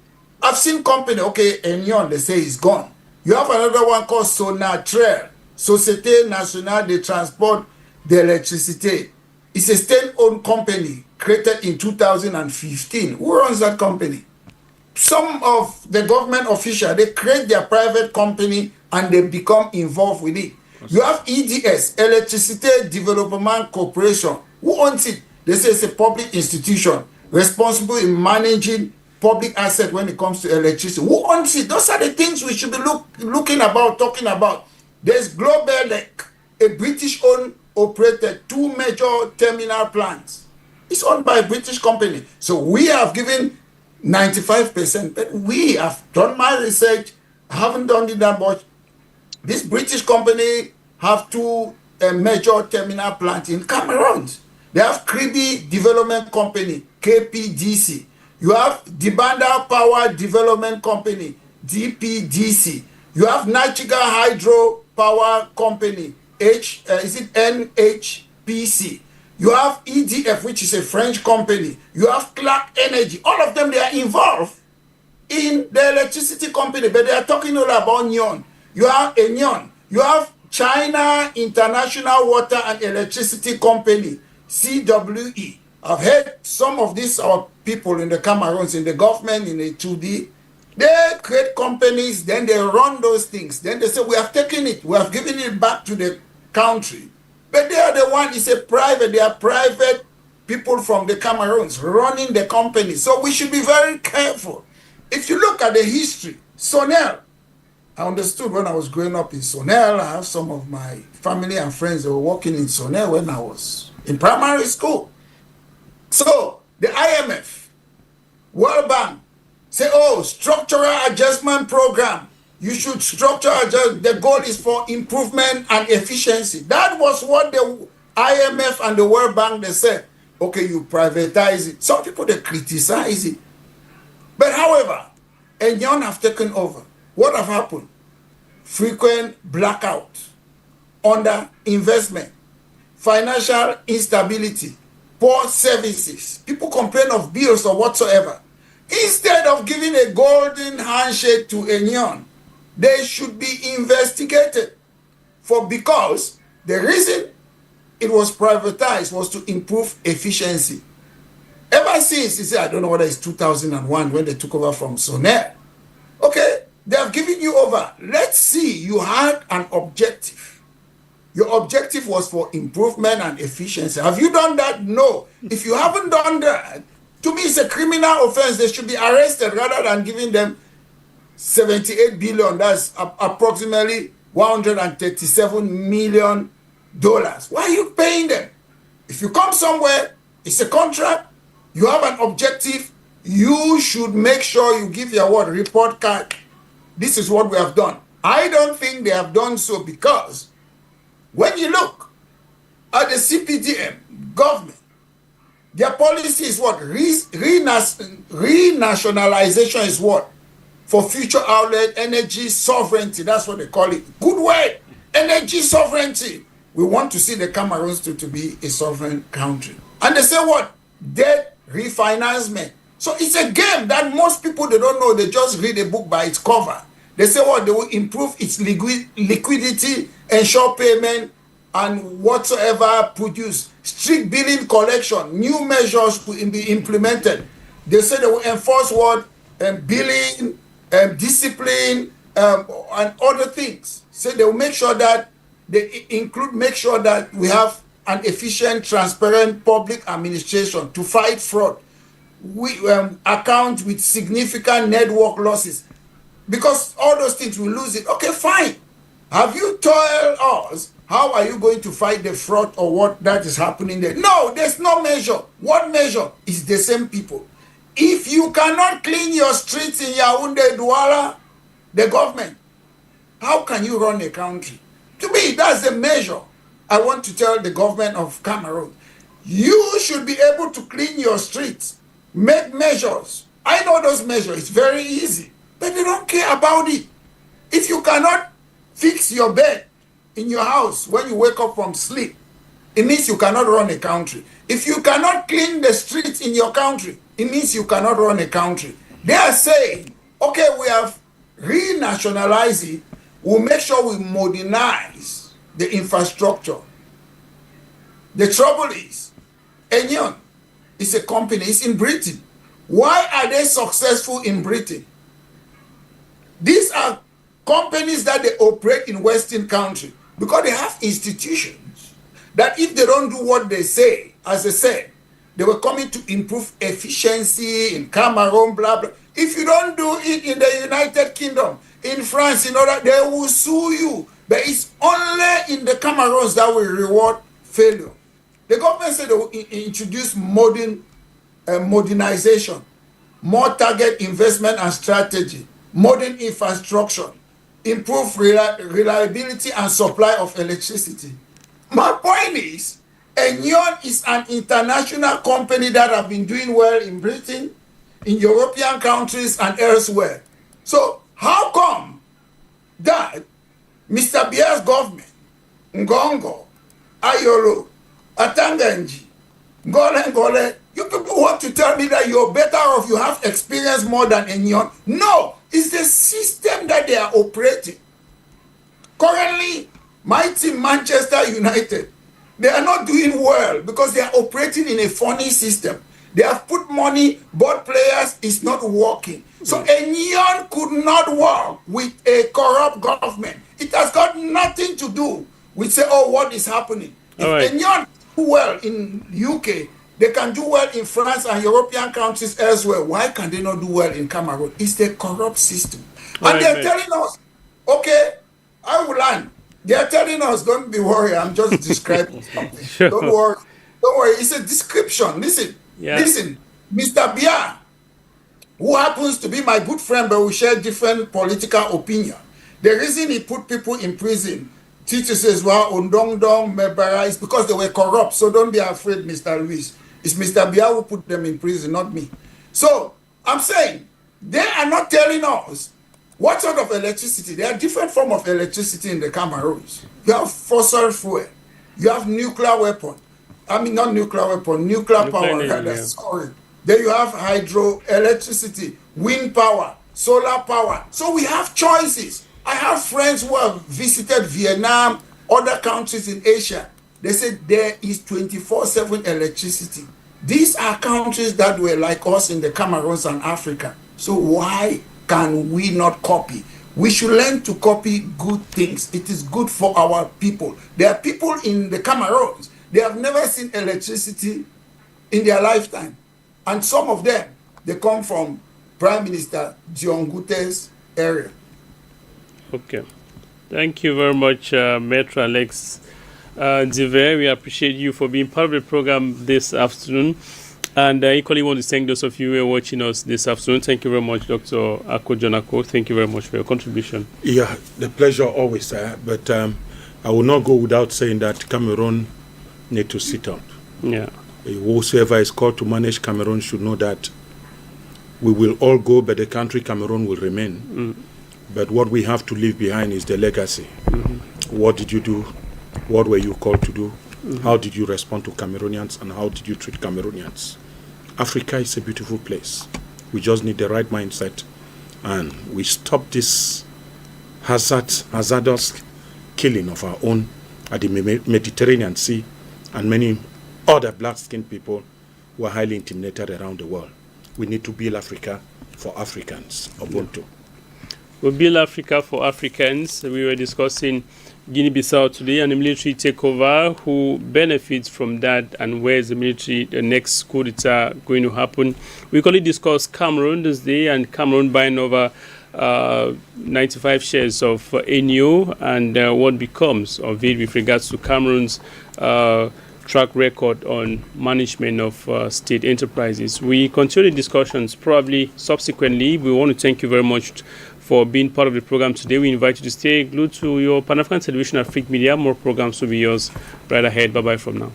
I've seen company, okay, ENEO, they say is gone. You have another one called Sonatrel, Société Nationale de Transport de l'Électricité. It's a state-owned company created in 2015. Who runs that company? Some of the government officials, they create their private company and they become involved with it. You have EDS, Electricité Development Corporation. Who owns it? They say it's a public institution responsible in managing public assets when it comes to electricity. Who owns it? Those are the things we should be talking about. There's Globelec, a British-owned operated 2 major terminal plants. It's owned by a British company. So we have given 95%, but we have done my research, haven't done it that much. This British company have 2 major terminal plants in Cameroon. They have Kribi Development Company, KPDC. You have Dibanda Power Development Company, DPDC. You have Nachiga Hydro Power Company, NHPC. You have EDF, which is a French company. You have Clark Energy. All of them, they are involved in the electricity company, but they are talking all about NEON. You have ENEO. You have China International Water and Electricity Company, CWE. I've heard some of these our people in the Cameroons, in the government, in the 2D. They create companies, then they run those things. Then they say, we have taken it, we have given it back to the country. But they are the one, it's a private, they are private people from the Cameroons running the company. So we should be very careful. If you look at the history, Sonel, I understood when I was growing up in Sonel. I have some of my family and friends that were working in Sonel when I was in primary school. So the IMF, World Bank, say, oh, structural adjustment program. You should structure adjust. The goal is for improvement and efficiency. That was what the IMF and the World Bank, they said. Okay, you privatize it. Some people, they criticize it. But however, ENEO have taken over. What have happened? Frequent blackout, under-investment, financial instability, poor services. People complain of bills or whatsoever. Instead of giving a golden handshake to ENEO, they should be investigated because the reason it was privatized was to improve efficiency. Ever since, you say, I don't know whether it's 2001 when they took over from Sonel. Okay, they have given you over. Let's see, you had an objective. Your objective was for improvement and efficiency. Have you done that? No. If you haven't done that, to me it's a criminal offense. They should be arrested rather than giving them 78 billion. That's approximately $137 million. Why are you paying them? If you come somewhere, it's a contract. You have an objective, you should make sure you give your report card. This is what we have done. I don't think they have done so because when you look at the CPDM government, their policy is what? Renationalization is what? For future outlet, energy sovereignty. That's what they call it. Good word. Energy sovereignty. We want to see the Cameroons to be a sovereign country. And they say what? Debt refinancement. So it's a game that most people, they don't know. They just read a book by its cover. They say what? They will improve its liquidity, ensure payment, and whatsoever produce. Strict billing collection. New measures will be implemented. They say they will enforce what? Billing, discipline, and other things. So they will make sure that they make sure that we have an efficient, transparent public administration to fight fraud. We account with significant network losses because all those things will lose it. Okay, fine. Have you told us how are you going to fight the fraud or what that is happening there? No, there's no measure. What measure is the same people? If you cannot clean your streets in Yaoundé, Douala, the government, how can you run a country? To me, that's the measure. I want to tell the government of Cameroon, you should be able to clean your streets, make measures. I know those measures, it's very easy, but they don't care about it. If you cannot fix your bed in your house when you wake up from sleep, it means you cannot run a country. If you cannot clean the streets in your country, it means you cannot run a country. They are saying, okay, we have renationalized it, we'll make sure we modernize the infrastructure. The trouble is, ENEO is a company, it's in Britain. Why are they successful in Britain? These are companies that they operate in Western countries because they have institutions that if they don't do what they say, as I said, they were coming to improve efficiency in Cameroon, blah, blah. If you don't do it in the United Kingdom, in France, in order, they will sue you. But it's only in the Cameroons that will reward failure. The government said they will introduce modernization, more target investment and strategy, modern infrastructure, improve reliability and supply of electricity. My point is, ENEO is an international company that have been doing well in Britain, in European countries and elsewhere. So how come that Mr. Biya's government, Ngongo, Ayolo, Atanganji, Gole. You people want to tell me that you're better off, you have experience more than ENEO. No, it's the system that they are operating. Currently, my team, Manchester United, they are not doing well because they are operating in a funny system. They have put money, but players is not working. So ENEO could not work with a corrupt government. It has got nothing to do with say, oh, what is happening. If ENEO do well in UK, they can do well in France and European countries elsewhere. Why can they not do well in Cameroon? It's the corrupt system. And they're telling us, okay, I will land. They're telling us, don't be worried, I'm just describing something. Sure. Don't worry, it's a description. Listen, Mr. Bia, who happens to be my good friend, but we share different political opinion. The reason he put people in prison, teacher says, well, Ondongdong, Mebara, is because they were corrupt. So don't be afraid, Mr. Luis. It's Mr. Bia who put them in prison, not me. So I'm saying, they are not telling us what sort of electricity. There are different forms of electricity in the Cameroons. You have fossil fuel. You have nuclear weapon. I mean, not nuclear weapon, nuclear power. Sorry. Then you have hydroelectricity, wind power, solar power. So we have choices. I have friends who have visited Vietnam, other countries in Asia. They said there is 24/7 electricity. These are countries that were like us in the Cameroons and Africa. So why can we not copy? We should learn to copy good things. It is good for our people. There are people in the Cameroons, they have never seen electricity in their lifetime. And some of them, they come from Prime Minister John Gute's area. Okay. Thank you very much, Maitre Alex Diver. We appreciate you for being part of the program this afternoon. And I equally want to thank those of you who are watching us this afternoon. Thank you very much, Dr. Ako Jonako. Thank you very much for your contribution. Yeah, the pleasure always there. But I will not go without saying that Cameroon need to sit up. Yeah. Whosoever is called to manage Cameroon should know that we will all go, but the country Cameroon will remain. But what we have to leave behind is the legacy. What did you do? What were you called to do? How did you respond to Cameroonians, and how did you treat Cameroonians? Africa is a beautiful place. We just need the right mindset, and we stop this hazardous killing of our own at the Mediterranean Sea, and many other black-skinned people who are highly intimidated around the world. We need to build Africa for Africans. Ubuntu. We build Africa for Africans. We were discussing Guinea-Bissau today and the military takeover, who benefits from that, and where is the next coup d'etat going to happen. We currently discuss Cameroon this day, and Cameroon buying over 95 shares of ENEO, and what becomes of it with regards to Cameroon's track record on management of state enterprises. We continue the discussions probably subsequently. We want to thank you very much for being part of the program today. We invite you to stay glued to your Pan-African Television Afrique Media. More programs will be yours right ahead. Bye-bye from now.